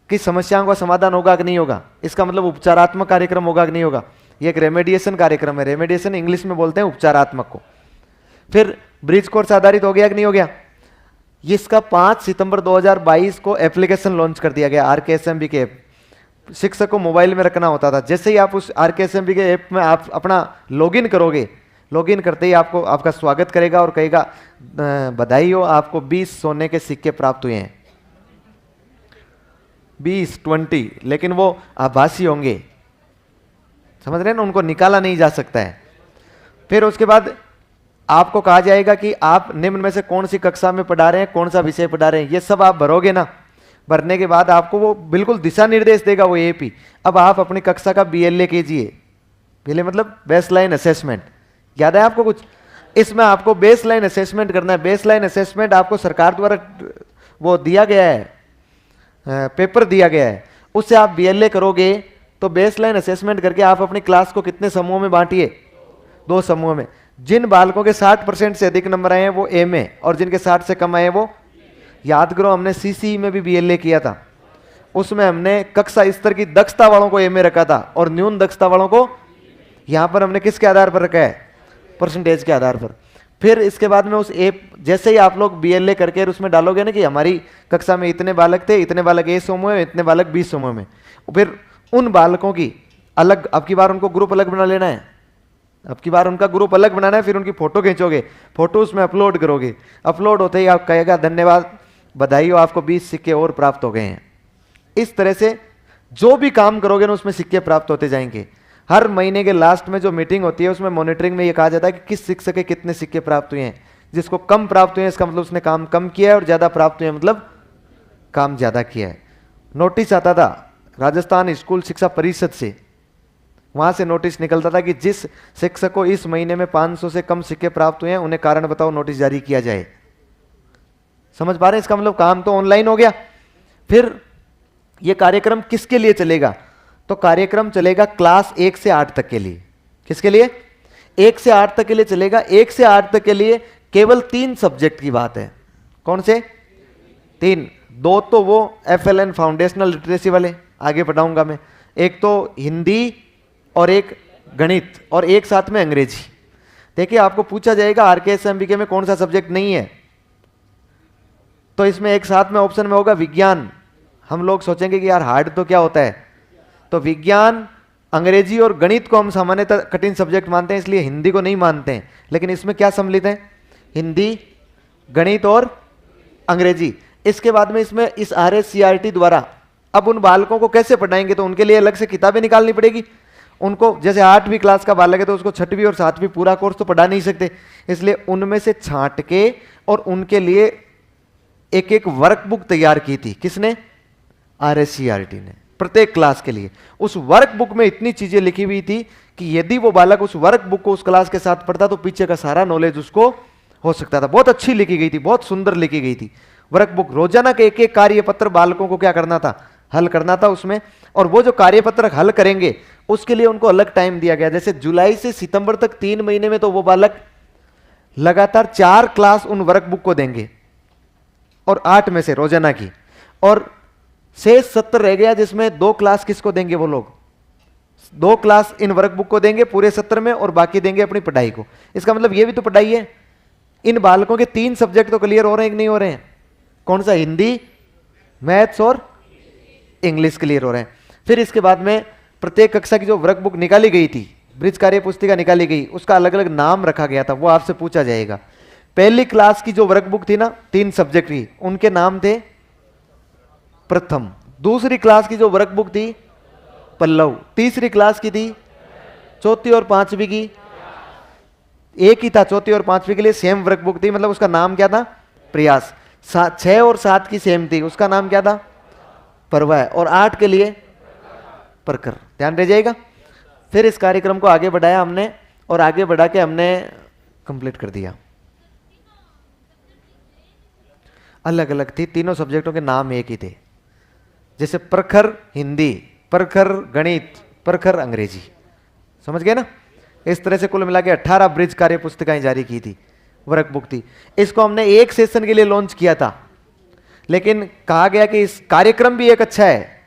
की समस्याओं का समाधान होगा कि नहीं होगा? इसका मतलब उपचारात्मक कार्यक्रम होगा कि नहीं होगा? ये एक रेमेडिएशन कार्यक्रम है। रेमेडिएशन इंग्लिश में बोलते हैं उपचारात्मक को। फिर ब्रिज कोर्स आधारित हो गया कि नहीं हो गया? इसका 5 सितंबर 2022 को एप्लीकेशन लॉन्च कर दिया गया RKSMB के ऐप। शिक्षक को मोबाइल में रखना होता था। जैसे ही आप उस RKSMB के ऐप में आप अपना लॉगिन करोगे, लॉगिन करते ही आपको आपका स्वागत करेगा और कहेगा बधाई हो, आपको 20 सोने के सिक्के प्राप्त हुए हैं। 20 लेकिन वो आभासी होंगे, समझ रहे हैं ना, उनको निकाला नहीं जा सकता है। फिर उसके बाद आपको कहा जाएगा कि आप निम्न में से कौन सी कक्षा में पढ़ा रहे हैं, कौन सा विषय पढ़ा रहे हैं, ये सब आप भरोगे ना। भरने के बाद आपको वो बिल्कुल दिशा निर्देश देगा वो AP। अब आप अपनी कक्षा का BLA कीजिए। BLA मतलब बेसलाइन असेसमेंट, याद है आपको कुछ? इसमें आपको बेसलाइन असेसमेंट करना है। बेसलाइन असेसमेंट आपको सरकार द्वारा वो दिया गया है, पेपर दिया गया है, उससे आप BLA करोगे। तो बेसलाइन असेसमेंट करके आप अपनी क्लास को कितने समूहों में बांटिए? 2 समूहों में। जिन बालकों के 60% से अधिक नंबर आए हैं वो A में, और जिनके 60 से कम आए हैं वो, याद करो हमने CCE में भी BLA किया था, उसमें हमने कक्षा स्तर की दक्षता वालों को A में रखा था और न्यून दक्षता वालों को यहां पर हमने किसके आधार पर रखा है? परसेंटेज के आधार पर। फिर इसके बाद में उस A, जैसे ही आप लोग BLA करके उसमें डालोगे ना कि हमारी कक्षा में इतने बालक थे, इतने बालक A समूह में, इतने बालक B समूह में, फिर उन बालकों की अलग, अब की बार उनको ग्रुप अलग बना लेना है, अब की बार उनका ग्रुप अलग बनाना है। फिर उनकी फोटो खींचोगे, फोटो उसमें अपलोड करोगे, अपलोड होते ही आप कहेगा धन्यवाद, बधाई हो, आपको 20 सिक्के और प्राप्त हो गए हैं। इस तरह से जो भी काम करोगे ना उसमें सिक्के प्राप्त होते जाएंगे। हर महीने के लास्ट में जो मीटिंग होती है उसमें मॉनिटरिंग में ये कहा जाता है कि किस शिक्षक के कितने सिक्के प्राप्त हुए हैं। जिसको कम प्राप्त हुए हैं इसका मतलब उसने काम कम किया है, और ज्यादा प्राप्त हुए मतलब काम ज्यादा किया है। नोटिस आता था राजस्थान स्कूल शिक्षा परिषद से, वहां से नोटिस निकलता था कि जिस शिक्षक को इस महीने में 500 से कम सिक्के प्राप्त हुए हैं उन्हें कारण बताओ नोटिस जारी किया जाए। समझ पा रहे हैं? इसका मतलब काम तो ऑनलाइन हो गया। फिर यह कार्यक्रम किसके लिए चलेगा? तो कार्यक्रम चलेगा क्लास 1 से 8 तक के लिए। किसके लिए? 1 से 8 तक के लिए चलेगा। 1 से 8 तक के लिए केवल 3 सब्जेक्ट की बात है। कौन से 3? 2 तो वो FLN फाउंडेशनल लिटरेसी वाले आगे पढ़ाऊंगा मैं, एक तो हिंदी और एक गणित और एक साथ में अंग्रेजी। देखिए आपको पूछा जाएगा आरकेएसएमबीके में कौन सा सब्जेक्ट नहीं है, तो इसमें एक साथ में ऑप्शन में होगा विज्ञान। हम लोग सोचेंगे कि यार हार्ड तो क्या होता है, तो विज्ञान, अंग्रेजी और गणित को हम सामान्यतः कठिन सब्जेक्ट मानते हैं, इसलिए हिंदी को नहीं मानते हैं। लेकिन इसमें क्या सम्मिलित है, हिंदी, गणित और अंग्रेजी। इसके बाद में इसमें इस आरएससीईआरटी द्वारा अब उन बालकों को कैसे पढ़ाएंगे, तो उनके लिए अलग से किताबें निकालनी पड़ेगी। उनको जैसे 8वीं क्लास का बालक है तो उसको 6वीं और 7वीं पूरा कोर्स तो पढ़ा नहीं सकते, इसलिए उनमें से छांट के और उनके लिए एक एक वर्कबुक तैयार की थी। किसने, आरएससीईआरटी ने, प्रत्येक क्लास के लिए। उस वर्कबुक में इतनी चीजें लिखी हुई थी कि यदि वो बालक उस वर्कबुक को उस क्लास के साथ पढ़ता तो पीछे का सारा नॉलेज उसको हो सकता था। बहुत अच्छी लिखी गई थी, बहुत सुंदर लिखी गई थी वर्कबुक। रोजाना के एक एक कार्यपत्र बालकों को क्या करना था, हल करना था उसमें। और वो जो कार्यपत्र हल करेंगे उसके लिए उनको अलग टाइम दिया गया। जैसे जुलाई से सितंबर तक 3 महीने में तो वो बालक लगातार 4 क्लास उन वर्कबुक को देंगे, और 8 में से रोजाना की, और शेष 70 रह गया जिसमें 2 क्लास किसको देंगे, वो लोग 2 क्लास इन वर्कबुक को देंगे पूरे 70 में, और बाकी देंगे अपनी पढ़ाई को। इसका मतलब ये भी तो पढ़ाई है। इन बालकों के 3 सब्जेक्ट तो क्लियर हो रहे हैं कि नहीं हो रहे हैं, कौन सा, हिंदी, मैथ्स और इंग्लिश क्लियर हो रहे हैं। फिर इसके बाद में प्रत्येक कक्षा की जो वर्कबुक निकाली गई थी, ब्रिज कार्य पुस्तिका निकाली गई, उसका अलग अलग नाम रखा गया था, वो आपसे पूछा जाएगा। पहली क्लास की जो वर्कबुक थी ना 3 सब्जेक्ट की, उनके नाम थे प्रथम। दूसरी क्लास की जो वर्कबुक थी पल्लव। तीसरी क्लास की थी, चौथी और पांचवी की एक ही था, चौथी और पांचवी के लिए सेम वर्कबुक थी, मतलब उसका नाम क्या था, प्रयास। 6 और 7 की सेम थी, उसका नाम क्या था, परवाह। और 8 के लिए प्रखर। ध्यान रह जाएगा। फिर इस कार्यक्रम को आगे बढ़ाया हमने, और आगे बढ़ा के हमने कंप्लीट कर दिया। अलग अलग थी, तीनों सब्जेक्टों के नाम एक ही थे। जैसे प्रखर हिंदी, प्रखर गणित, प्रखर अंग्रेजी। समझ गए ना। इस तरह से कुल मिला के 18 ब्रिज कार्य पुस्तिकाएं जारी की थी, वर्कबुक थी। इसको हमने एक सेशन के लिए लॉन्च किया था, लेकिन कहा गया कि इस कार्यक्रम भी एक अच्छा है।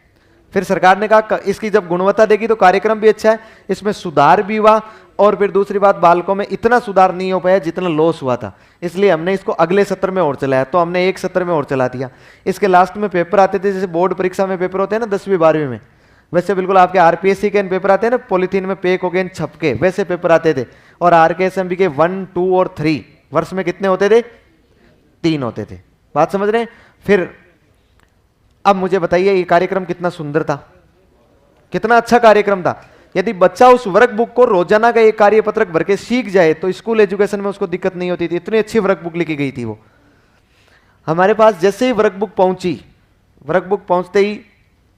फिर सरकार ने कहा इसकी जब गुणवत्ता देगी तो कार्यक्रम भी अच्छा है, इसमें सुधार भी हुआ। और फिर दूसरी बात, बालकों में इतना सुधार नहीं हो पाया जितना लॉस हुआ था, इसलिए हमने इसको अगले सत्र में और चलाया। तो हमने एक सत्र में और चला दिया। इसके लास्ट में पेपर आते थे, जैसे बोर्ड परीक्षा में पेपर होते हैं ना 10वीं 12वीं में, वैसे बिल्कुल आपके आरपीएससी के पेपर आते हैं ना, पॉलिथीन में पैक हो गए छपके, वैसे पेपर आते थे। और आरकेएसएमबी के 1, 2 और 3 वर्ष में कितने होते थे, 3 होते थे। बात समझ रहे हैं। फिर अब मुझे बताइए ये कार्यक्रम कितना सुंदर था, कितना अच्छा कार्यक्रम था। यदि बच्चा उस वर्कबुक को रोजाना का एक कार्यपत्रक भर के सीख जाए तो स्कूल एजुकेशन में उसको दिक्कत नहीं होती थी। इतनी अच्छी वर्कबुक लिखी गई थी वो। हमारे पास जैसे ही वर्कबुक पहुंची, वर्कबुक पहुंचते ही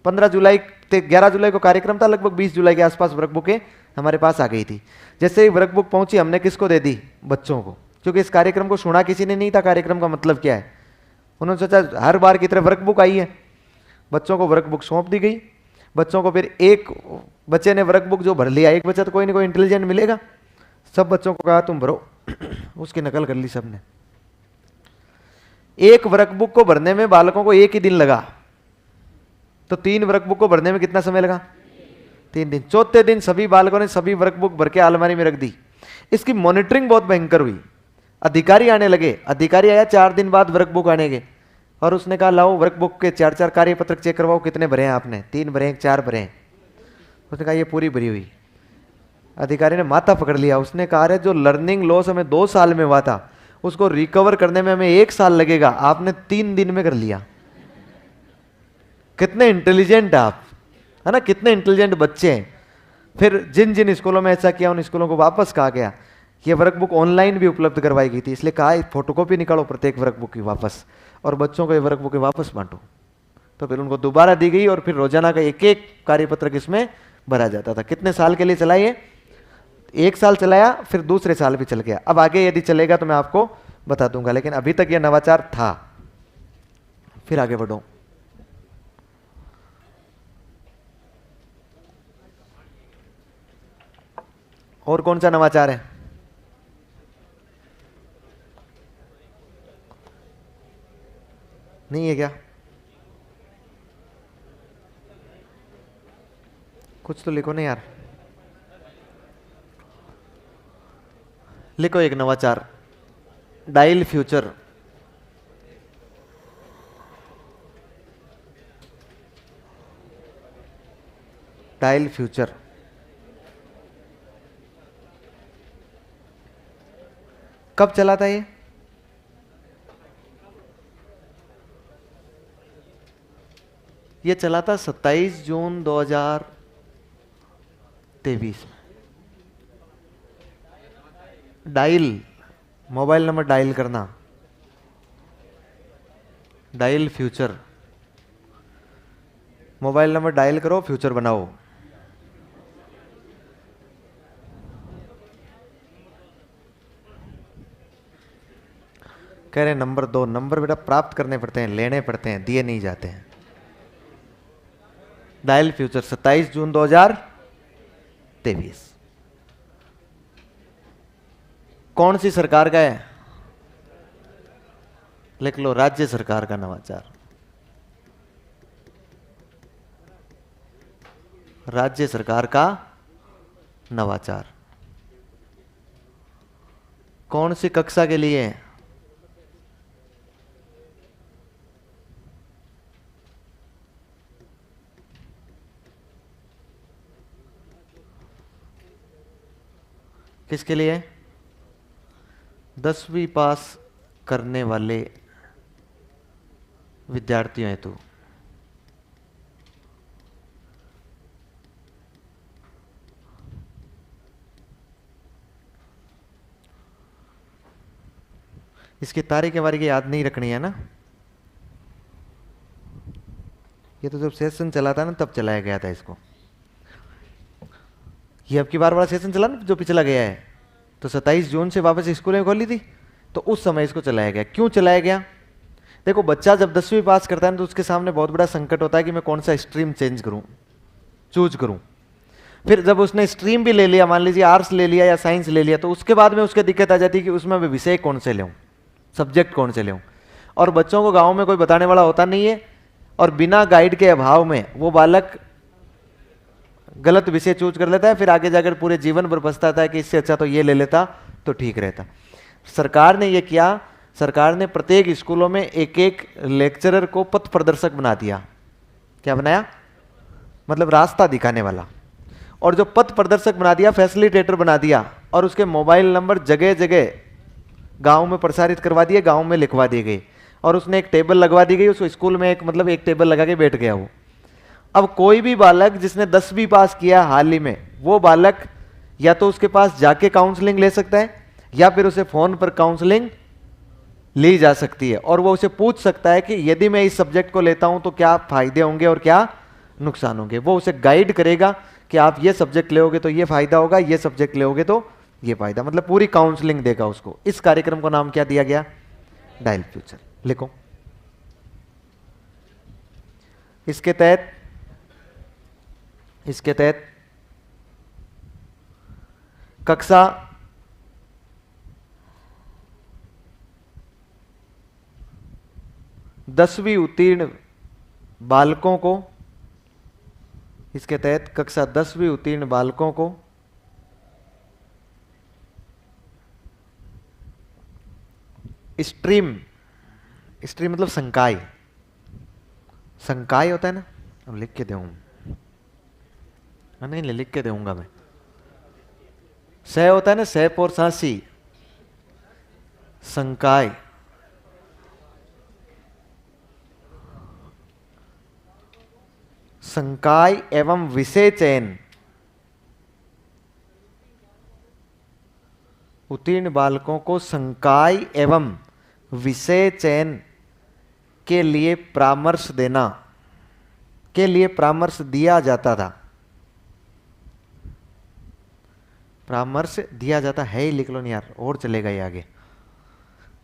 15 जुलाई 11 जुलाई को कार्यक्रम था, लगभग 20 जुलाई के आसपास वर्कबुकें हमारे पास आ गई थी। जैसे ही वर्कबुक पहुंची हमने किसको दे दी, बच्चों को, क्योंकि इस कार्यक्रम को सुना किसी ने नहीं था, कार्यक्रम का मतलब क्या है। उन्होंने सोचा हर बार की तरह वर्कबुक आई है, बच्चों को वर्कबुक सौंप दी गई। बच्चों को फिर एक बच्चे ने वर्कबुक जो भर लिया, एक बच्चा तो कोई ना कोई इंटेलिजेंट मिलेगा, सब बच्चों को कहा तुम भरो, उसकी नकल कर ली सबने। एक वर्कबुक को भरने में बालकों को एक ही दिन लगा, तो 3 वर्कबुक को भरने में कितना समय लगा, 3 दिन। चौथे दिन सभी बालकों ने सभी वर्कबुक भर के अलमारी में रख दी। इसकी मॉनिटरिंग बहुत भयंकर हुई। अधिकारी आने लगे, अधिकारी आया 4 दिन बाद वर्कबुक आने के, और उसने कहा लाओ वर्कबुक के 4-4 कार्यपत्रक चेक करवाओ, कितने भरे हैं आपने, 3 भरे हैं 4 भरे हैं। उसने कहा ये पूरी भरी हुई। अधिकारी ने माथा पकड़ लिया, उसने कहा अरे जो लर्निंग लॉस हमें 2 साल में हुआ था उसको रिकवर करने में हमें 1 साल लगेगा, आपने 3 दिन में कर लिया। कितने इंटेलिजेंट आप, है ना, कितने इंटेलिजेंट बच्चे हैं। फिर जिन जिन स्कूलों में ऐसा किया उन स्कूलों को वापस कहा गया। ये वर्कबुक ऑनलाइन भी उपलब्ध करवाई गई थी, इसलिए कहा फोटोकॉपी निकालो प्रत्येक वर्कबुक की वापस, और बच्चों को ये वर्कबुक वापस बांटो। तो फिर उनको दोबारा दी गई, और फिर रोजाना का एक एक कार्यपत्रक इसमें भरा जाता था। कितने साल के लिए चला ये, 1 साल चलाया, फिर दूसरे साल भी चल गया। अब आगे यदि चलेगा तो मैं आपको बता दूंगा, लेकिन अभी तक यह नवाचार था। फिर आगे बढ़ो। और कौन सा नवाचार है, नहीं है क्या, कुछ तो लिखो ना यार। लिखो एक नवाचार, डायल फ्यूचर। डायल फ्यूचर कब चला था ये? ये चला था 27 जून 2023 में। डायल, मोबाइल नंबर डायल करना, dial future. Mobile number dial करो, फ्यूचर बनाओ। कह रहे नंबर 2, नंबर बेटा प्राप्त करने पड़ते हैं, लेने पड़ते हैं, दिए नहीं जाते हैं। डायल फ्यूचर 27 जून 2023। कौन सी सरकार का है? लिख लो, राज्य सरकार का नवाचार। राज्य सरकार का नवाचार। कौन सी कक्षा के लिए है? किसके लिए? 10वीं पास करने वाले विद्यार्थियों हेतु। इसकी तारीख वारीख याद नहीं रखनी है ना। ये तो जब सेशन चला था ना तब चलाया गया था इसको। ये अब की बार वाला सेशन चला ना जो पिछला गया है, तो 27 जून से वापस स्कूलें खोली थी, तो उस समय इसको चलाया गया। क्यों चलाया गया? देखो, बच्चा जब 10वीं पास करता है ना तो उसके सामने बहुत बड़ा संकट होता है कि मैं कौन सा स्ट्रीम चेंज करूं, चूज करूं। फिर जब उसने स्ट्रीम भी ले लिया, मान लीजिए आर्ट्स ले लिया या साइंस ले लिया, तो उसके बाद में उसके दिक्कत आ जाती है कि उसमें मैं विषय कौन से लूँ, सब्जेक्ट कौन से लूँ। और बच्चों को गाँव में कोई बताने वाला होता नहीं है, और बिना गाइड के अभाव में वो बालक गलत विषय चूज कर लेता है, फिर आगे जाकर पूरे जीवन भर पछताता है कि इससे अच्छा तो ये ले लेता तो ठीक रहता। सरकार ने ये किया, सरकार ने प्रत्येक स्कूलों में एक एक लेक्चरर को पथ प्रदर्शक बना दिया। क्या बनाया? मतलब रास्ता दिखाने वाला। और जो पथ प्रदर्शक बना दिया, फैसिलिटेटर बना दिया, और उसके मोबाइल नंबर जगह जगह गांव में प्रसारित करवा दिए, गांव में लिखवा दी गई, और उसने एक टेबल लगवा दी गई। उसको स्कूल में एक टेबल लगा के बैठ गया वो। अब कोई भी बालक जिसने 10वीं पास किया हाल ही में, वो बालक या तो उसके पास जाके काउंसलिंग ले सकता है, या फिर उसे फोन पर काउंसलिंग ली जा सकती है, और वो उसे पूछ सकता है कि यदि मैं इस सब्जेक्ट को लेता हूं तो क्या फायदे होंगे और क्या नुकसान होंगे। वो उसे गाइड करेगा कि आप ये सब्जेक्ट लेोगे तो ये फायदा होगा, ये सब्जेक्ट लेोगे तो ये फायदा, मतलब पूरी काउंसलिंग देगा उसको। इस कार्यक्रम को नाम क्या दिया गया? Dial future. लिखो, इसके तहत कक्षा 10वीं उत्तीर्ण बालकों को, इसके तहत कक्षा 10वीं उत्तीर्ण बालकों को स्ट्रीम मतलब संकाय, संकाय होता है ना, अब लिख के दूंगा, नहीं लिख के दूंगा मैं। सह होता है ना, सह पोर सांसी, संकाय। संकाय एवं विषय चयन उत्तीर्ण बालकों को संकाय एवं विषय चयन के लिए परामर्श देना, के लिए परामर्श दिया जाता था। परामर्श दिया जाता है ही, लिख लो नहीं यार, और चलेगा ये आगे।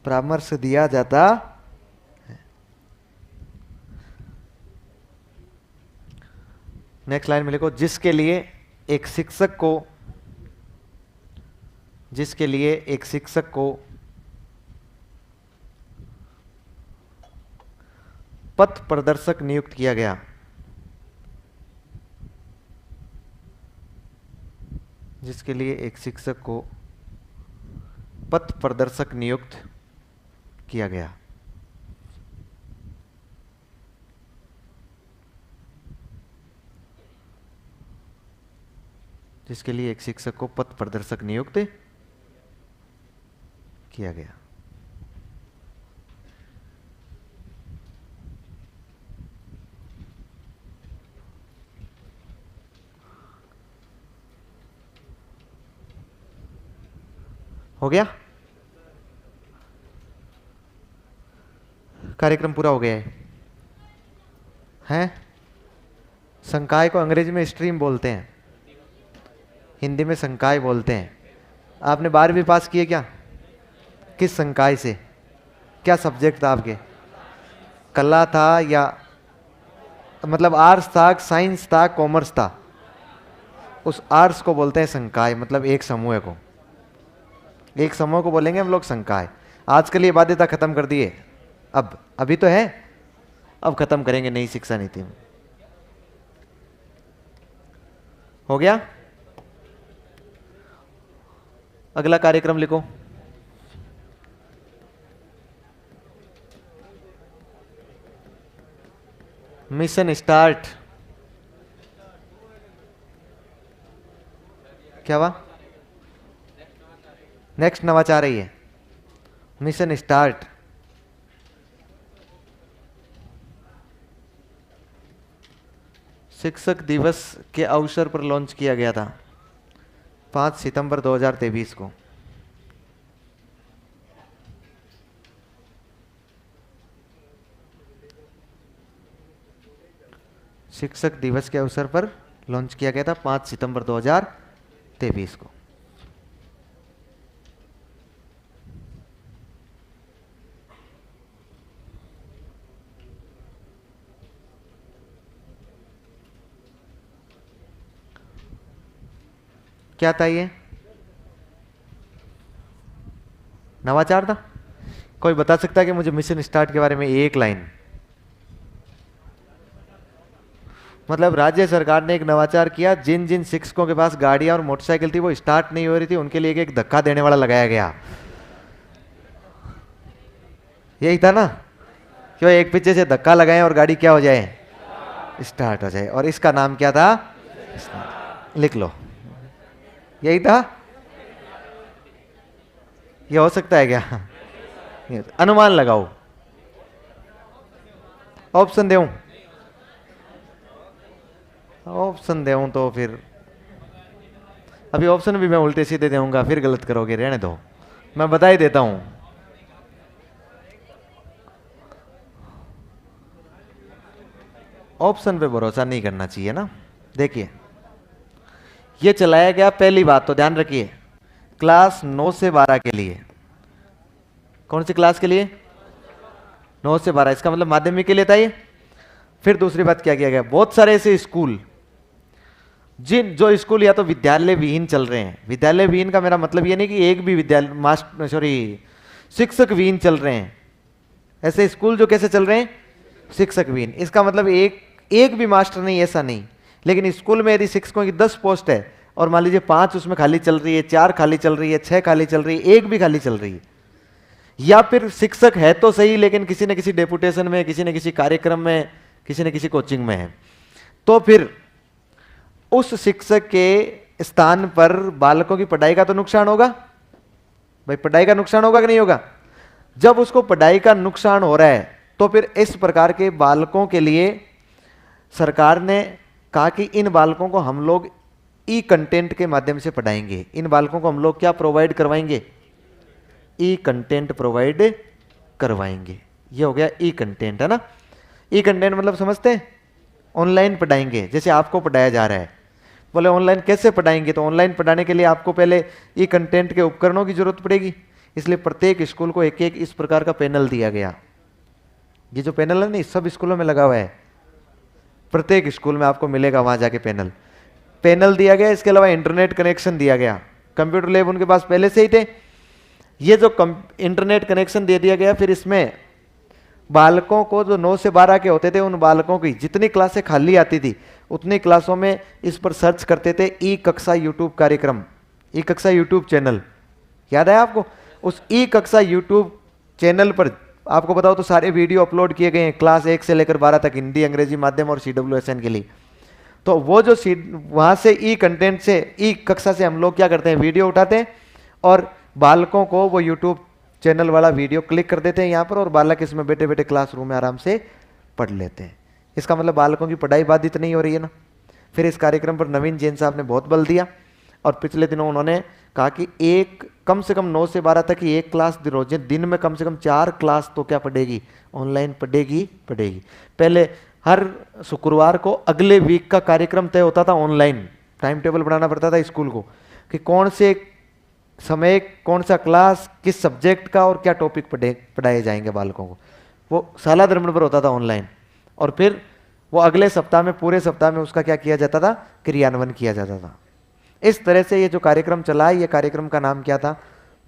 परामर्श दिया जाता है। नेक्स्ट लाइन में लिखो, जिसके लिए एक शिक्षक को पथ प्रदर्शक नियुक्त किया गया। जिसके लिए एक शिक्षक को पथ प्रदर्शक नियुक्त किया गया। जिसके लिए एक शिक्षक को पथ प्रदर्शक नियुक्त किया गया। हो गया? कार्यक्रम पूरा हो गया है। हैं? संकाय को अंग्रेजी में स्ट्रीम बोलते हैं, हिंदी में संकाय बोलते हैं। आपने 12वीं पास किए क्या? किस संकाय से? क्या सब्जेक्ट था आपके? कला था या मतलब आर्ट्स था, साइंस था, कॉमर्स था? उस आर्ट्स को बोलते हैं संकाय, मतलब एक समूह को, एक समूह को बोलेंगे हम लोग संकाय। आजकल ये बाध्यता खत्म कर दिए, अब अभी तो है, अब खत्म करेंगे नई शिक्षा नीति में। हो गया? अगला कार्यक्रम लिखो। Mission start. क्या हुआ? नेक्स्ट नवाचार है ये, मिशन स्टार्ट। शिक्षक दिवस के अवसर पर लॉन्च किया गया था 5 सितंबर 2023 को। शिक्षक दिवस के अवसर पर लॉन्च किया गया था 5 सितंबर 2023 को। क्या था ये? नवाचार था। कोई बता सकता है कि मुझे मिशन स्टार्ट के बारे में एक लाइन? मतलब राज्य सरकार ने एक नवाचार किया, जिन जिन शिक्षकों के पास गाड़ियां और मोटरसाइकिल थी वो स्टार्ट नहीं हो रही थी, उनके लिए एक धक्का देने वाला लगाया गया। यही था ना, क्यों एक पीछे से धक्का लगाएं और गाड़ी क्या हो जाए? स्टार्ट हो जाए। और इसका नाम क्या था? लिख लो, यही था। ये हो सकता है क्या? अनुमान लगाओ, ऑप्शन दूं? ऑप्शन दूं तो फिर अभी ऑप्शन भी मैं उल्टे सीधे दूंगा, फिर गलत करोगे, रहने दो, मैं बता ही देता हूं। ऑप्शन पे भरोसा नहीं करना चाहिए ना। देखिए, ये चलाया गया, पहली बात तो ध्यान रखिए, क्लास 9 से 12 के लिए। कौन सी क्लास के लिए? 9 से 12, इसका मतलब माध्यमिक के लिए था ये। फिर दूसरी बात क्या किया गया, बहुत सारे ऐसे स्कूल जो स्कूल या तो विद्यालय विहीन चल रहे हैं। विद्यालय विहीन का मेरा मतलब ये नहीं कि एक भी शिक्षक विहीन चल रहे हैं। ऐसे स्कूल जो कैसे चल रहे हैं? शिक्षक विहीन। इसका मतलब एक भी मास्टर नहीं, ऐसा नहीं। लेकिन स्कूल में यदि शिक्षकों की 10 पोस्ट है और मान लीजिए 5 उसमें खाली चल रही है, 4 खाली चल रही है, 6 खाली चल रही है, एक भी खाली चल रही है, या फिर शिक्षक है तो सही लेकिन किसी न किसी डेपुटेशन में, किसी न किसी कार्यक्रम में, किसी न किसी कोचिंग में है, तो फिर उस शिक्षक के स्थान पर बालकों की पढ़ाई का तो नुकसान होगा। भाई पढ़ाई का नुकसान होगा कि नहीं होगा? जब उसको पढ़ाई का नुकसान हो रहा है तो फिर इस प्रकार के बालकों के लिए सरकार ने कहा कि इन बालकों को हम लोग ई कंटेंट के माध्यम से पढ़ाएंगे। इन बालकों को हम लोग क्या प्रोवाइड करवाएंगे? ई कंटेंट प्रोवाइड करवाएंगे। ये हो गया ई कंटेंट, है ना। ई कंटेंट मतलब समझते हैं? ऑनलाइन पढ़ाएंगे, जैसे आपको पढ़ाया जा रहा है। बोले ऑनलाइन कैसे पढ़ाएंगे? तो ऑनलाइन पढ़ाने के लिए आपको पहले ई कंटेंट के उपकरणों की जरूरत पड़ेगी, इसलिए प्रत्येक स्कूल को एक एक इस प्रकार का पैनल दिया गया। ये जो पैनल है ना, सब स्कूलों में लगा हुआ है, प्रत्येक स्कूल में आपको मिलेगा वहां जाके पैनल दिया गया। इसके अलावा इंटरनेट कनेक्शन दिया गया। कंप्यूटर लैब उनके पास पहले से ही थे। ये जो इंटरनेट कनेक्शन दे दिया गया, फिर इसमें बालकों को जो 9 से 12 के होते थे, उन बालकों की जितनी क्लासें खाली आती थी उतनी क्लासों में इस पर सर्च करते थे ई कक्षा यूट्यूब कार्यक्रम, ई कक्षा यूट्यूब चैनल। याद है आपको? उस ई कक्षा यूट्यूब चैनल पर आपको बताओ तो सारे वीडियो अपलोड किए गए हैं क्लास 1 से लेकर 12 तक, हिंदी अंग्रेजी माध्यम और CWSN के लिए। तो वो जो वहां से ई कंटेंट से, ई कक्षा से हम लोग क्या करते हैं, वीडियो उठाते हैं और बालकों को वो यूट्यूब चैनल वाला वीडियो क्लिक कर देते हैं यहाँ पर, और बालक इसमें बैठे बैठे क्लासरूम में आराम से पढ़ लेते हैं। इसका मतलब बालकों की पढ़ाई बाधित नहीं हो रही है ना। फिर इस कार्यक्रम पर नवीन जैन साहब ने बहुत बल दिया और पिछले दिनों उन्होंने कहा कि एक कम से कम 9 से 12 तक की एक क्लास रोज, दिन में कम से कम 4 क्लास तो क्या पढ़ेगी, ऑनलाइन पढ़ेगी। पहले हर शुक्रवार को अगले वीक का कार्यक्रम तय होता था, ऑनलाइन टाइम टेबल बनाना पड़ता था स्कूल को कि कौन से समय कौन सा क्लास किस सब्जेक्ट का और क्या टॉपिक पढ़ाए जाएंगे बालकों को। वो साला धर्म पर होता था ऑनलाइन, और फिर वो अगले सप्ताह में, पूरे सप्ताह में उसका क्या किया जाता था, क्रियान्वयन किया जाता था। इस तरह से ये जो कार्यक्रम चला है, ये कार्यक्रम का नाम क्या था,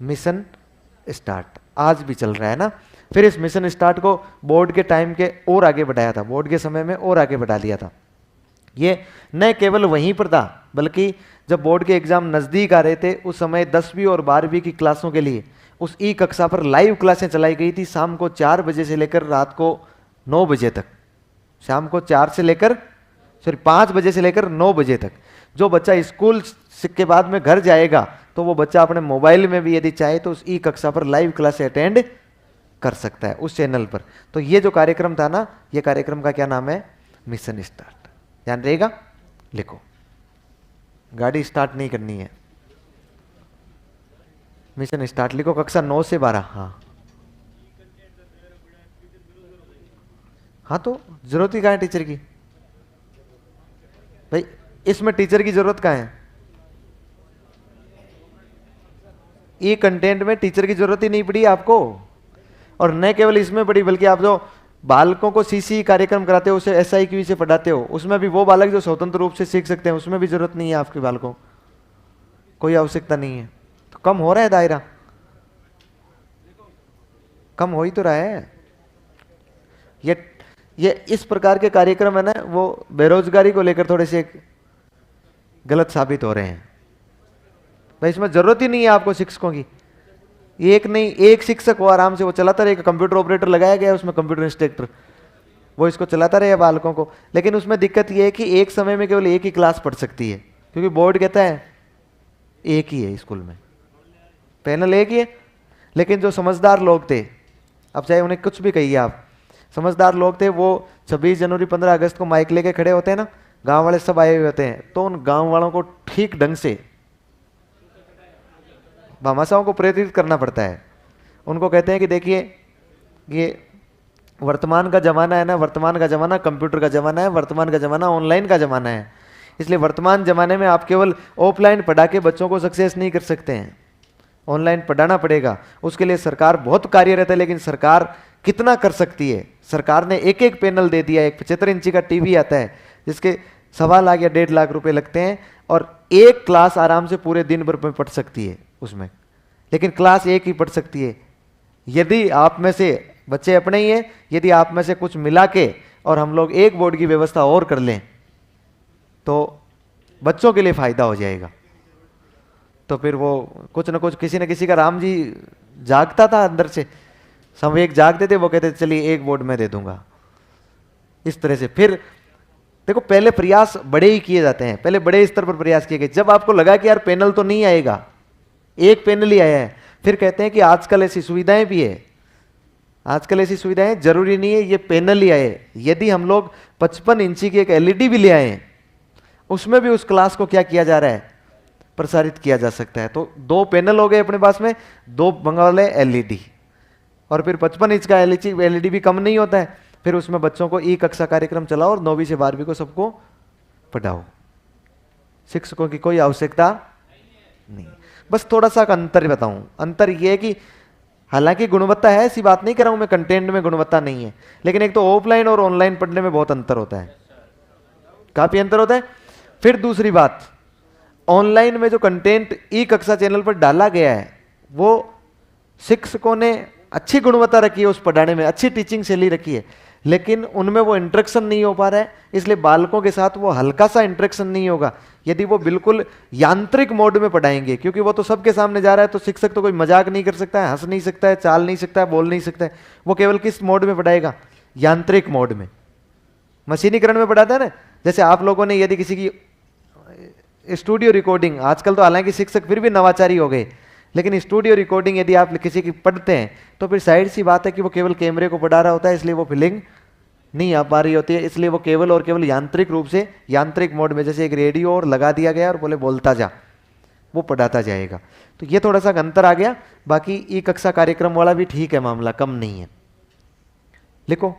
मिशन स्टार्ट। आज भी चल रहा है ना। फिर इस मिशन स्टार्ट को बोर्ड के टाइम के और आगे बढ़ाया था, बोर्ड के समय में और आगे बढ़ा दिया था। ये न केवल वहीं पर था, बल्कि जब बोर्ड के एग्जाम नजदीक आ रहे थे उस समय 10वीं और 12वीं की क्लासों के लिए उस ई कक्षा पर लाइव क्लासें चलाई गई थी, शाम को 4 बजे से लेकर रात को 9 बजे तक। शाम को 5 बजे से लेकर 9 बजे तक। जो बच्चा स्कूल के बाद में घर जाएगा तो वो बच्चा अपने मोबाइल में भी यदि चाहे तो उस ई कक्षा पर लाइव क्लास अटेंड कर सकता है उस चैनल पर। तो ये जो कार्यक्रम था ना, ये कार्यक्रम का क्या नाम है, मिशन स्टार्ट। ध्यान रहेगा, लिखो। गाड़ी स्टार्ट नहीं करनी है, मिशन स्टार्ट लिखो, कक्षा 9 से 12। हाँ तो जरूरत ही कहाँ है टीचर की भाई, इसमें टीचर की जरूरत कहाँ है, ये कंटेंट में टीचर की जरूरत ही नहीं पड़ी आपको। और न केवल इसमें पड़ी, बल्कि आप जो बालकों को सीसी कार्यक्रम कराते हो, उसे SIQ से पढ़ाते हो, उसमें भी वो बालक जो स्वतंत्र रूप से सीख सकते हैं, उसमें भी जरूरत नहीं है आपके बालकों, कोई आवश्यकता नहीं है। तो कम हो रहा है दायरा, कम हो ही तो रहा है। ये इस प्रकार के कार्यक्रम है ना, वो बेरोजगारी को लेकर थोड़े से गलत साबित हो रहे हैं भाई। इसमें जरूरत ही नहीं है आपको शिक्षकों की, एक नहीं एक शिक्षक हो आराम से वो चलाता रहेगा। कंप्यूटर ऑपरेटर लगाया गया है उसमें, कंप्यूटर इंस्ट्रक्टर, वो इसको चलाता रहेगा बालकों को। लेकिन उसमें दिक्कत ये है कि एक समय में केवल एक ही क्लास पढ़ सकती है, क्योंकि बोर्ड कहता है एक ही है स्कूल में, पैनल एक ही है। लेकिन जो समझदार लोग थे, अब चाहे उन्हें कुछ भी कहिए आप, समझदार लोग थे, वो 26 जनवरी 15 अगस्त को माइक लेके खड़े होते हैं ना, गांव वाले सब आए हुए होते हैं, तो उन गांव वालों को ठीक ढंग से भामाशाहों को प्रेरित करना पड़ता है। उनको कहते हैं कि देखिए ये वर्तमान का जमाना है ना, वर्तमान का जमाना कंप्यूटर का जमाना है, वर्तमान का जमाना ऑनलाइन का जमाना है। इसलिए वर्तमान जमाने में आप केवल ऑफलाइन पढ़ा के बच्चों को सक्सेस नहीं कर सकते हैं, ऑनलाइन पढ़ाना पड़ेगा। उसके लिए सरकार बहुत कार्यरत है, लेकिन सरकार कितना कर सकती है। सरकार ने एक एक पैनल दे दिया, एक 75 इंची का टीवी आता है जिसके 1.25 लाख या 1.5 लाख रुपए लगते हैं, और एक क्लास आराम से पूरे दिन भर में पढ़ सकती है उसमें। लेकिन क्लास एक ही पढ़ सकती है। यदि आप में से बच्चे अपने ही हैं, यदि आप में से कुछ मिला के और हम लोग एक बोर्ड की व्यवस्था और कर लें तो बच्चों के लिए फायदा हो जाएगा। तो फिर वो कुछ ना कुछ, किसी न किसी का, राम जी जागता था अंदर से, सब एक जागते थे, वो कहते थे चलिए एक बोर्ड में दे दूंगा। इस तरह से फिर देखो, पहले प्रयास बड़े ही किए जाते हैं, पहले बड़े स्तर पर प्रयास किए गए। जब आपको लगा कि यार पैनल तो नहीं आएगा, एक पैनल ही आया है, फिर कहते हैं कि आजकल ऐसी सुविधाएं भी है, आजकल ऐसी सुविधाएं, जरूरी नहीं है ये पैनल ही आए। यदि हम लोग 55 इंची की एक LED भी ले आए, उसमें भी उस क्लास को क्या किया जा रहा है, प्रसारित किया जा सकता है। तो 2 पैनल हो गए अपने पास में, 2 मंगा वाले LED, और फिर 55 इंच का LED भी कम नहीं होता है। फिर उसमें बच्चों को ई कक्षा कार्यक्रम चलाओ और 9वीं से 12वीं को सबको पढ़ाओ। शिक्षकों की कोई आवश्यकता नहीं। बस थोड़ा सा अंतर बताऊं, अंतर यह है कि हालांकि गुणवत्ता है, ऐसी बात नहीं कर रहा हूं मैं, कंटेंट में गुणवत्ता नहीं है, लेकिन एक तो ऑफलाइन और ऑनलाइन पढ़ने में बहुत अंतर होता है, काफी अंतर होता है। फिर दूसरी बात, ऑनलाइन में जो कंटेंट ई कक्षा चैनल पर डाला गया है, वो शिक्षकों ने अच्छी गुणवत्ता रखी है, उस पढ़ाने में अच्छी टीचिंग शैली रखी है। लेकिन उनमें वो इंटरेक्शन नहीं हो पा रहा है, इसलिए बालकों के साथ वो हल्का सा इंटरेक्शन नहीं होगा। यदि वो बिल्कुल यांत्रिक मोड में पढ़ाएंगे, क्योंकि वो तो सबके सामने जा रहा है, तो शिक्षक तो कोई मजाक नहीं कर सकता है, हंस नहीं सकता है, चाल नहीं सकता है, बोल नहीं सकता है। वो केवल किस मोड में पढ़ाएगा? यांत्रिक मोड में, मशीनीकरण में पढ़ाता है ना। जैसे आप लोगों ने यदि किसी की स्टूडियो रिकॉर्डिंग, आजकल तो हालांकि शिक्षक फिर भी नवाचारी हो गए, लेकिन स्टूडियो रिकॉर्डिंग यदि आप किसी की पढ़ते हैं तो फिर साइड सी बात है कि वो केवल कैमरे को पढ़ा रहा होता है, इसलिए वो फीलिंग नहीं आ पा रही होती है। इसलिए वो केवल और केवल यांत्रिक रूप से, यांत्रिक मोड में, जैसे एक रेडियो और लगा दिया गया और बोले बोलता जा, वो पढ़ाता जाएगा। तो ये थोड़ा सा अंतर आ गया। बाकी ई कक्षा कार्यक्रम वाला भी ठीक है, मामला कम नहीं है। लिखो,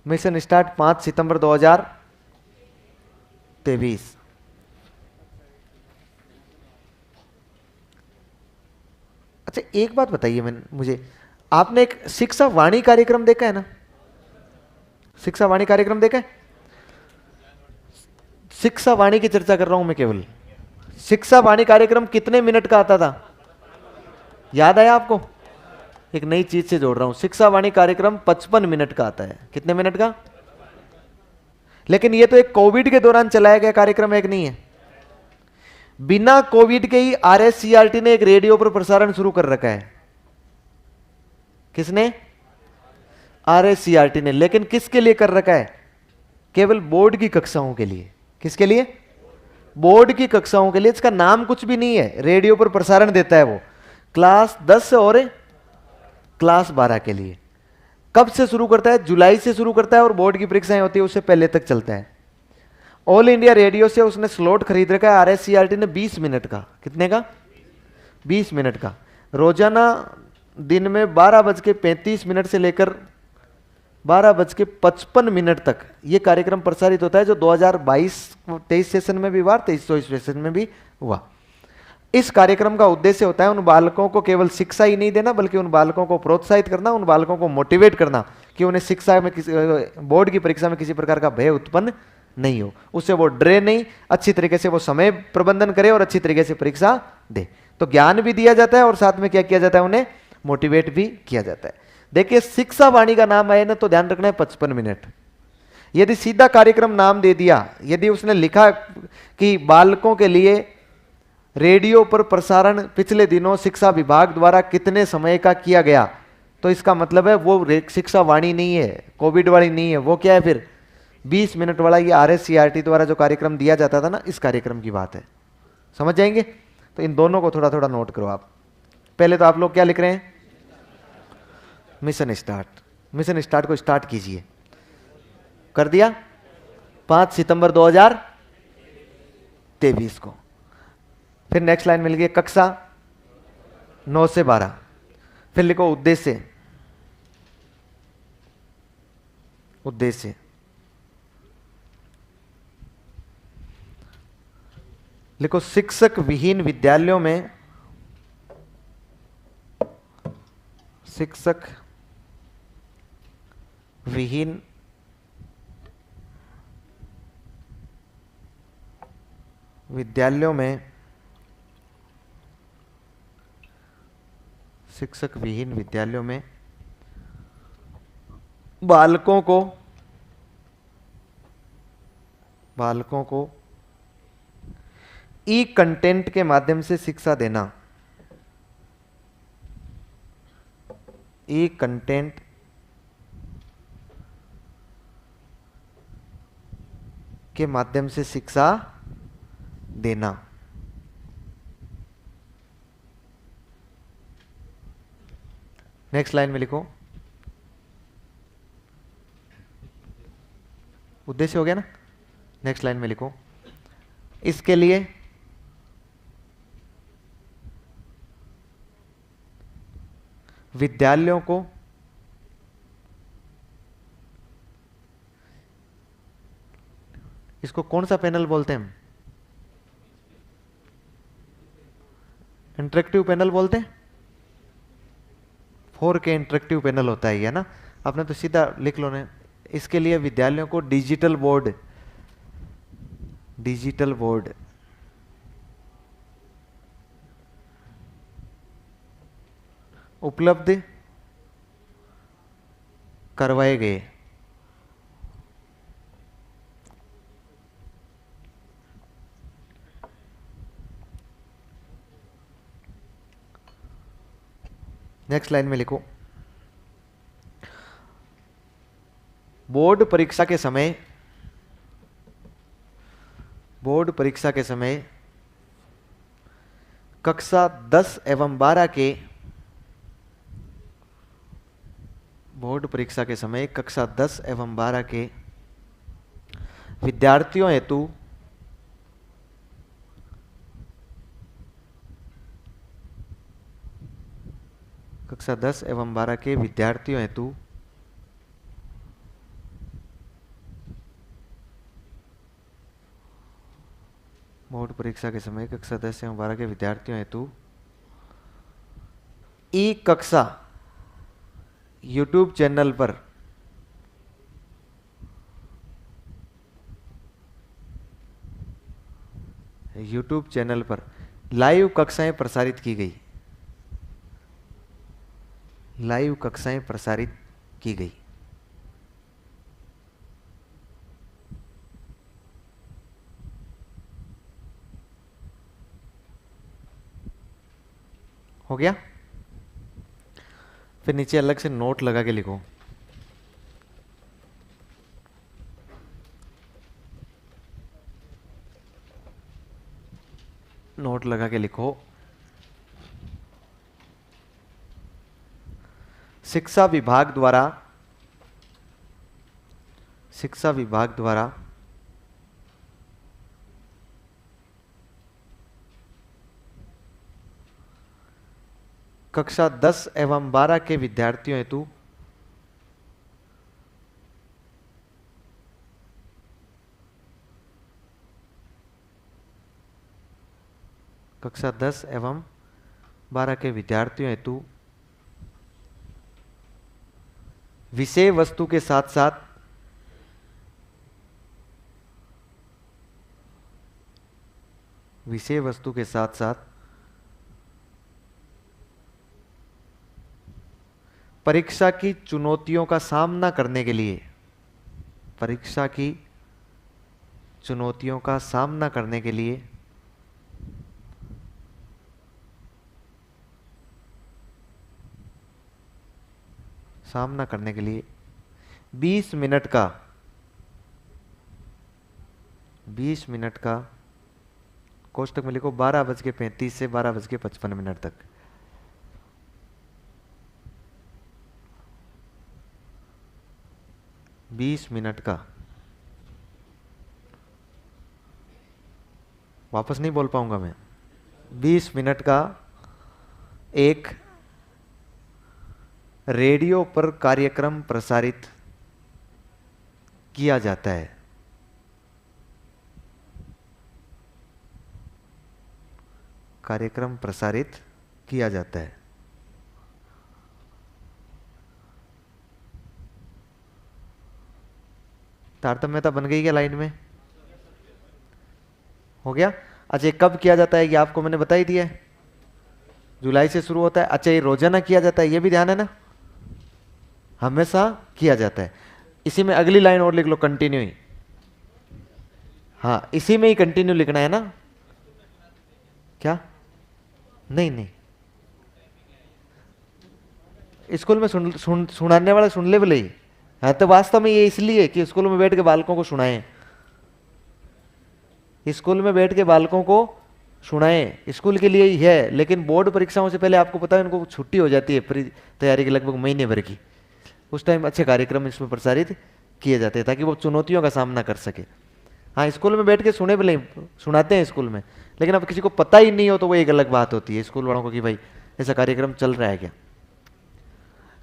मिशन स्टार्ट 5 सितंबर 2023। अच्छा एक बात बताइए मुझे, आपने एक शिक्षा वाणी कार्यक्रम देखा है ना? शिक्षा वाणी कार्यक्रम देखा है? शिक्षा वाणी की चर्चा कर रहा हूं मैं केवल। शिक्षा वाणी कार्यक्रम कितने मिनट का आता था? याद आया आपको? एक नई चीज से जोड़ रहा हूं, शिक्षा वाणी कार्यक्रम 55 मिनट का आता है। कितने मिनट का? लेकिन ये तो एक कोविड के दौरान चलाया गया कार्यक्रम, एक नहीं है। बिना कोविड के ही आरएससीआरटी ने एक रेडियो पर प्रसारण शुरू कर रखा है। किसने? आरएससीआरटी ने। लेकिन किसके लिए कर रखा है? केवल बोर्ड की कक्षाओं के लिए। किसके लिए? बोर्ड की कक्षाओं के लिए। इसका नाम कुछ भी नहीं है, रेडियो पर प्रसारण देता है वो, क्लास 10 और क्लास 12 के लिए। कब से शुरू करता है? जुलाई से शुरू करता है, और बोर्ड की परीक्षाएं होती है उससे पहले तक चलता है। ऑल इंडिया रेडियो से उसने स्लॉट खरीद रखा है आरएससीआरटी ने 20 मिनट का। कितने का? 20 मिनट का। रोजाना दिन में 12:35 से लेकर 12:55 तक ये कार्यक्रम प्रसारित होता है, जो 2022-23 सेशन में भी हुआ, 23-24 सेशन में भी हुआ। इस कार्यक्रम का उद्देश्य होता है उन बालकों को केवल शिक्षा ही नहीं देना, बल्कि उन बालकों को प्रोत्साहित करना, उन बालकों को मोटिवेट करना कि उन्हें शिक्षा में बोर्ड की परीक्षा में किसी प्रकार का भय उत्पन्न नहीं हो, उससे वो डरे नहीं, अच्छी तरीके से वो समय प्रबंधन करे और अच्छी तरीके से परीक्षा दे। तो ज्ञान भी दिया जाता है और साथ में क्या किया जाता है? उन्हें मोटिवेट भी किया जाता है। देखिए, शिक्षा वाणी का नाम आए ना तो ध्यान रखना है 55 मिनट। यदि सीधा कार्यक्रम नाम दे दिया, यदि उसने लिखा कि बालकों के लिए रेडियो पर प्रसारण पिछले दिनों शिक्षा विभाग द्वारा कितने समय का किया गया, तो इसका मतलब है वो शिक्षा वाणी नहीं है, कोविड वाली नहीं है। वो क्या है फिर? 20 मिनट वाला ये आरएससीआरटी द्वारा जो कार्यक्रम दिया जाता था ना, इस कार्यक्रम की बात है। समझ जाएंगे? तो इन दोनों को थोड़ा थोड़ा नोट करो आप। पहले तो आप लोग क्या लिख रहे हैं? Mission start. मिशन स्टार्ट को स्टार्ट कीजिए। कर दिया? 5 सितंबर 2023 को। फिर नेक्स्ट लाइन मिल गई, कक्षा 9 से 12। फिर लिखो उद्देश्य। उद्देश्य लिखो, शिक्षक विहीन विद्यालयों में, शिक्षक विहीन विद्यालयों में, शिक्षक विहीन विद्यालयों में बालकों को ई कंटेंट के माध्यम से शिक्षा देना। ई कंटेंट के माध्यम से शिक्षा देना। नेक्स्ट लाइन में लिखो, उद्देश्य हो गया ना। नेक्स्ट लाइन में लिखो, इसके लिए विद्यालयों को इसको कौन सा पैनल बोलते हैं? इंटरेक्टिव पैनल बोलते हैं। 4K इंटरेक्टिव पैनल होता है ये ना। आपने तो सीधा लिख लो ना, इसके लिए विद्यालयों को डिजिटल बोर्ड उपलब्ध करवाए गए। नेक्स्ट लाइन में लिखो, बोर्ड परीक्षा के समय, बोर्ड परीक्षा के समय कक्षा 10 एवं 12 के, बोर्ड परीक्षा के समय कक्षा 10 एवं 12 के विद्यार्थियों हेतु कक्षा 10 एवं 12 के विद्यार्थियों हेतु बोर्ड परीक्षा के समय कक्षा 10 एवं 12 के विद्यार्थियों हेतु ई कक्षा यूट्यूब चैनल पर लाइव कक्षाएं प्रसारित की गई, लाइव कक्षाएं प्रसारित की गई। हो गया? फिर नीचे अलग से नोट लगा के लिखो, नोट लगा के लिखो, शिक्षा विभाग द्वारा कक्षा 10 एवं 12 के विद्यार्थियों हेतु कक्षा 10 एवं 12 के विद्यार्थियों हेतु विषय वस्तु के साथ साथ परीक्षा की चुनौतियों का सामना करने के लिए, परीक्षा की चुनौतियों का सामना करने के लिए सामना करने के लिए 20 मिनट का 20 मिनट का कोष्टक में लिखो 12:35 से 12:55 तक। बीस मिनट का, वापस नहीं बोल पाऊंगा मैं, 20 मिनट का एक रेडियो पर कार्यक्रम प्रसारित किया जाता है। कार्यक्रम प्रसारित किया जाता है। तारतम्यता बन गई क्या लाइन में? हो गया? अच्छा, ये कब किया जाता है ये आपको मैंने बता ही दिया है, जुलाई से शुरू होता है। अच्छा, ये रोजाना किया जाता है, ये भी ध्यान है ना, हमेशा किया जाता है। इसी में अगली लाइन और लिख लो, कंटिन्यू ही। हाँ, इसी में ही कंटिन्यू लिखना है ना। क्या? नहीं नहीं, स्कूल में सुनाने वाला सुन ले बोले। हाँ, तो वास्तव में ये इसलिए कि स्कूल में बैठ के बालकों को सुनाएं, स्कूल में बैठ के बालकों को सुनाएं, स्कूल के लिए ही है। लेकिन बोर्ड परीक्षाओं से पहले आपको पता है उनको छुट्टी हो जाती है प्री तैयारी की, लगभग महीने भर की। उस टाइम अच्छे कार्यक्रम इसमें प्रसारित किए जाते हैं ताकि वो चुनौतियों का सामना कर सके। हाँ, स्कूल में बैठ के सुने भले, सुनाते हैं स्कूल में, लेकिन अब किसी को पता ही नहीं हो तो वो एक अलग बात होती है स्कूल वालों को कि भाई ऐसा कार्यक्रम चल रहा है क्या।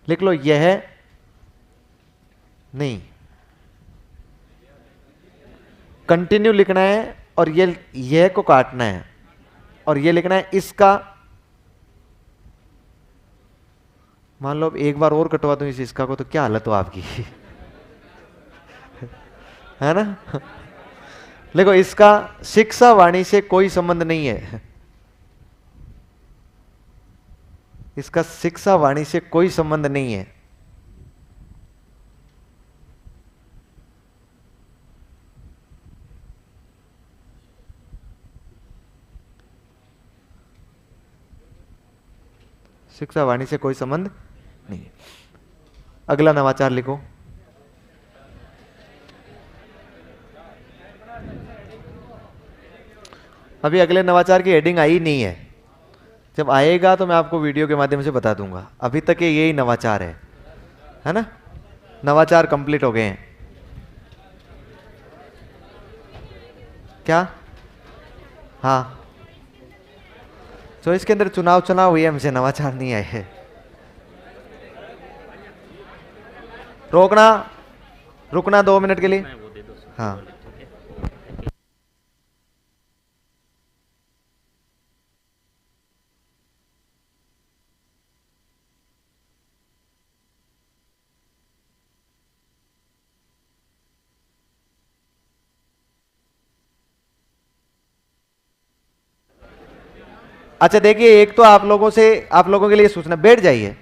लिख लो, यह नहीं, कंटिन्यू लिखना है और यह को काटना है और ये लिखना है इसका। मान लो अब एक बार और कटवा दूं इस इसका को, तो क्या हालत हो आपकी है ना। देखो, इसका शिक्षा वाणी से कोई संबंध नहीं है, इसका शिक्षा वाणी से कोई संबंध नहीं है। शिक्षा वाणी से कोई संबंध नहीं। अगला नवाचार लिखो। अभी अगले नवाचार की हेडिंग आई नहीं है, जब आएगा तो मैं आपको वीडियो के माध्यम से बता दूंगा। अभी तक ये यही नवाचार है ना। नवाचार कंप्लीट हो गए हैं क्या? हाँ, तो इसके अंदर चुनाव हुई है, हमसे नवाचार नहीं आए हैं। रोकना, रुकना 2 मिनट के लिए। हाँ, अच्छा देखिए, एक तो आप लोगों के लिए सूचना, बैठ जाइए।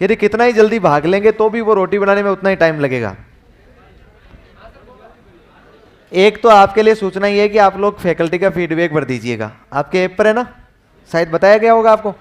यदि कितना ही जल्दी भाग लेंगे तो भी वो रोटी बनाने में उतना ही टाइम लगेगा। एक तो आपके लिए सूचना ये है कि आप लोग फैकल्टी का फीडबैक भर दीजिएगा, आपके ऐप पर है ना, शायद बताया गया होगा आपको।